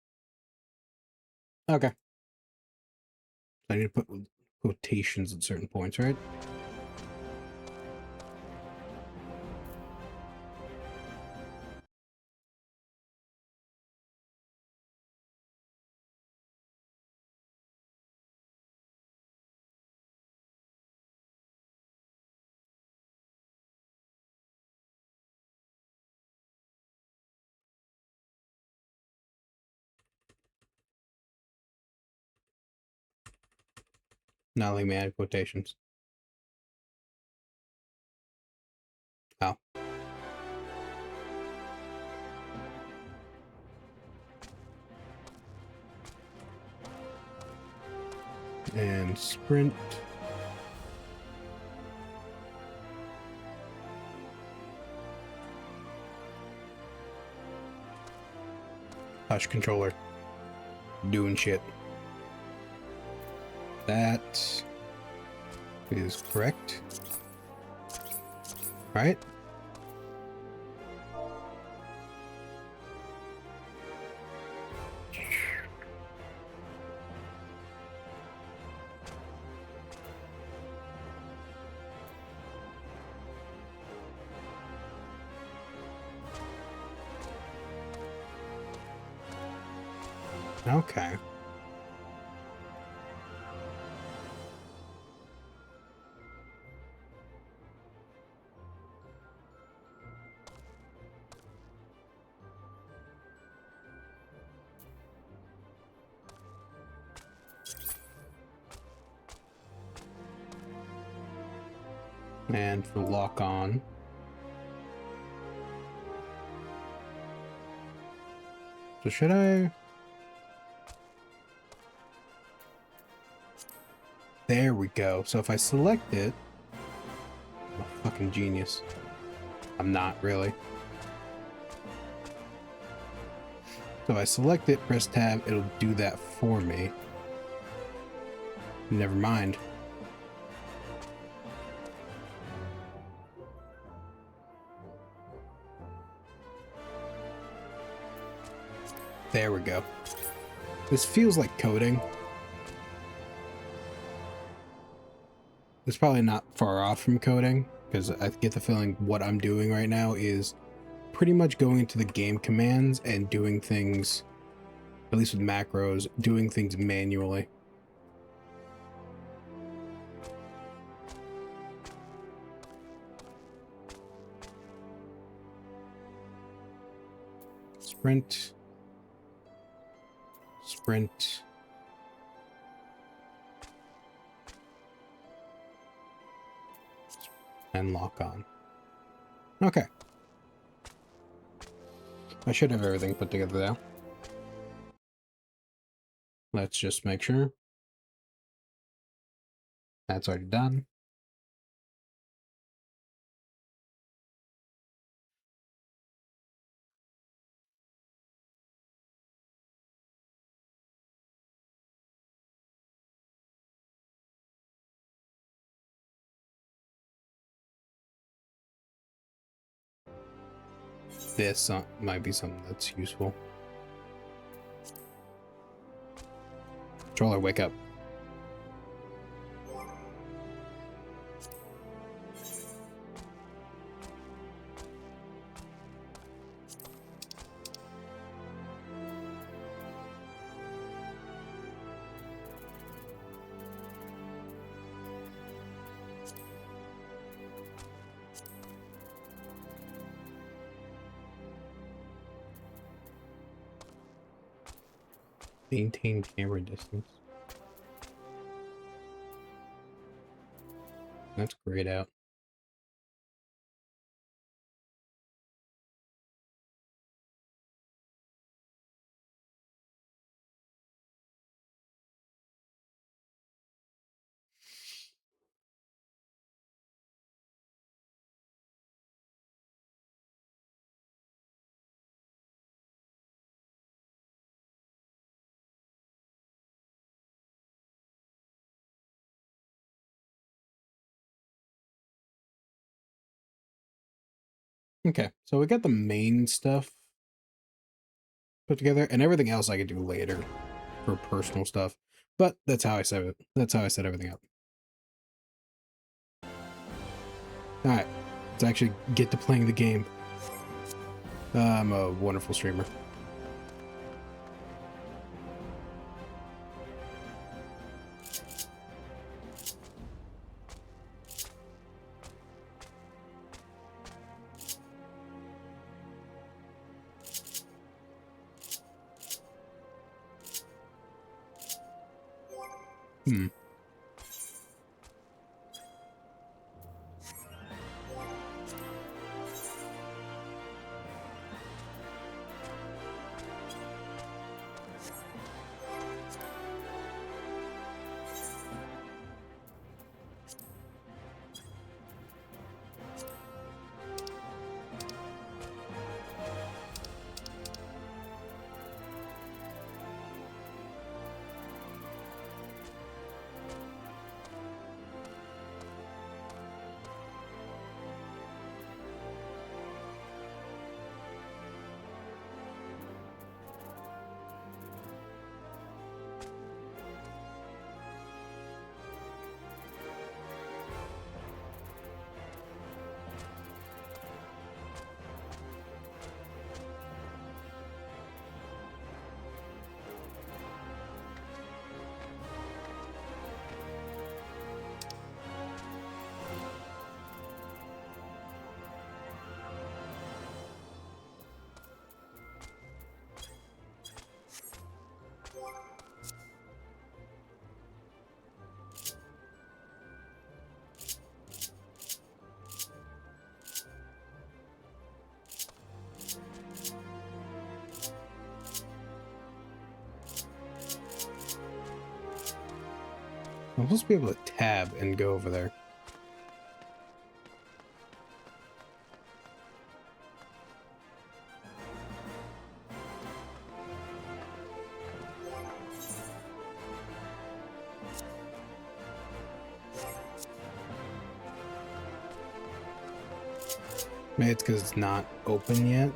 Okay. I need to put quotations at certain points, right? Not letting me add quotations. Oh. And sprint. Hush controller. Doing shit. That is correct. Right? Okay. And for lock on. So should I? There we go. So if I select it, I'm a fucking genius. I'm not really. So if I select it, press tab, it'll do that for me. Never mind. There we go. This feels like coding. It's probably not far off from coding, because I get the feeling what I'm doing right now is pretty much going into the game commands and doing things, at least with macros, doing things manually. Sprint. Sprint. And lock on. Okay. I should have everything put together now. Let's just make sure. That's already done. This might be something that's useful. Controller, wake up. Maintain camera distance. That's grayed out. Okay, so we got the main stuff put together, and everything else I could do later for personal stuff. But that's how I set it. That's how I set everything up. All right, let's actually get to playing the game. I'm a wonderful streamer. Hmm. I'm supposed to be able to tab and go over there. Maybe it's because it's not open yet.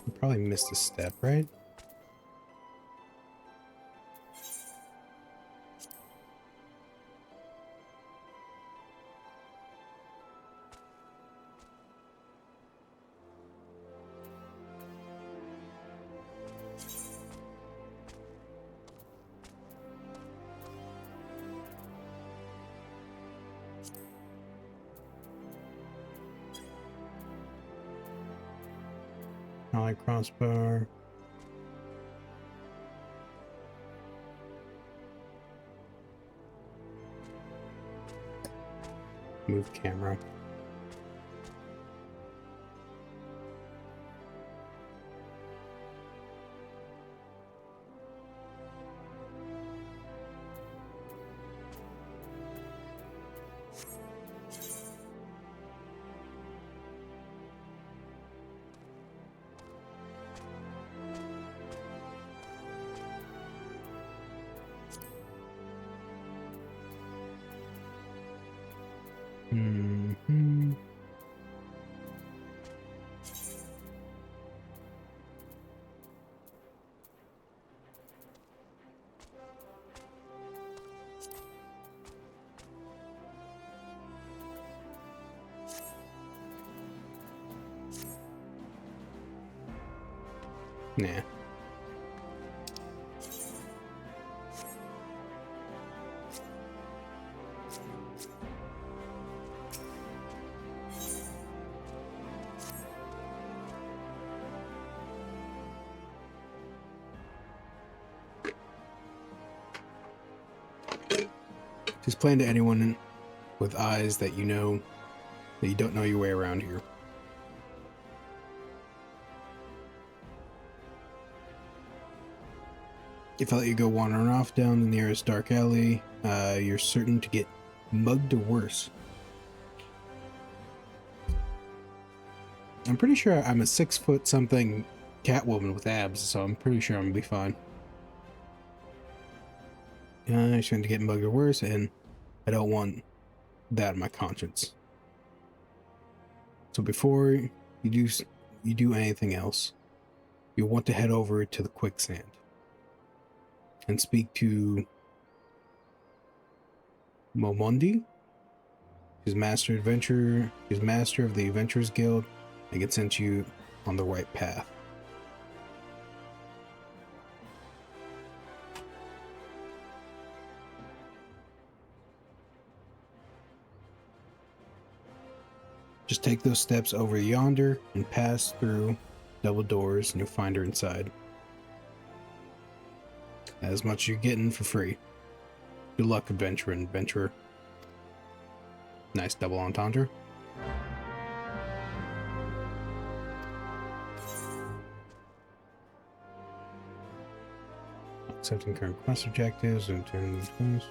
I probably missed a step, right? Ally crossbar. Move camera. Mm-hmm. Nah. Just plain to anyone with eyes that you know that you don't know your way around here. If I let you go wandering off down the nearest dark alley, you're certain to get mugged or worse. I'm pretty sure I'm a 6 foot something Catwoman with abs, so I'm pretty sure I'm gonna be fine. I'm certain to get mugged or worse, and I don't want that on my conscience. So before you do anything else, you'll want to head over to the quicksand and speak to Momondi. She's master of the Adventurers Guild, and can send you on the right path. Just take those steps over yonder and pass through double doors, and you'll find her inside. As much as you're getting for free. Good luck, adventurer. Nice double entendre. Accepting current quest objectives and turning these things.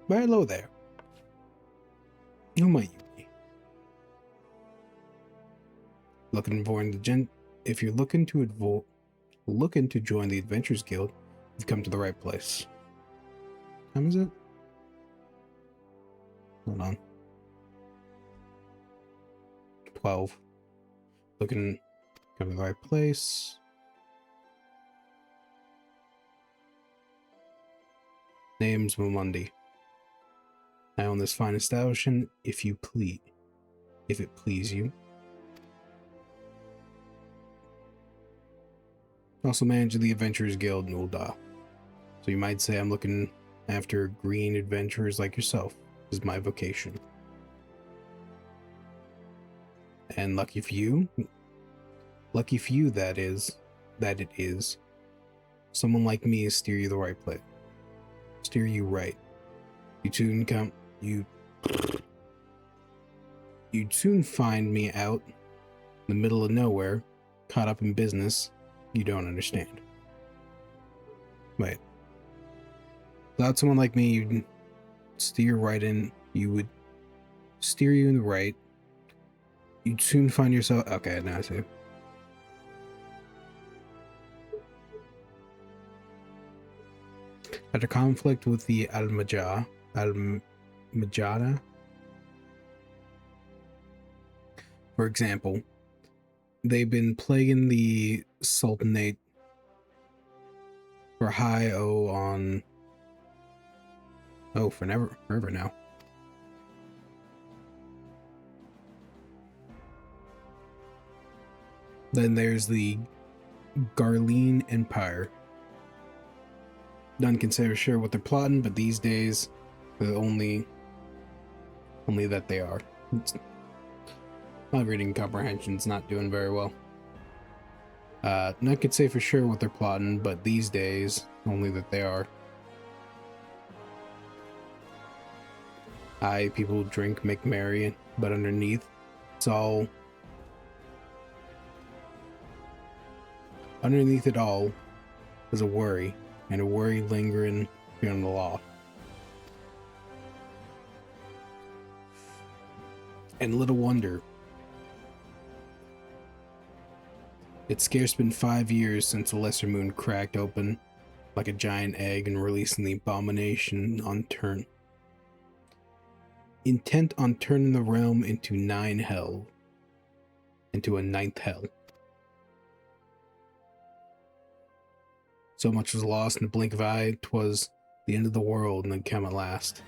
But hello there. Who might you be? Looking for if you're looking to join the Adventurers Guild, you've come to the right place. What time is it? Hold on. 12. Come to the right place. Name's Momondi. I own this fine establishment, if it please you. Also manage the Adventurers Guild in Ul'dah. So you might say I'm looking after green adventurers like yourself is my vocation. And lucky for you that it is, someone like me steer you the right place. Steer you right. You'd soon find me out in the middle of nowhere, caught up in business you don't understand. Wait. Without someone like me, you'd steer right in. You would steer you in the right. You'd soon find yourself. Okay, now I see. At a conflict with the Almajada, for example, they've been plaguing the Sultanate for forever now. Then there's the Garleen Empire. None can say for sure what they're plotting, but these days, only that they are. My reading comprehension's not doing very well. None can say for sure what they're plotting, but these days, only that they are. Aye, people drink, make merry, but underneath, it's all... Underneath it all is a worry, and a worry lingering beyond the law. And little wonder. It's scarce been 5 years since the lesser moon cracked open like a giant egg and releasing the abomination intent on turning the realm into a ninth hell. So much was lost in the blink of an eye. 'Twas the end of the world, and then came at last.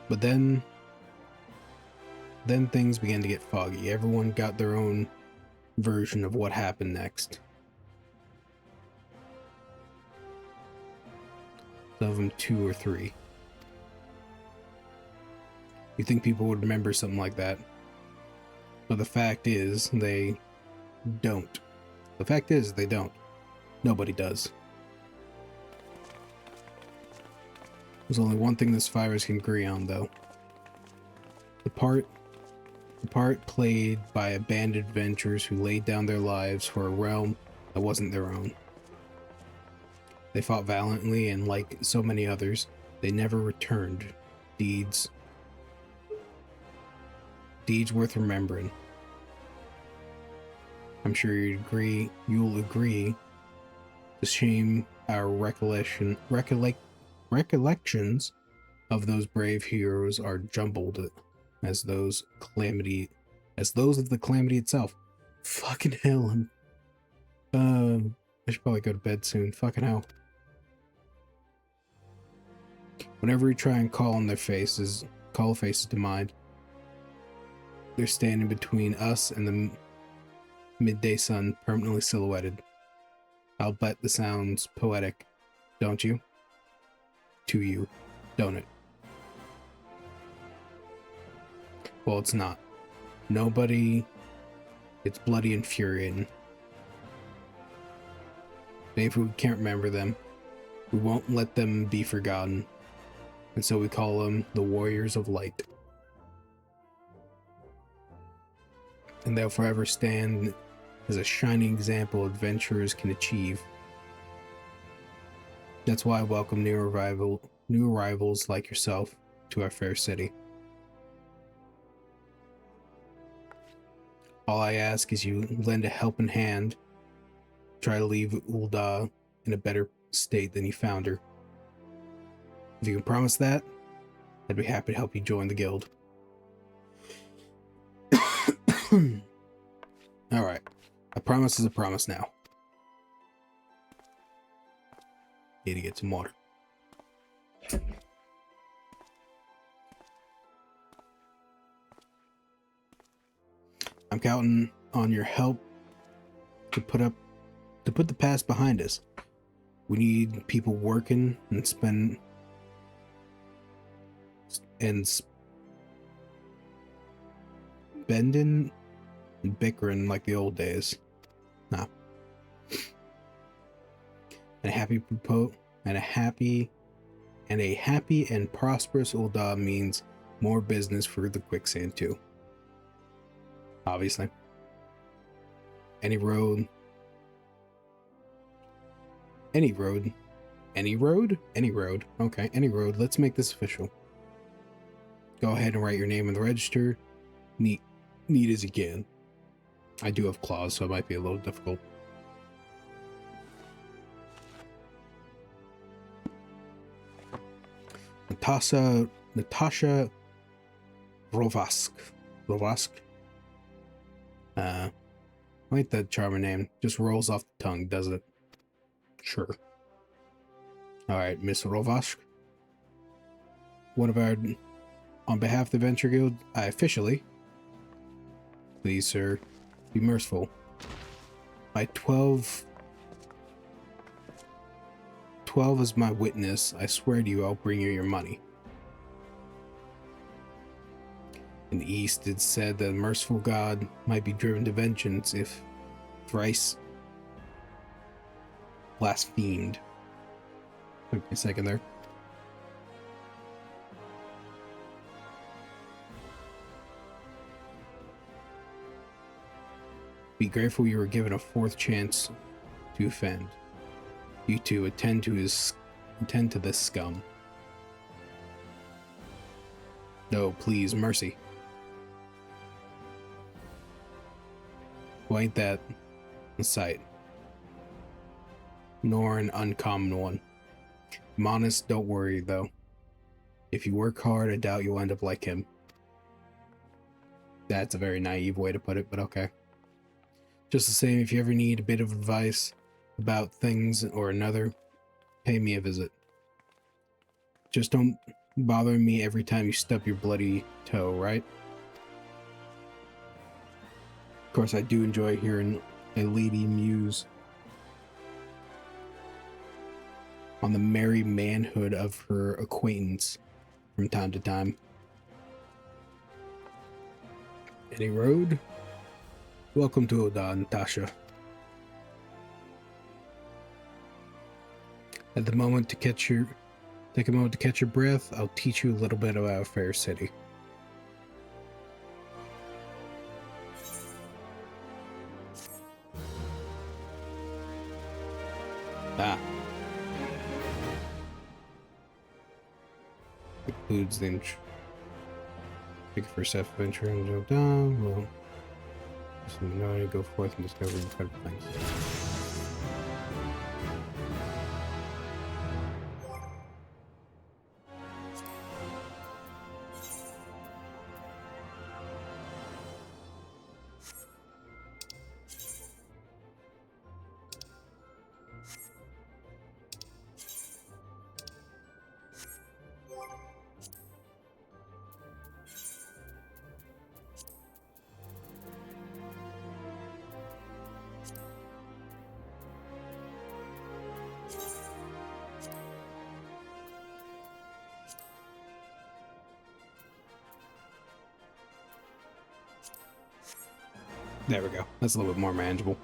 But then things began to get foggy. Everyone got their own version of what happened next. Some of them 2 or 3. You think people would remember something like that? But the fact is, they don't. The fact is, they don't. Nobody does. There's only one thing this virus can agree on, though. The part played by abandoned adventurers who laid down their lives for a realm that wasn't their own. They fought valiantly, and like so many others, they never returned. Deeds worth remembering. I'm sure you'll agree to shame our recollections of those brave heroes are jumbled as those of the calamity itself. Fucking hell, I should probably go to bed soon. Fucking hell. Whenever we try and call faces to mind, they're standing between us and the midday sun, permanently silhouetted. I'll bet this sounds poetic, don't you? To you, don't it? Well, it's not. Nobody. It's bloody infuriating. Maybe if we can't remember them, we won't let them be forgotten. And so we call them the Warriors of Light. And they'll forever stand as a shining example adventurers can achieve. That's why I welcome new arrivals like yourself to our fair city. All I ask is you lend a helping hand, try to leave Ul'dah in a better state than you found her. If you can promise that, I'd be happy to help you join the guild. Alright, a promise is a promise now. Need to get some water. I'm counting on your help to put up to put the past behind us. We need people working and spending and bickering like the old days. Nah. And a happy and prosperous Ul'dah means more business for the quicksand too. Obviously. Any road. Okay, any road. Let's make this official. Go ahead and write your name in the register. Neat as you can. I do have claws, so it might be a little difficult. Natasha Rovask. I like that charming name. Just rolls off the tongue, does it? Sure. Alright, Miss Rovask. On behalf of the Venture Guild, I officially, please, sir, be merciful. By 12 is my witness. I swear to you, I'll bring you your money. In the East, it's said that a merciful God might be driven to vengeance if thrice blasphemed. Took me a second there. Be grateful you were given a fourth chance to offend. You two attend to this scum. No, please, mercy. Well, ain't that a sight? Nor an uncommon one. I'm honest, don't worry though. If you work hard, I doubt you'll end up like him. That's a very naive way to put it, but okay. Just the same, if you ever need a bit of advice about things or another, pay me a visit. Just don't bother me every time you stub your bloody toe, right? Of course, I do enjoy hearing a lady muse on the merry manhood of her acquaintance from time to time. Any road? Welcome to Ul'dah, Natasha. Take a moment to catch your breath. I'll teach you a little bit about Fair City. Includes the pick for first adventure and jump down. Well, so now I go forth and discover incredible things. There we go. That's a little bit more manageable.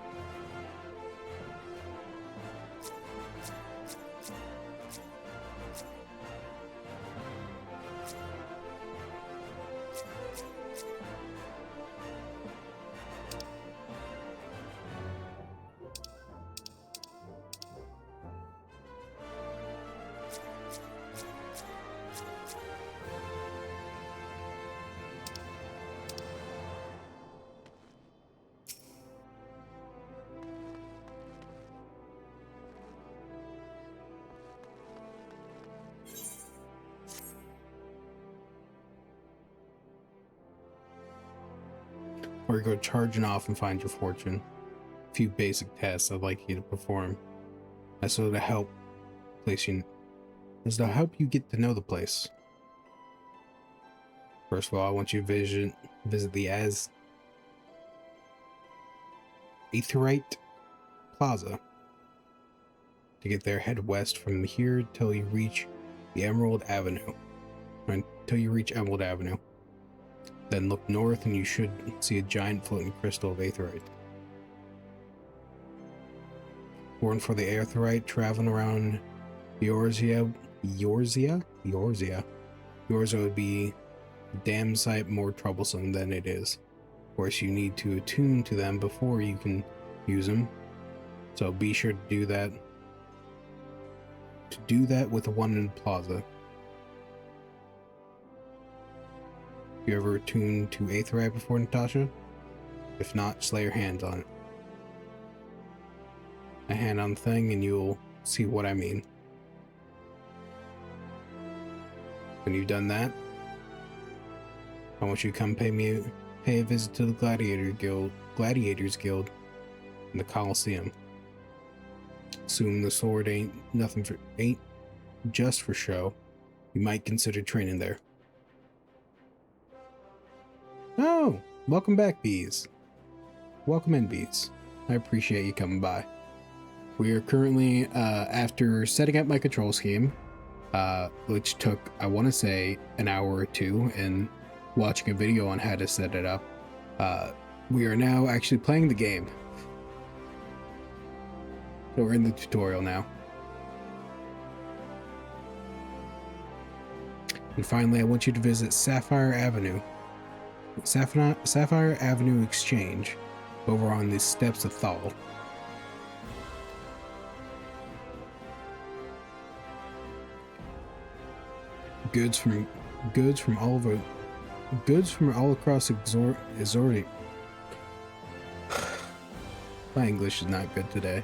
Or go charging off and find your fortune. A few basic tests I'd like you to perform. As to help you get to know the place. First of all, I want you to visit the Aetherite Plaza. To get there, head west from here till you reach the Emerald Avenue. Until you reach Emerald Avenue. Then look north and you should see a giant floating crystal of aetheryte. Born for the aetheryte, traveling around Eorzea would be a damn sight more troublesome than it is. Of course, you need to attune to them before you can use them, so be sure to do that. With the one in Plaza. You ever attuned to aetheryte before, Natasha? If not, just lay your hands on it. A hand on the thing and you'll see what I mean. When you've done that, I want you to come pay a visit to the Gladiators Guild in the Coliseum. Assume the sword ain't just for show. You might consider training there. Oh, welcome back, bees. Welcome in, bees. I appreciate you coming by. We are currently, after setting up my control scheme, which took, I want to say, an hour or two, and watching a video on how to set it up, we are now actually playing the game. So we're in the tutorial now. And finally, I want you to visit Sapphire Avenue Exchange over on the steps of Thal. Goods from all across Exoria. My English is not good today.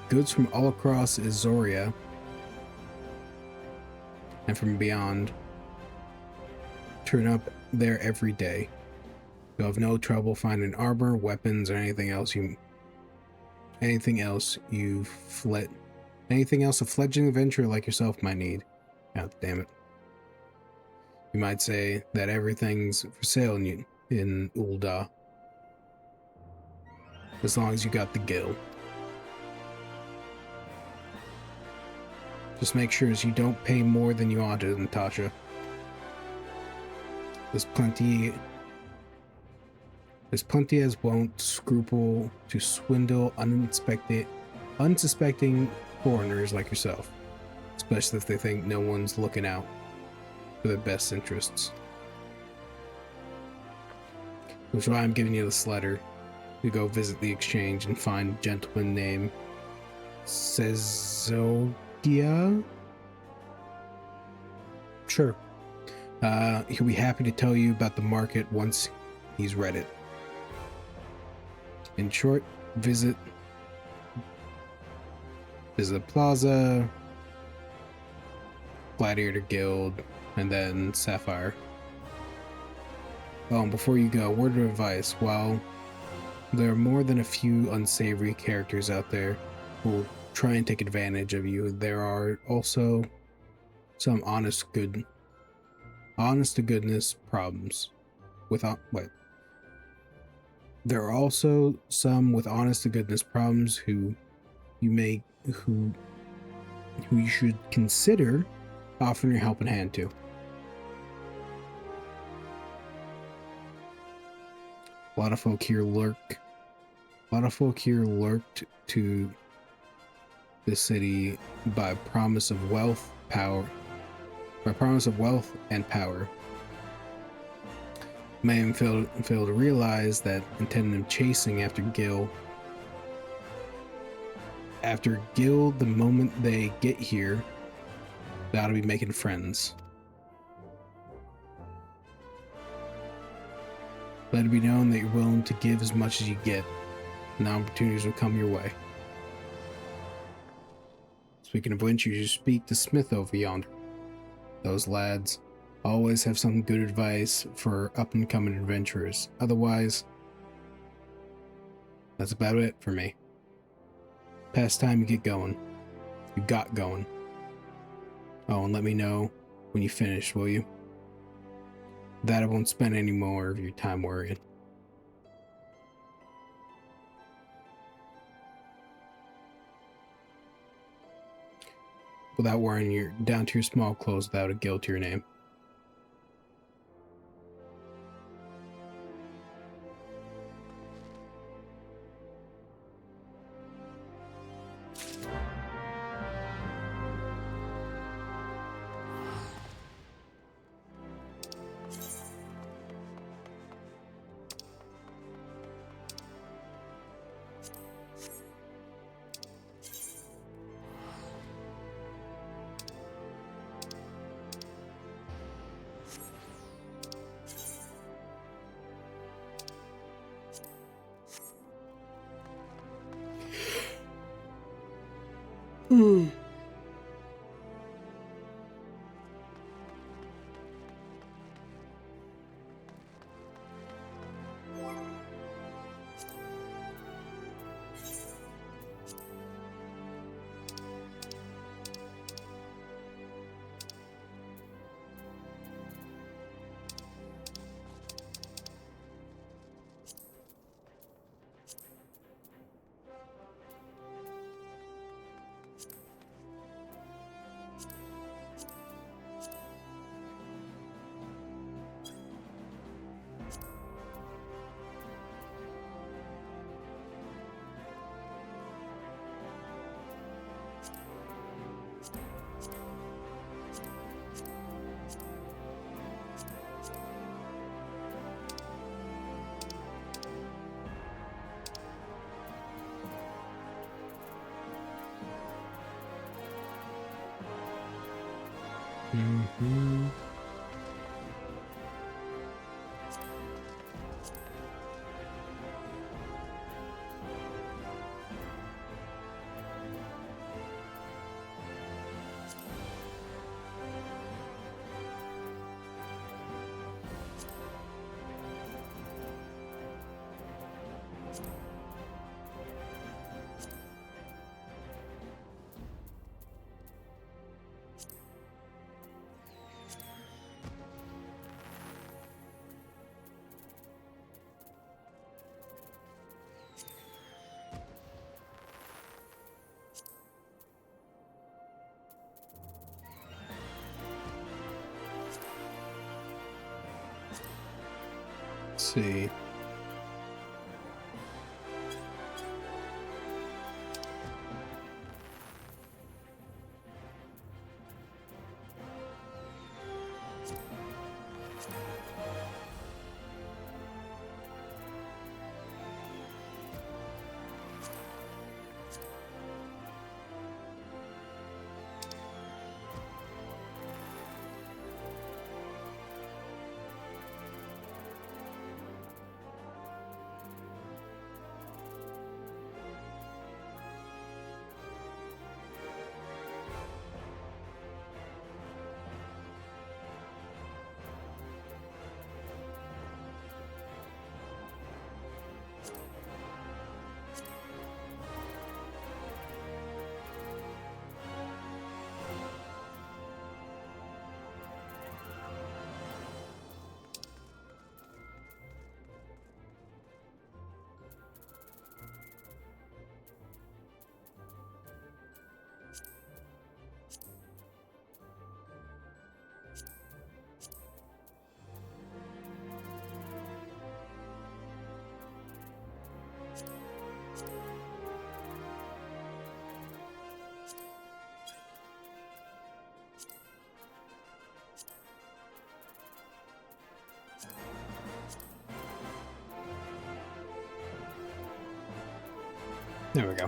Goods from all across Exoria and from beyond turn up there every day. You'll have no trouble finding armor, weapons, or anything else a fledgling adventurer like yourself might need. God damn it. You might say that everything's for sale in Ul'dah. As long as you got the gil. Just make sure you don't pay more than you ought to, Natasha. There's plenty as won't scruple to swindle unsuspecting foreigners like yourself, especially if they think no one's looking out for their best interests. Which is why I'm giving you this letter to go visit the exchange and find a gentleman named Sezodia. Sure. He'll be happy to tell you about the market once he's read it. In short, visit Plaza, Gladiator Guild, and then Sapphire. Oh, and before you go, word of advice. While there are more than a few unsavory characters out there who will try and take advantage of you, there are also some honest to goodness problems there are also some with honest to goodness problems who you should consider offering your helping hand to. A lot of folk here lurked to the city by promise of wealth and power. May fail to realize that intending of chasing after Gil, the moment they get here, they ought to be making friends. Let it be known that you're willing to give as much as you get, and opportunities will come your way. Speaking of which, you should speak to Smith over yonder. Those lads always have some good advice for up-and-coming adventurers. Otherwise, that's about it for me. Past time you got going. Oh, and let me know when you finish, will you? That I won't spend any more of your time worrying. without wearing your down to your small clothes without a guilt to your name. Hmm. Mm-hmm. Let's see. There we go.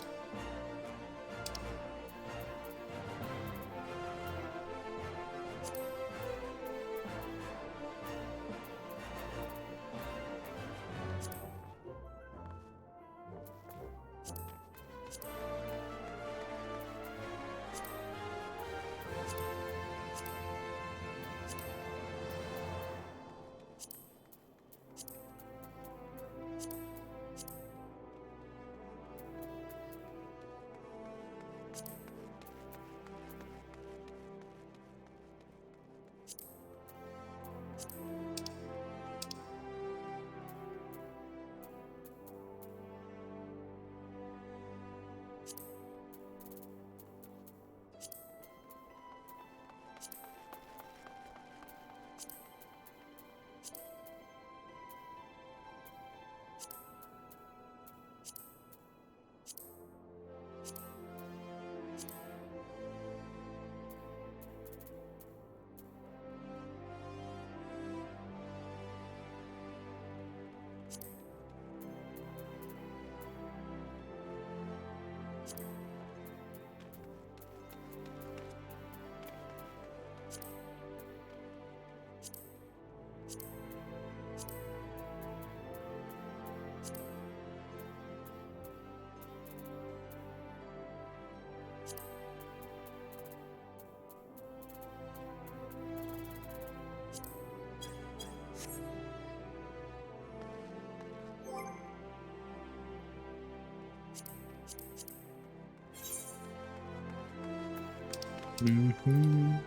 Mm-hmm.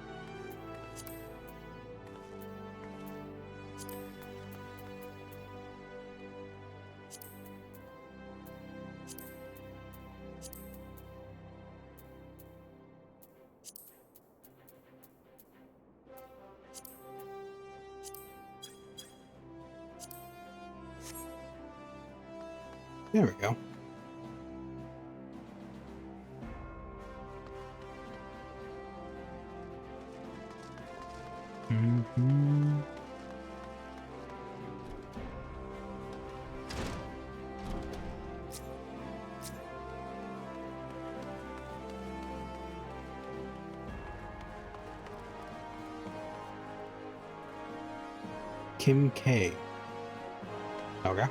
There we go. Mm-hmm. Kim K. Okay.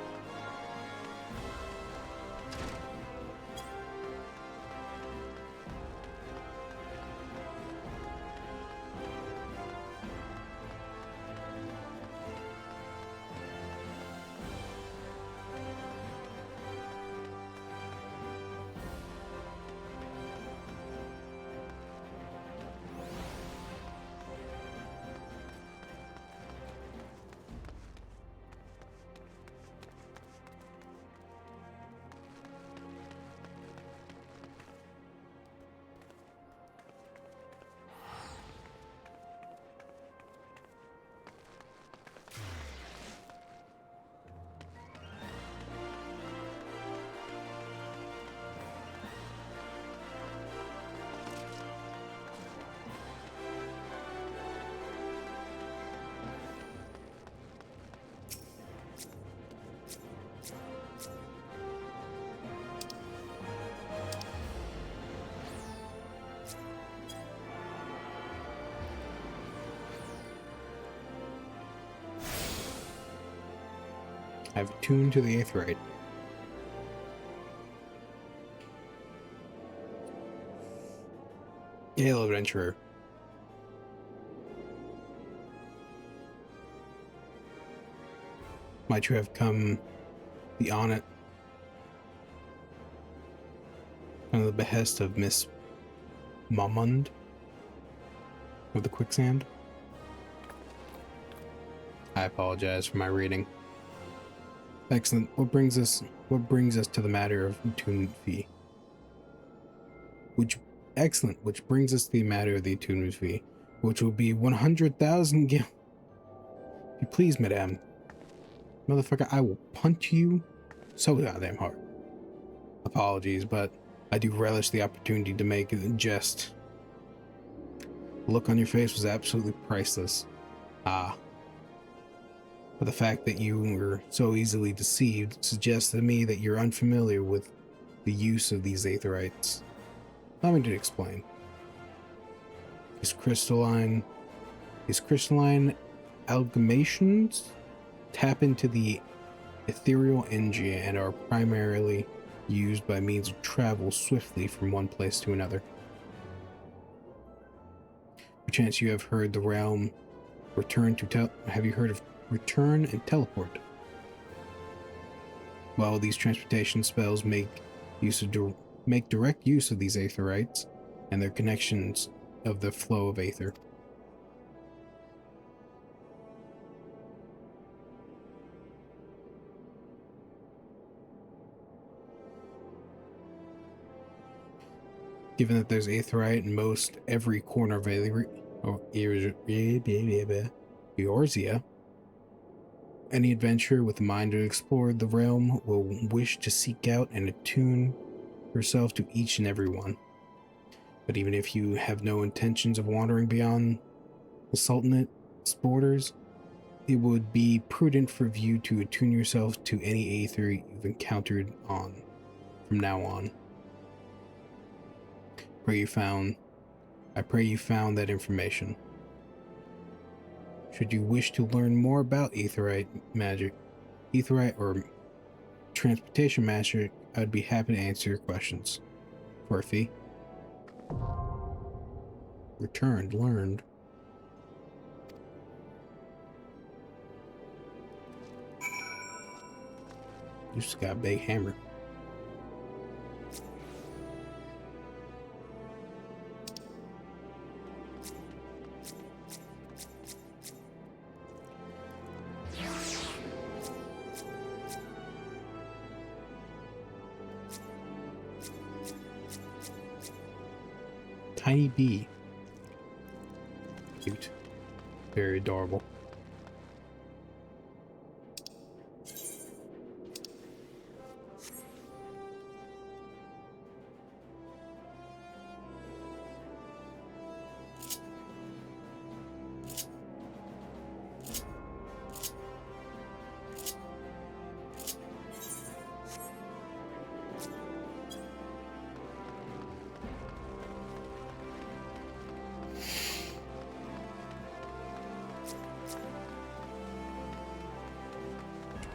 I've tuned to the Aetheryte. Hail, adventurer. Might you have come beyond it under the behest of Miss Momund of the Quicksand? I apologize for my reading. Excellent. What brings us to the matter of attunement fee? Which brings us to the matter of the attunement fee, which will be 100,000 gil. If you please, madame. Motherfucker, I will punch you so goddamn hard. Apologies, but I do relish the opportunity to make a jest. The look on your face was absolutely priceless. Ah. But the fact that you were so easily deceived suggests to me that you're unfamiliar with the use of these aetherites. Allow me to explain. These crystalline amalgamations tap into the ethereal energy and are primarily used by means of travel swiftly from one place to another. Perchance you have heard the realm have you heard of return and teleport? Well, these transportation spells make direct use of these aetherites and their connections of the flow of aether. Given that there's aetherite in most every corner of Eorzea, any adventurer with a mind to explore the realm will wish to seek out and attune herself to each and every one. But even if you have no intentions of wandering beyond the Sultanate's borders, it would be prudent for you to attune yourself to any aether you've encountered from now on. I pray you found that information. Should you wish to learn more about aetherite or transportation magic, I'd be happy to answer your questions. For a fee. Returned, learned. You just got a big hammer. tiny bee. Cute. Very adorable.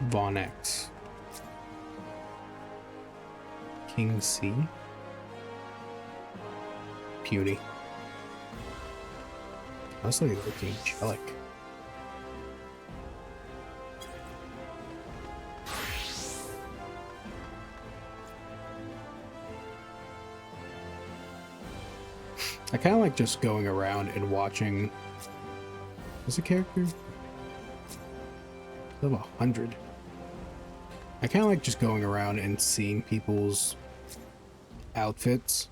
Von X. King C. Puny. That's like looking angelic. I kind of like just going around and watching. What's the character? Level 100. I kind of like just going around and seeing people's outfits.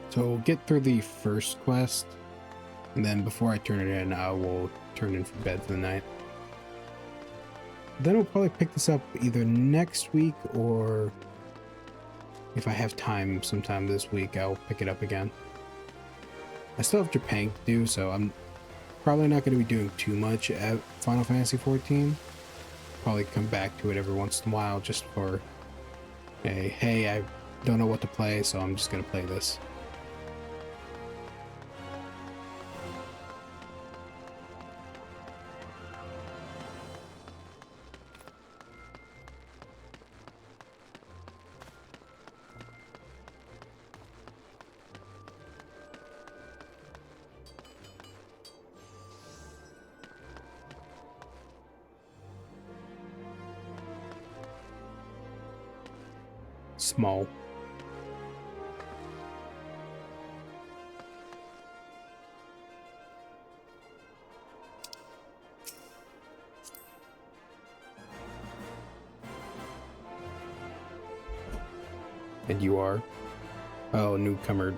So we'll get through the first quest, and then before I turn it in, I will turn in for bed for the night. Then I'll probably pick this up either next week, or if I have time sometime this week, I'll pick it up again. I still have Japan to do, so I'm probably not going to be doing too much at Final Fantasy XIV. Probably come back to it every once in a while just for a, hey, I don't know what to play, so I'm just going to play this. Small. And you are? Oh, newcomer.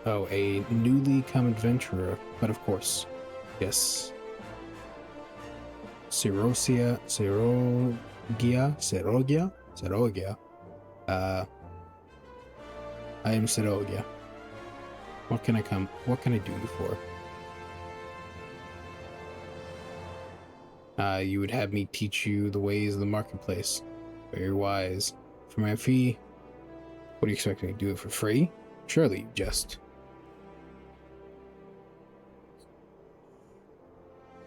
Oh, a newly come adventurer. But of course. Yes. Serogia. I am Serogia. What can I do you for? You would have me teach you the ways of the marketplace. Very wise. For my fee, what do you expect me to do it for free? Surely you jest.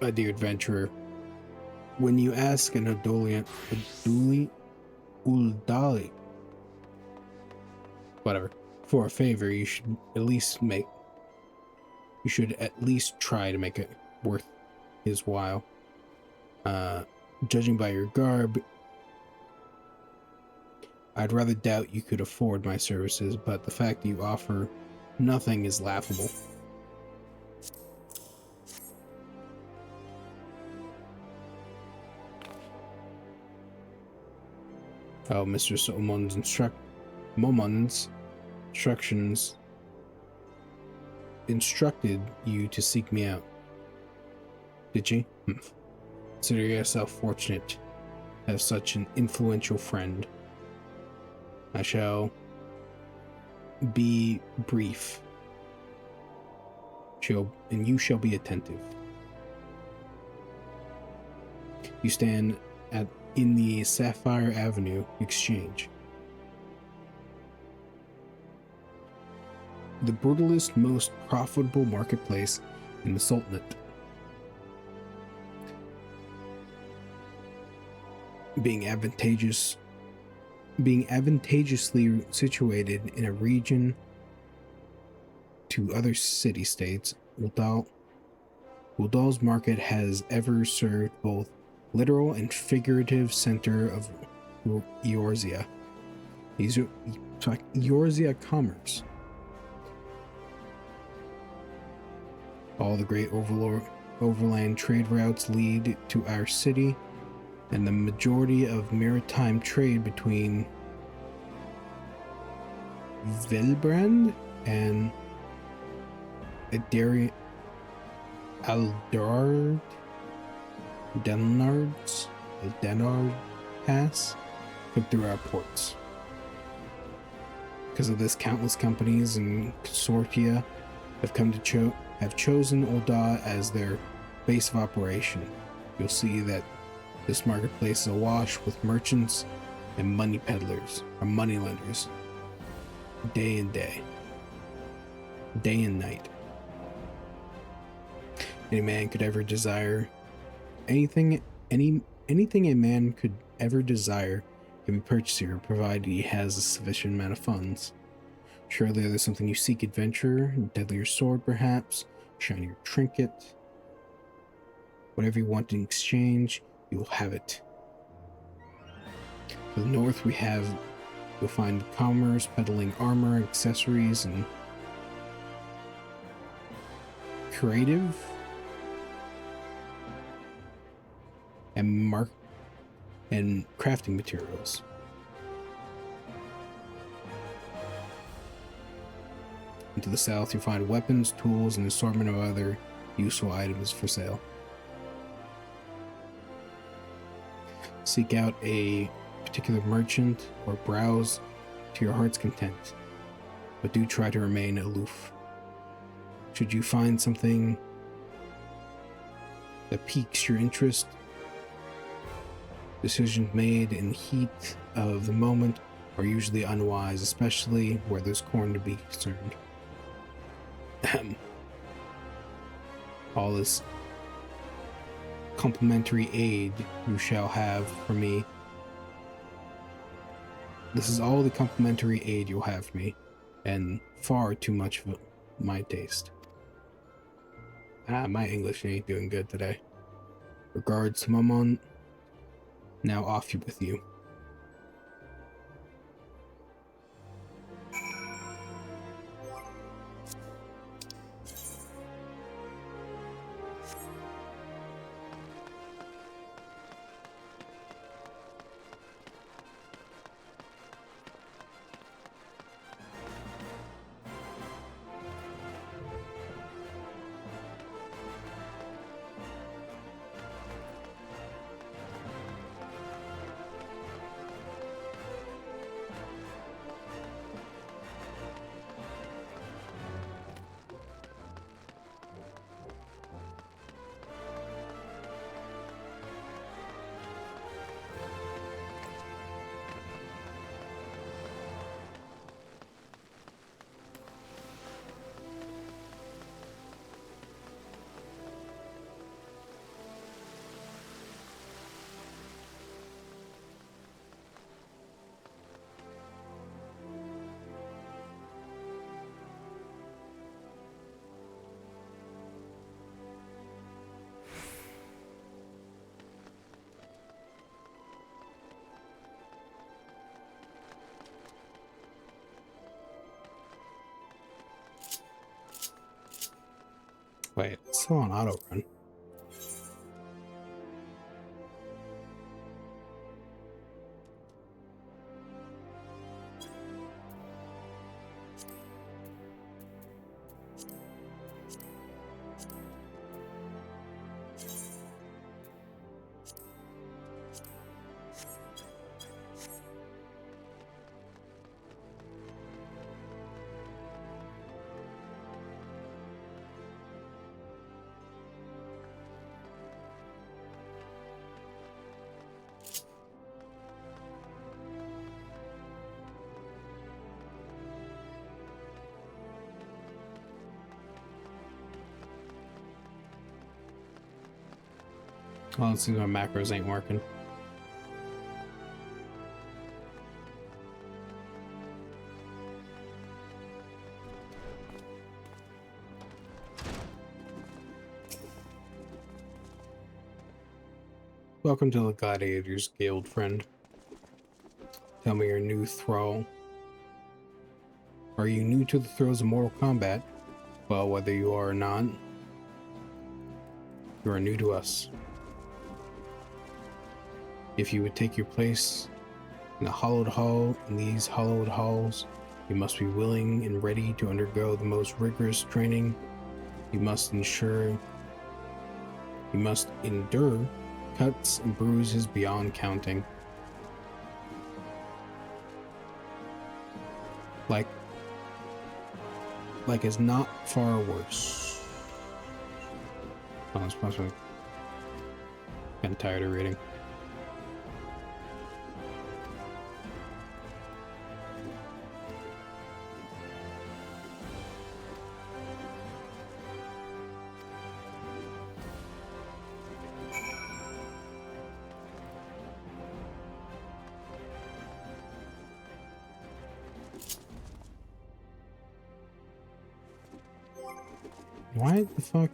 My dear adventurer, when you ask an Uldali, whatever, for a favor, you should at least try to make it worth his while. Judging by your garb, I'd rather doubt you could afford my services, but the fact that you offer nothing is laughable. Oh, Mr. Momon's instructions instructed you to seek me out. Did she? Consider yourself fortunate to have such an influential friend. I shall be brief. And you shall be attentive. You stand in the Sapphire Avenue Exchange. the brutalist, most profitable marketplace in the Sultanate. Being advantageously situated in a region to other city-states, Uldal's market has ever served both literal and figurative center of Eorzea. Eorzea commerce. All the great overland trade routes lead to our city, and the majority of maritime trade between Vilbrand and Aldard Denard Pass come through our ports. Because of this, countless companies and consortia have chosen Ul'dah as their base of operation. You'll see that this marketplace is awash with merchants and money peddlers, or moneylenders, day and night. Any man could ever desire anything a man could ever desire can be purchased here, provided he has a sufficient amount of funds. Surely there's something you seek: adventure, deadlier sword perhaps, shinier trinket. Whatever you want in exchange, you will have it. To the north you'll find commerce peddling armor, accessories, and creative and crafting materials. And to the south, you'll find weapons, tools, and an assortment of other useful items for sale. Seek out a particular merchant or browse to your heart's content, but do try to remain aloof. Should you find something that piques your interest, decisions made in the heat of the moment are usually unwise, especially where there's corn to be concerned. All this complimentary aid you shall have from me. This is all the complimentary aid you'll have from me, and far too much of my taste. My English ain't doing good today. Regards, Mammon. Now off with you. Wait, it's still on auto run. Well, it seems my macros ain't working. Welcome to the Gladiators Guild, friend. Tell me your new thrall. Are you new to the throes of Mortal Kombat? Well, whether you are or not, you are new to us. If you would take your place in the hollowed hall, in these hollowed halls, you must be willing and ready to undergo the most rigorous training. You must endure cuts and bruises beyond counting. Like it's not far worse. Oh, it's possibly getting tired of reading. Why the fuck?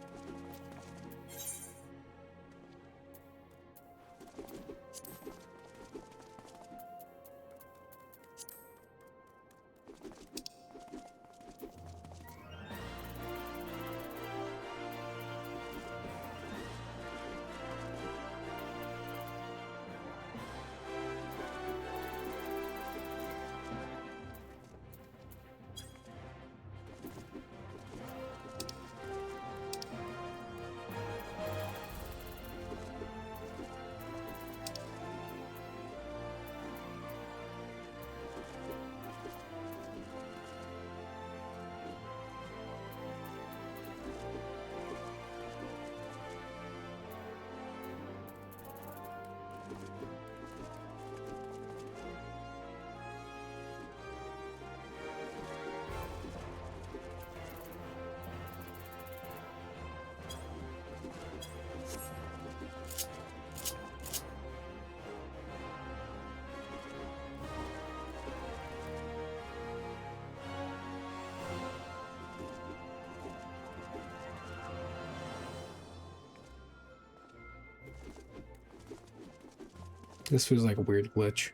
This feels like a weird glitch.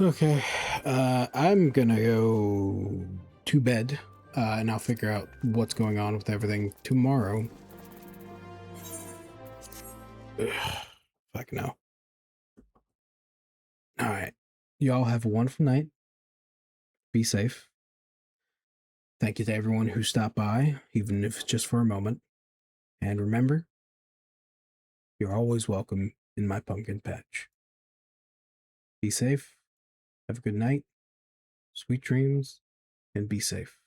Okay, I'm gonna go to bed, and I'll figure out what's going on with everything tomorrow. Ugh, fuck no. Alright, y'all have a wonderful night. Be safe. Thank you to everyone who stopped by, even if it's just for a moment. And remember, you're always welcome in my pumpkin patch. Be safe, have a good night, sweet dreams, and be safe.